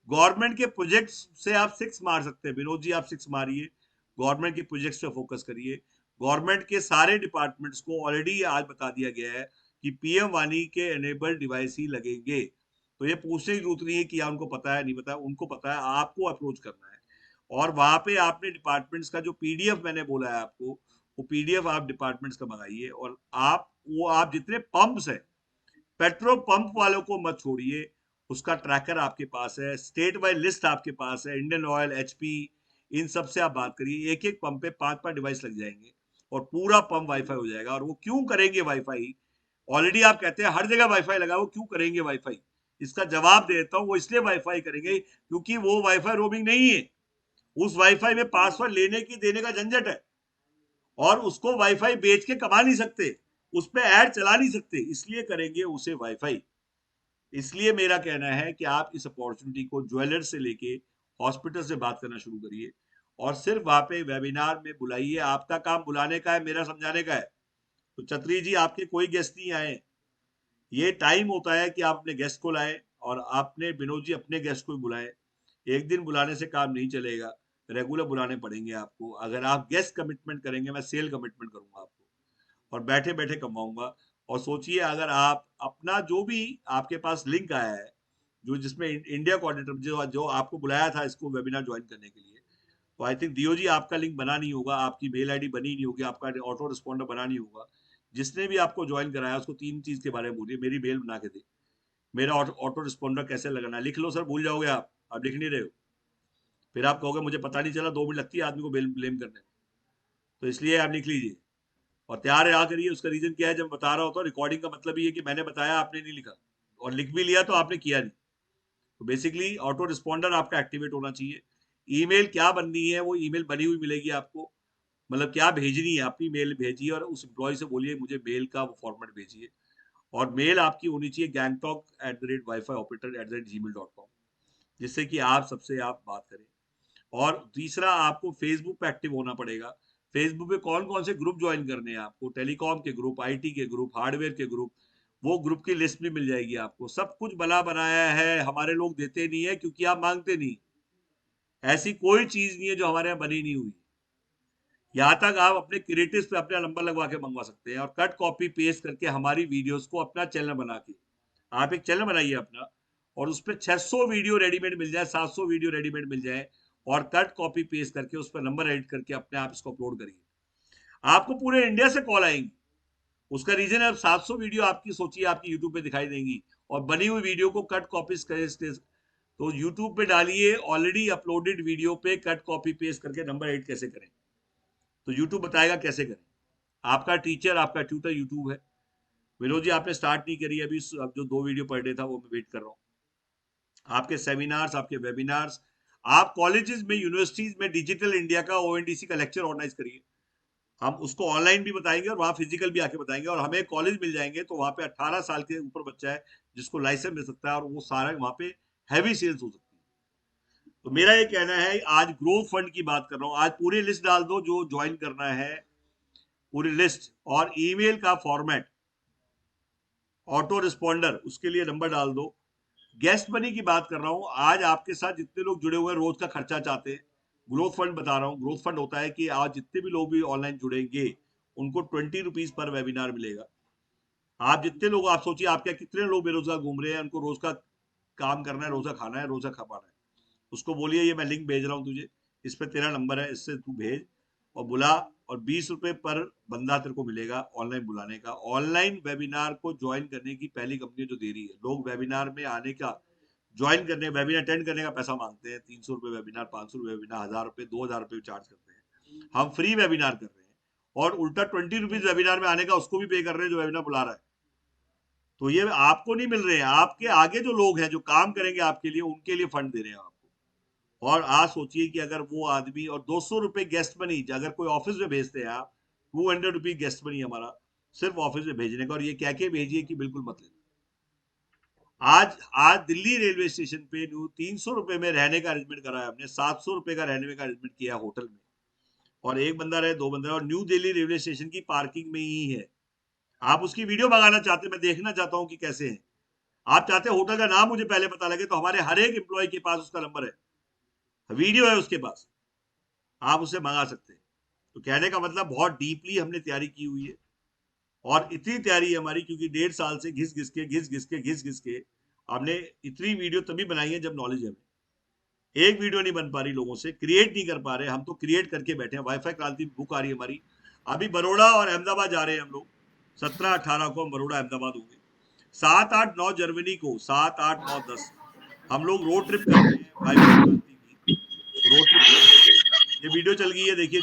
गवर्नमेंट के प्रोजेक्ट्स से आप 6 मार सकते हैं, विनोद जी आप 6 मारिए, गवर्नमेंट के प्रोजेक्ट्स पे फोकस करिए। गवर्नमेंट के सारे डिपार्टमेंट्स को ऑलरेडी आज बता दिया गया है कि पीएम वानी के एनेबल्ड डिवाइस ही लगेंगे, तो ये पूछने की जरूरत नहीं है कि उनको पता है नहीं पता है, उनको पता है, आपको अप्रोच करना है। और वहां पे आपने डिपार्टमेंट्स का जो पीडीएफ मैंने बोला है आपको, वो पीडीएफ आप डिपार्टमेंट्स का मंगाइए, और आप जितने पंप्स है, पेट्रोल पंप वालों को मत छोड़िए, उसका ट्रैकर आपके पास है, स्टेट वाइड लिस्ट आपके पास है, इंडियन ऑयल, एचपी, इन सब से आप बात करिए। एक एक पंप पे 5-5 डिवाइस लग जाएंगे और पूरा पंप वाईफाई हो जाएगा। और वो क्यों करेंगे वाईफाई? ऑलरेडी आप कहते हैं हर जगह वाईफाई लगा, वो क्यों करेंगे वाईफाई? इसका जवाब देता हूँ, वो इसलिए वाईफाई करेंगे क्योंकि वो वाईफाई रोमिंग नहीं है। उस वाईफाई में पासवर्ड लेने की देने का झंझट है, और उसको वाईफाई बेच के कमा नहीं सकते, उस पर ऐड चला नहीं सकते, इसलिए करेंगे उसे वाईफाई। इसलिए मेरा कहना है कि आप इस अपॉर्चुनिटी को ज्वेलर से लेके हॉस्पिटल से बात करना शुरू करिए, और सिर्फ वहां पे वेबिनार में बुलाइए। आपका काम बुलाने का है, मेरा समझाने का है। तो छतरी जी आपके कोई गेस्ट नहीं आए, ये टाइम होता है कि आप अपने गेस्ट को लाए, और आपने विनोद जी अपने गेस्ट को बुलाए। एक दिन बुलाने से काम नहीं चलेगा, रेगुलर बुलाने पड़ेंगे आपको। अगर आप गेस्ट कमिटमेंट करेंगे, मैं सेल कमिटमेंट करूंगा आपको, और बैठे बैठे कमाऊंगा। और सोचिए, अगर आप अपना जो भी आपके पास लिंक आया है, जो जिसमें इंडिया कोऑर्डिनेटर जो आपको बुलाया था इसको वेबिनार ज्वाइन करने के लिए, तो आई थिंक दियो जी आपका लिंक बना नहीं होगा, आपकी मेल आईडी बनी नहीं होगी, आपका ऑटो रिस्पॉन्डर बना नहीं होगा। जिसने भी आपको ज्वाइन कराया उसको 3 चीज के बारे में बोलिए, मेरी मेल बना के दे, मेरा ऑटो रिस्पॉन्डर कैसे लगाना है लिख लो। सर भूल जाओगे आप लिख नहीं रहे हो, फिर आप कहोगे मुझे पता नहीं चला, 2 मिनट लगती है आदमी को ब्लेम करने में। तो इसलिए आप लिख लीजिए और तैयार रहा करिए। उसका रीजन क्या है, जब बता रहा होता हूँ रिकॉर्डिंग का मतलब ये है कि मैंने बताया, आपने नहीं लिखा, और लिख भी लिया तो आपने किया नहीं। तो बेसिकली ऑटो रिस्पॉन्डर आपका एक्टिवेट होना चाहिए। ईमेल क्या बननी है, वो ईमेल बनी हुई मिलेगी आपको, मतलब क्या भेजनी है, अपनी मेल भेजिए, और उस एम्प्लॉय से बोलिए मुझे मेल का वो फॉर्मेट भेजिए। और मेल आपकी होनी चाहिए gangtok@wifioperator@gmail.com, जिससे कि आप सबसे आप बात करें। और तीसरा, आपको फेसबुक पे एक्टिव होना पड़ेगा। फेसबुक पे कौन कौन से ग्रुप ज्वाइन करने हैं आपको, टेलीकॉम के ग्रुप, आईटी के ग्रुप, हार्डवेयर के ग्रुप, वो ग्रुप की लिस्ट भी मिल जाएगी आपको। सब कुछ बना बनाया है, हमारे लोग देते नहीं है क्योंकि आप मांगते नहीं। ऐसी कोई चीज नहीं है जो हमारे यहाँ बनी नहीं हुई। यहाँ तक आप अपने क्रिएटिव्स पे अपना नंबर लगवा के मंगवा सकते हैं, और कट कॉपी पेस्ट करके हमारी वीडियोस को अपना चैनल बना के, आप एक चैनल बनाइए अपना, और उस पर 600 वीडियो रेडीमेड मिल जाए, 700 वीडियो रेडीमेड मिल जाए, और कट कॉपी पेस्ट करके उस पर नंबर एडिट करके अपने आप इसको अपलोड करिए। आपको पूरे इंडिया से कॉल आएंगी। उसका रीजन है, अब 700 वीडियो आपकी सोचिए आपकी यूट्यूब पे दिखाई देंगी, और बनी हुई वीडियो को कट कॉपी तो यूट्यूब पे डालिए, ऑलरेडी अपलोडेड वीडियो पे कट कॉपी पेस्ट करके नंबर एडिट कैसे करें, तो यूट्यूब बताएगा कैसे करें। आपका टीचर, आपका ट्यूटर यूट्यूब है। विनोद जी आपने स्टार्ट नहीं करी अभी, अब जो 2 वीडियो पर डे था वो मैं वेट कर रहा हूँ। आपके सेमिनार्स, आपके वेबिनार्स, आप कॉलेजेस में, यूनिवर्सिटीज में डिजिटल इंडिया का ओएनडीसी का लेक्चर ऑर्गेनाइज करिए। हम उसको ऑनलाइन भी बताएंगे और वहाँ फिजिकल भी आके बताएंगे, और हमें कॉलेज मिल जाएंगे तो वहाँ पे 18 साल के ऊपर बच्चा है जिसको लाइसेंस मिल सकता है, और वो सारा वहाँ पे हैवी सेल्स हो सकती है। तो मेरा ये कहना है, आज ग्रोथ फंड की बात कर रहा हूँ, आज पूरी लिस्ट डाल दो जो ज्वाइन करना है, पूरी लिस्ट, और ईमेल का फॉर्मेट, ऑटो रिस्पॉन्डर, उसके लिए नंबर डाल दो। गेस्ट मनी की बात कर रहा हूं, आज आपके साथ जितने लोग जुड़े हुए हैं रोज का खर्चा चाहते हैं, ग्रोथ फंड बता रहा हूं। ग्रोथ फंड होता है कि आज जितने भी लोग भी ऑनलाइन जुड़ेंगे उनको 20 रुपीज पर वेबिनार मिलेगा। आप जितने लोग, आप सोचिए आपके कितने लोग बेरोजगार घूम रहे हैं, उनको रोज का काम करना है, रोजा खाना है, रोजा खपाना है। उसको बोलिए ये मैं लिंक भेज रहा हूँ तुझे, इस पर तेरा नंबर है, इससे तू भेज और बुला, और 20 रुपए पर बंदा तेरे को मिलेगा ऑनलाइन बुलाने का। ऑनलाइन वेबिनार को ज्वाइन करने की पहली कंपनी जो दे रही है, लोग वेबिनार में आने का, ज्वाइन करने, वेबिनार अटेंड करने का पैसा मांगते हैं। 300 रुपए वेबिनार, 500 रुपए वेबिनार, 1000 रुपए, 2000 रुपए चार्ज करते हैं। हम फ्री वेबिनार कर रहे हैं, और उल्टा 20 रुपीज वेबिनार में आने का उसको भी पे कर रहे हैं जो वेबिनार बुला रहा है। तो ये आपको नहीं मिल रहे हैं, आपके आगे जो लोग हैं जो काम करेंगे आपके लिए, उनके लिए फंड दे रहे हैं आपको। और आज सोचिए कि अगर वो आदमी, और 200 रुपए गेस्ट मनी, अगर कोई ऑफिस में भेजते हैं आप, 200 रुपीज गेस्ट मनी हमारा सिर्फ ऑफिस में भेजने का, और ये क्या क्या भेजिए कि बिल्कुल मत लेना। आज आज दिल्ली रेलवे स्टेशन पे 300 रुपए में रहने का अरेंजमेंट करा है हमने, 700 रुपए का रहने का अरेंजमेंट किया होटल में, और एक बंदा रहे, 2 बंदा रहे, और न्यू दिल्ली रेलवे स्टेशन की पार्किंग में ही है। आप उसकी वीडियो मंगाना चाहते हैं, मैं देखना चाहता हूं कि कैसे है। आप चाहते हैं होटल का नाम मुझे पहले पता लगे, तो हमारे हर एक एम्प्लॉय के पास उसका नंबर है, वीडियो है उसके पास, आप उससे मंगा सकते हैं। तो कहने का मतलब बहुत डीपली हमने तैयारी की हुई है, और इतनी तैयारी है हमारी क्योंकि 1.5 साल से घिस घिस के हमने इतनी वीडियो तभी बनाई है जब नॉलेज है हमें। एक वीडियो नहीं बन पा रही, लोगों से क्रिएट नहीं कर पा रहे, हम तो क्रिएट करके बैठे हैं। वाईफाई क्रांति बुक आ रही है हमारी, अभी बड़ौदा और अहमदाबाद जा रहे हैं हम लोग। 17-18 को हम बड़ौदा अहमदाबाद होंगे। 7-8-9 जनवरी को, 7-8-9-10 हम लोग रोड ट्रिप कर रहे हैं वाईफाई क्रांति की, रोड ट्रिप कर रहे हैं। ये वीडियो चल गई है, देखिए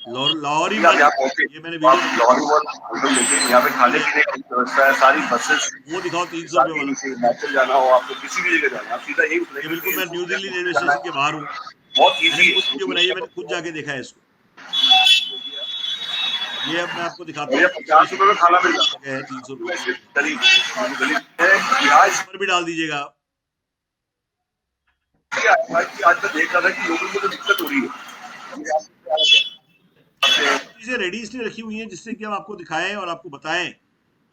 जो लाहौरी आप यहाँ पहुंचे, ये मैंने आप वीडियो लाहौरी वर्ल्ड होटल देखें, यहाँ पे खाने पीने की व्यवस्था है, सारी बसेस वो दिखाओ 300 रुपए वाला। हिमाचल जाना हो, आपको किसी भी जगह जाना, आप सीधा यही ये बिल्कुल मैं न्यू दिल्ली रेलवे जाना स्टेशन के बाहर हूँ, बहुत मैंने ईजी खुद वीडियो बनाई है, मैंने खुद जाके देखा है इसको। ये अब मैं आपको दिखाता है। हूँ, 50 रुपए में खाना मिल जाता है 300 रुपए है। गली है, आज पर भी डाल दीजिएगा आप। आज मैं देख रहा था कि लोगों को तो दिक्कत हो रही है। चीजें रेडी इसलिए रखी हुई हैं जिससे कि हम आपको दिखाएं और आपको बताएं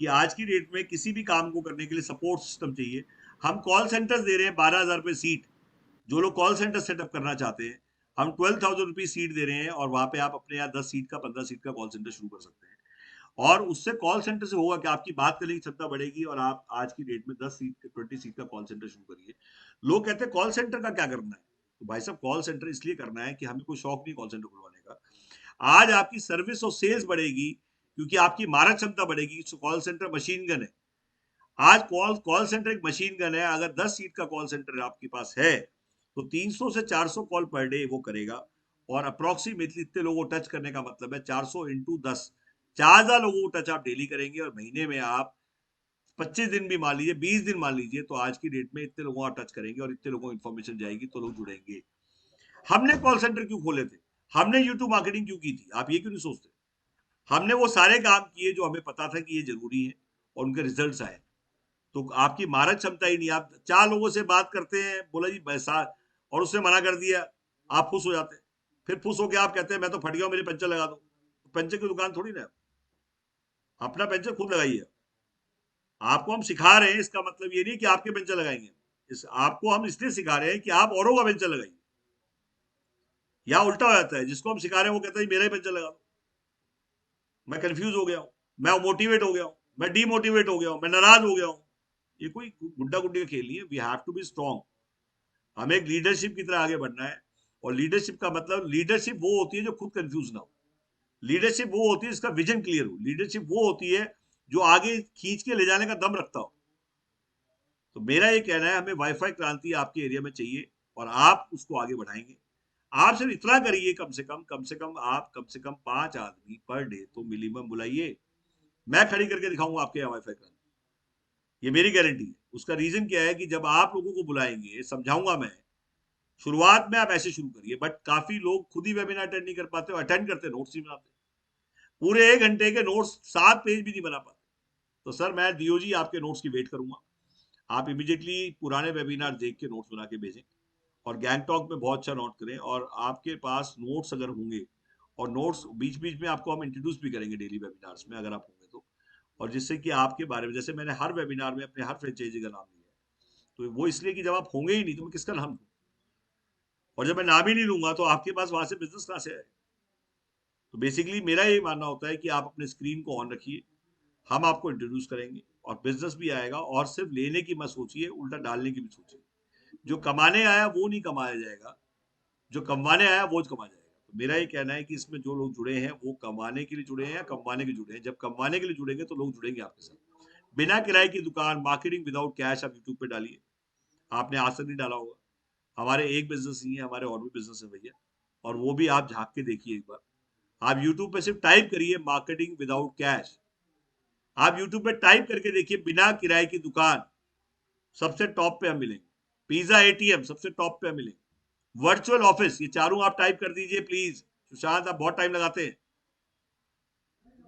कि आज की डेट में किसी भी काम को करने के लिए सपोर्ट सिस्टम चाहिए। हम कॉल सेंटर्स दे रहे हैं 12,000 रुपए सीट, जो लोग कॉल सेंटर सेटअप करना चाहते हैं हम 12,000 रुपीज सीट दे रहे हैं, और वहां पे आप अपने यहाँ 10 सीट का 15 सीट का कॉल सेंटर शुरू कर सकते हैं। और उससे कॉल सेंटर से होगा कि आपकी बात करने की क्षमता बढ़ेगी, और आप आज की डेट में 10 सीट 20 सीट का कॉल सेंटर शुरू करिए। लोग कहते हैं कॉल सेंटर का क्या करना है, तो भाई साहब कॉल सेंटर इसलिए करना है कि हमें कोई शौक नहीं कॉल सेंटर खुलवाने का। आज आपकी सर्विस और सेल्स बढ़ेगी क्योंकि आपकी मारक क्षमता बढ़ेगी। कॉल सेंटर मशीन गन है। आज कॉल सेंटर एक मशीन गन है। अगर 10 सीट का कॉल सेंटर आपके पास है तो 300 से 400 कॉल पर डे वो करेगा, और अप्रोक्सीमेटली इतने लोगों को टच करने का मतलब है 400 इंटू 10, 4,000 लोगों को टच आप डेली करेंगे, और महीने में आप 25 दिन भी मान लीजिए, 20 दिन मान लीजिए, तो आज की डेट में इतने लोगों को टच करेंगे और इतने लोगों को इन्फॉर्मेशन जाएगी तो लोग जुड़ेंगे। हमने कॉल सेंटर क्यों खोले थे, हमने यूट्यूब मार्केटिंग क्यों की थी, आप ये क्यों नहीं सोचते? हमने वो सारे काम किए जो हमें पता था कि ये जरूरी है, और उनके रिजल्ट्स आए। तो आपकी मारक क्षमता ही नहीं, आप 4 लोगों से बात करते हैं, बोला जी पैसा, और उसने मना कर दिया, आप खुश हो जाते हैं। फिर खुश होकर आप कहते हैं मैं तो फट गया हूं, मेरे पंचर लगा दो। तो पंचर की दुकान थोड़ी ना, अपना पंचर खुद लगाइए। आपको हम सिखा रहे हैं, इसका मतलब ये नहीं कि आपके पंचर लगाएंगे, आपको हम इसलिए सिखा रहे हैं कि आप औरों का पंचर लगाइए। या उल्टा हो जाता है, जिसको हम सिखा रहे हैं वो कहता है मेरा ही पंचर लगा दो। मैं कंफ्यूज हो गया हूँ, मैं मोटिवेट हो गया हूँ, मैं डीमोटिवेट हो गया हूँ, मैं नाराज हो गया हूँ। ये कोई गुड्डा गुड्डी का खेल नहीं है। We have to be strong. हमें एक लीडरशिप की तरह आगे बढ़ना है, और लीडरशिप का मतलब, लीडरशिप वो होती है जो खुद कंफ्यूज ना हो। लीडरशिप वो होती है जिसका विजन क्लियर हो। लीडरशिप वो होती है जो आगे खींच के ले जाने का दम रखता हो। तो मेरा ये कहना है, हमें वाईफाई क्रांति आपके एरिया में चाहिए, और आप उसको आगे बढ़ाएंगे। आप सिर्फ इतना करिए, कम से कम आप कम से कम 5 आदमी पर डे तो मिनिमम बुलाइए। मैं खड़ी करके दिखाऊंगा आपके यहाँ वाईफाई क्रांति, ये मेरी गारंटी है। उसका रीजन क्या है कि जब आप लोगों को बुलाएंगे, समझाऊंगा मैं। शुरुआत में आप ऐसे शुरू करिए, बट काफी लोग खुद ही वेबिनार अटेंड नहीं कर पाते, अटेंड करते नोट्स नहीं बनाते, पूरे 1 घंटे के नोट्स 7 पेज भी नहीं बना पाते। तो सर मैं डीओजी आपके नोट्स की वेट करूंगा। आप इमीडिएटली पुराने वेबिनार देख के नोट्स बना के भेजें, और गैंगटॉक में बहुत अच्छा नोट करें, और आपके पास नोट्स अगर होंगे, और नोट्स बीच बीच में आपको हम इंट्रोड्यूस भी करेंगे डेली वेबिनार्स में अगर आप होंगे तो, और जिससे कि आपके बारे में, जैसे मैंने हर वेबिनार में अपने हर फ्रेंचाइजी का नाम लिया है, तो वो इसलिए कि जब आप होंगे ही नहीं तो मैं किसका नाम लूं, और जब मैं नाम ही नहीं लूंगा तो आपके पास वहां से बिजनेस कहां से आएगा? तो बेसिकली मेरा ये मानना होता है कि आप अपने स्क्रीन को ऑन रखिए, हम आपको इंट्रोड्यूस करेंगे, और बिजनेस भी आएगा। और सिर्फ लेने की मत सोचिए, उल्टा डालने की भी सोचिए। जो कमाने आया वो नहीं कमाया जाएगा, जो कमाने आया वो कमा जाएगा। तो मेरा ये कहना है कि इसमें जो लोग जुड़े हैं वो कमाने के लिए जुड़े हैं या कमाने के लिए जुड़े हैं। जब कमाने के लिए जुड़ेंगे तो लोग जुड़ेंगे आपके साथ। बिना किराए की दुकान, मार्केटिंग विदाउट कैश, आप यूट्यूब पे डालिए। आपने आज तक नहीं डाला होगा। हमारे एक बिजनेस नहीं है, हमारे और भी बिजनेस है भैया, और वो भी आप झांक के देखिए एक बार। आप यूट्यूब पे सिर्फ टाइप करिए मार्केटिंग विदाउट कैश। आप यूट्यूब पे टाइप करके देखिए बिना किराए की दुकान, सबसे टॉप पे हम मिलेंगे। पिज्जा एटीएम सबसे टॉप पे हम मिलेंगे। वर्चुअल ऑफिस, ये चारों आप टाइप कर दीजिए प्लीज। सुशांत आप बहुत टाइम लगाते हैं,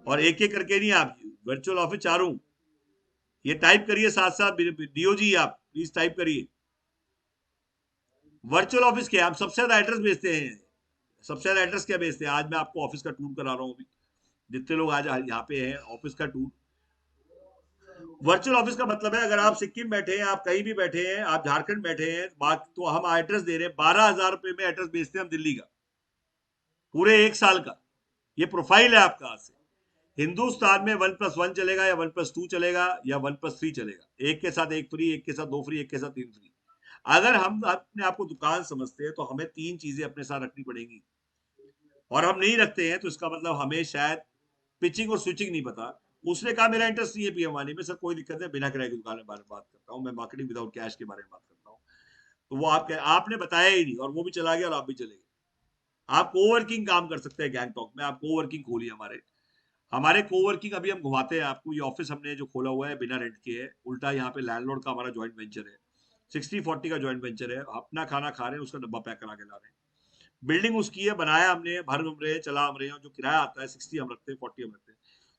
और एक एक करके नहीं, आप वर्चुअल ऑफिस चारों ये टाइप करिए साथ साथ। डीओजी आप प्लीज टाइप करिए वर्चुअल ऑफिस क्या। हम सबसे ज्यादा एड्रेस बेचते हैं। सबसे ज्यादा एड्रेस क्या बेचते हैं? आज मैं आपको ऑफिस का टूर करा रहा हूँ अभी। जितने लोग आज यहाँ पे हैं, ऑफिस का टूर। वर्चुअल ऑफिस का मतलब है अगर आप सिक्किम बैठे हैं, आप कहीं भी बैठे हैं, आप झारखंड बैठे हैं, तो हम एड्रेस दे रहे हैं, 12,000 रुपए में एड्रेस बेचते हैं हम दिल्ली का, पूरे 1 साल का। ये प्रोफाइल है आपका। आज से हिंदुस्तान में 1+1 चलेगा या 1+2 चलेगा या 1+3 चलेगा, एक के साथ एक फ्री, एक के साथ 2 फ्री, एक के साथ 3 फ्री। अगर हम अपने आप को दुकान समझते हैं तो हमें 3 चीजें अपने साथ रखनी पड़ेंगी, और हम नहीं रखते हैं तो इसका मतलब हमें शायद पिचिंग और स्विचिंग नहीं पता। उसने कहा मेरा इंटरेस्ट नहीं है पीएम वानी में, सर कोई दिक्कत नहीं, बिना किराए की दुकान के बारे में बात करता हूँ, मैं मार्केटिंग विदाउट कैश के बारे में बात करता हूँ। तो वो आपने बताया ही नहीं, और वो भी चला गया और आप भी चले गए। आप कोवर्किंग काम कर सकते हैं गैंगटॉक में, आप कोवर्किंग खोलिए। हमारे कोवर्किंग अभी हम घुमाते हैं आपको। ये ऑफिस हमने जो खोला हुआ है बिना रेंट के है, उल्टा यहाँ पे लैंडलॉर्ड का हमारा जॉइंट वेंचर है, 60-40 का जॉइंट वेंचर है। अपना खाना खा रहे हैं, उसका डब्बा पैक करा के ला रहे हैं। बिल्डिंग उसकी है, बनाया हमने, भर हम रहे हैं, चला हम रहे हैं। जो किराया आता है 60 हम रखते हैं, 40 हम रखते हैं।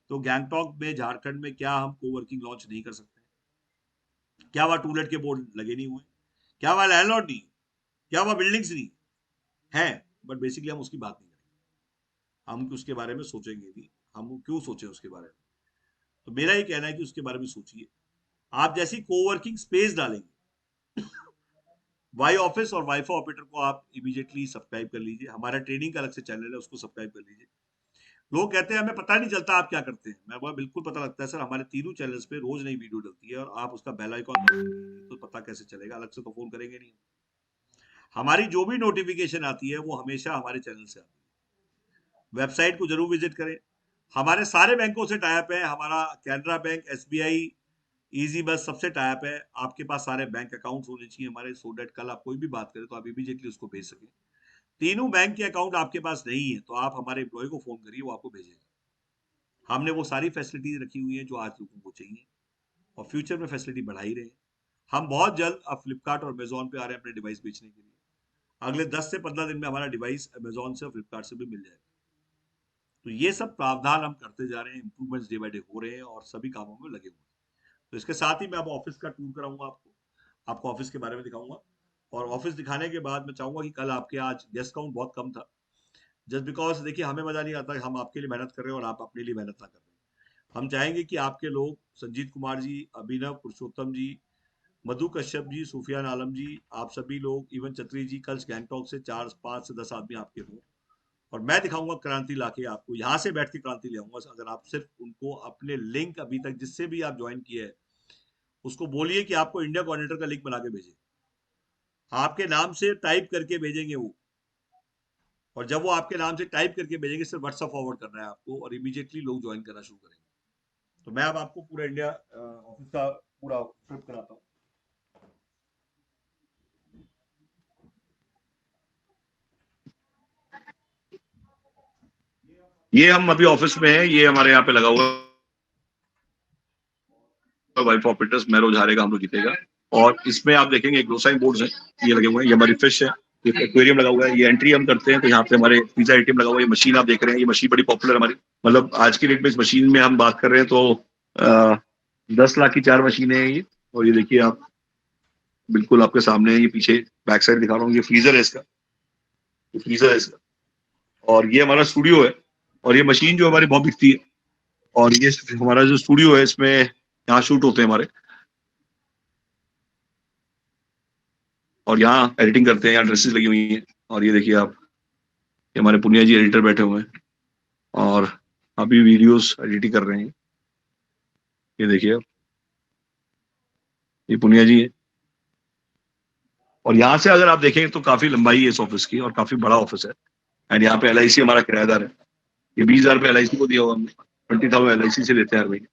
तो गैंगटॉक में, झारखंड में क्या हम कोवर्किंग लॉन्च नहीं कर सकते? क्या वहां टूलेट के बोर्ड लगे नहीं हुए? क्या वहां लैंडलॉर्ड नहीं? क्या वहां बिल्डिंग्स नहीं है? बट बेसिकली हम उसकी बात नहीं करेंगे, हम उसके बारे में सोचेंगे भी। हम क्यों सोचे उसके बारे में? तो मेरा ये कहना है कि उसके बारे में सोचिए। आप जैसी कोवर्किंग स्पेस डालेंगे, वाई ऑफिस और वाईफाई ऑपरेटर को आप इमीडिएटली सब्सक्राइब कर लीजिए। हमारा ट्रेनिंग का अलग से चैनल है, उसको सब्सक्राइब कर लीजिए। लोग कहते हैं हमें पता नहीं चलता आप क्या करते हैं। मैं बोला बिल्कुल पता लगता है सर, हमारे तीनों चैनल्स पे रोज नई वीडियो डलती है, और आप उसका बेल आइकॉन तो पता कैसे चलेगा? अलग से तो फोन करेंगे नहीं। हमारी जो भी नोटिफिकेशन आती है वो हमेशा हमारे चैनल से आती है। वेबसाइट को जरूर विजिट करें। हमारे सारे बैंकों से टाइप है, हमारा कैनरा बैंक, एसबीआई, इजी बस सबसे टाइप है। आपके पास सारे बैंक अकाउंट होने चाहिए हमारे, सो डेट कल आप कोई भी बात करें तो आप इमीडिएटली उसको भेज सकें। तीनों बैंक के अकाउंट आपके पास नहीं है तो आप हमारे एम्प्लॉय को फोन करिए, वो आपको भेजेगा। हमने वो सारी फैसिलिटीज रखी हुई है जो आज लोगों को चाहिए, और फ्यूचर में फैसिलिटी बढ़ा ही रहे हैं। हम बहुत जल्द अब फ्लिपकार्ट और अमेजोन पे आ रहे हैं अपने डिवाइस बेचने के लिए। अगले 10 से 15 दिन में हमारा डिवाइस अमेजोन से और फ्लिपकार्ट से भी मिल जाएगा। तो ये सब प्रावधान हम करते जा रहे हैं, इंप्रूवमेंट्स डे बाय डे हो रहे हैं, और सभी कामों में लगे हुए हैं। तो इसके साथ ही मैं अब ऑफिस का टूर कराऊंगा आपको ऑफिस के बारे में दिखाऊंगा। और ऑफिस दिखाने के बाद मैं चाहूंगा कि कल आपके, आज गेस्ट काउंट बहुत कम था, जस्ट बिकॉज देखिए हमें मजा नहीं आता हम आपके लिए मेहनत कर रहे हैं और आप अपने लिए मेहनत ना कर रहे हैं। हम चाहेंगे कि आपके लोग, संजीत कुमार जी, अभिनव, पुरुषोत्तम जी, मधु कश्यप जी, सुफियान आलम जी, आप सभी लोग, इवन चत्री जी, कल गैंगटॉक से 4-5 से 10 आदमी आपके हों, और मैं दिखाऊंगा क्रांति लाके आपको। यहाँ से बैठ के क्रांति ले आऊंगा। अगर आप सिर्फ उनको अपने लिंक, अभी तक जिससे भी आप ज्वाइन किए है, उसको बोलिए कि आपको इंडिया कोऑर्डिनेटर का लिंक बना के भेजे, आपके नाम से टाइप करके भेजेंगे वो। और जब वो आपके नाम से टाइप करके भेजेंगे, सिर्फ व्हाट्सएप फॉरवर्ड करना है आपको, और इमीडिएटली लोग ज्वाइन करना शुरू करेंगे। तो मैं अब आपको पूरा इंडिया ऑफिस का पूरा ट्रिप कराता हूँ। ये हम अभी ऑफिस में है, ये हमारे यहाँ पे लगा हुआ वाइफ ऑपरेटर्स, मैरो झारेगा हम लोग जीतेगा। और इसमें आप देखेंगे ग्लोसाइन बोर्ड्स हैं, ये लगे हुए हैं। ये हमारी फिश है, ये एक्वेरियम लगा हुआ है। ये एंट्री हम करते हैं तो यहाँ पे हमारे पिज्जा एटीएम लगा हुआ है। ये मशीन आप देख रहे हैं, ये मशीन बड़ी पॉपुलर हमारी, मतलब आज की डेट में इस मशीन में हम बात कर रहे हैं तो 10 लाख की 4 मशीनें हैं ये। और ये देखिए आप, बिल्कुल आपके सामने है, ये पीछे बैक साइड दिखा रहा हूँ, ये फ्रीजर है इसका, ये फ्रीजर है इसका। और ये हमारा स्टूडियो है, और ये मशीन जो हमारी बहुत बिकती है। और ये हमारा जो स्टूडियो है, इसमें यहाँ शूट होते हैं हमारे, और यहाँ एडिटिंग करते हैं, यहाँ ड्रेसेस लगी हुई हैं। और ये देखिए आप, ये हमारे पुनिया जी एडिटर बैठे हुए हैं, और अभी वीडियोस एडिटिंग कर रहे हैं। ये देखिए आप, ये पुनिया जी है। और यहाँ से अगर आप देखें तो काफी लंबाई है इस ऑफिस की, और काफी बड़ा ऑफिस है। एंड यहाँ पे LIC हमारा किराएदार है। ये 20,000 रुपये LIC को दिया हुआ हमने, 20,000 LIC से लेते हैं हर महीने।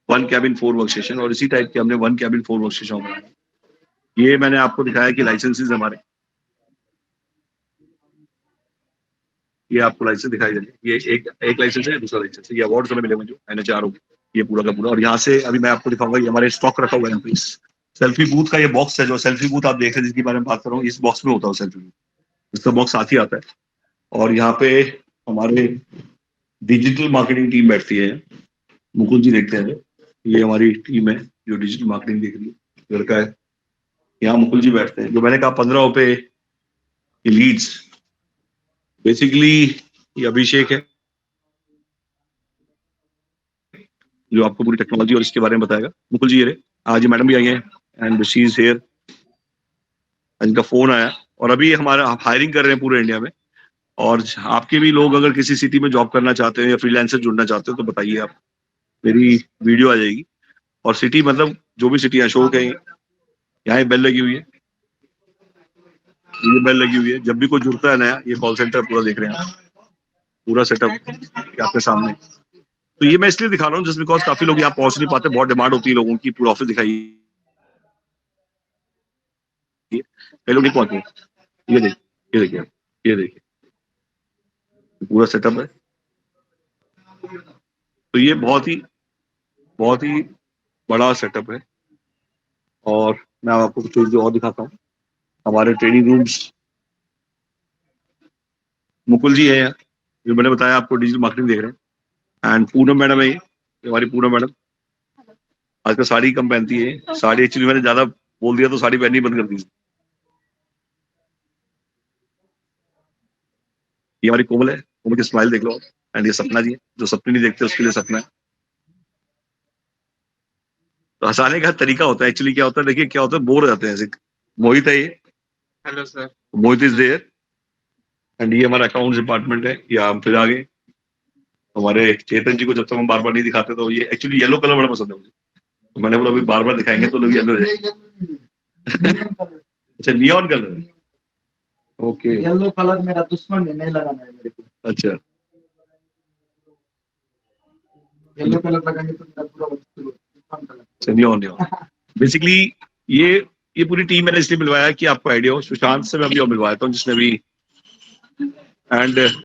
1 कैबिन 4 वर्क स्टेशन, और इसी टाइप के हमने 1 कैबिन 4 वर्क स्टेशन बनाया। ये मैंने आपको दिखाया कि लाइसेंसेज हमारे, ये आपको लाइसेंस दिखाई दे रही है। ये एक लाइसेंस है, दूसरा लाइसेंस है। ये अवार्ड्स हमें मिले हुए जो NHR हो, ये पूरा का पूरा। और यहाँ से अभी मैं आपको दिखाऊंगा, ये हमारे स्टॉक रखा हुआ है यहाँ पे। सेल्फी बूथ का ये बॉक्स है, जो सेल्फी बूथ आप देख रहे हैं जिसके बारे में बात कर रहा हूँ, इस बॉक्स में होता है सेल्फी बूथ, इसका बॉक्स साथ ही आता है। और यहाँ पे हमारे डिजिटल मार्केटिंग टीम बैठती है, मुकुल जी देखते हैं, ये हमारी टीम है जो डिजिटल मार्केटिंग देख रही है, लड़का है। यहाँ मुकुल जी बैठते हैं, जो मैंने कहा 15 रुपए ये लीड्स, बेसिकली ये अभिषेक है, जो आपको पूरी टेक्नोलॉजी और इसके बारे में बताएगा। मुकुल जी ये रहे, आज ये मैडम भी आई हैं एंड शी इज हियर। इनका फोन आया और अभी हमारा हायरिंग कर रहे हैं पूरे इंडिया में, और आपके भी लोग अगर किसी सिटी में जॉब करना चाहते हैं या फ्रीलांसर जुड़ना चाहते हो तो बताइए आप, मेरी वीडियो आ जाएगी। और सिटी मतलब जो भी सिटी अशोक है, यहाँ बेल लगी हुई है, ये बेल लगी हुई है, जब भी कोई जुड़ता है नया, ये कॉल सेंटर पूरा देख रहे हैं आप, पूरा सेटअप आपके सामने। तो ये मैं इसलिए दिखा रहा हूँ जस्ट बिकॉज काफी लोग यहाँ पहुंच नहीं पाते, बहुत डिमांड होती है लोगों की, पूरा ऑफिस दिखाई, कई लोग नहीं पहुंचते। ये देखिए पूरा सेटअप है। तो ये बहुत ही बड़ा सेटअप है। और मैं आपको कुछ चीजें और दिखाता हूँ। हमारे ट्रेनिंग रूम्स, मुकुल जी है यहाँ, जो मैंने बताया आपको डिजिटल मार्केटिंग देख रहे हैं, एंड पूनम मैडम है, ये हमारी पूनम मैडम। आजकल साड़ी कम पहनती है, साड़ी एक्चुअली मैंने ज्यादा बोल दिया तो साड़ी पहननी बंद कर दी। ये हमारी कोमल है, कोमल की स्माइल देख लो। एंड ये सपना जी है, जो सपने नहीं देखते उसके लिए सपना है। तो हंसाने का तरीका होता है, एक्चुअली क्या होता है, देखिए क्या होता है, बोर हो जाते हैं ऐसे। मोहित है ये, hello sir. Mohit is there. And ये हमारा अकाउंट्स डिपार्टमेंट है। या हम फिर आगे हमारे चेतन जी को जब तक हम बार बार नहीं दिखाते, तो ये एक्चुअली येलो कलर बड़ा पसंद है मुझे, तो मैंने बोला अभी बार बार दिखाएंगे तो लोग येलो जाएंगे। अच्छा neon colour, okay. Yellow colour मेरा दुश्मन है, नहीं लगाना है मेरे को। अच्छा येलो कलर लगाएंगे तो मेरा पूरा दुश्मन कलर। नियॉन बेसिकली ये पूरी टीम मैंने इसलिए मिलवाया कि आपको आइडिया हो। सुशांत से मैं अभी और मिलवाया था जिसने भी, एंड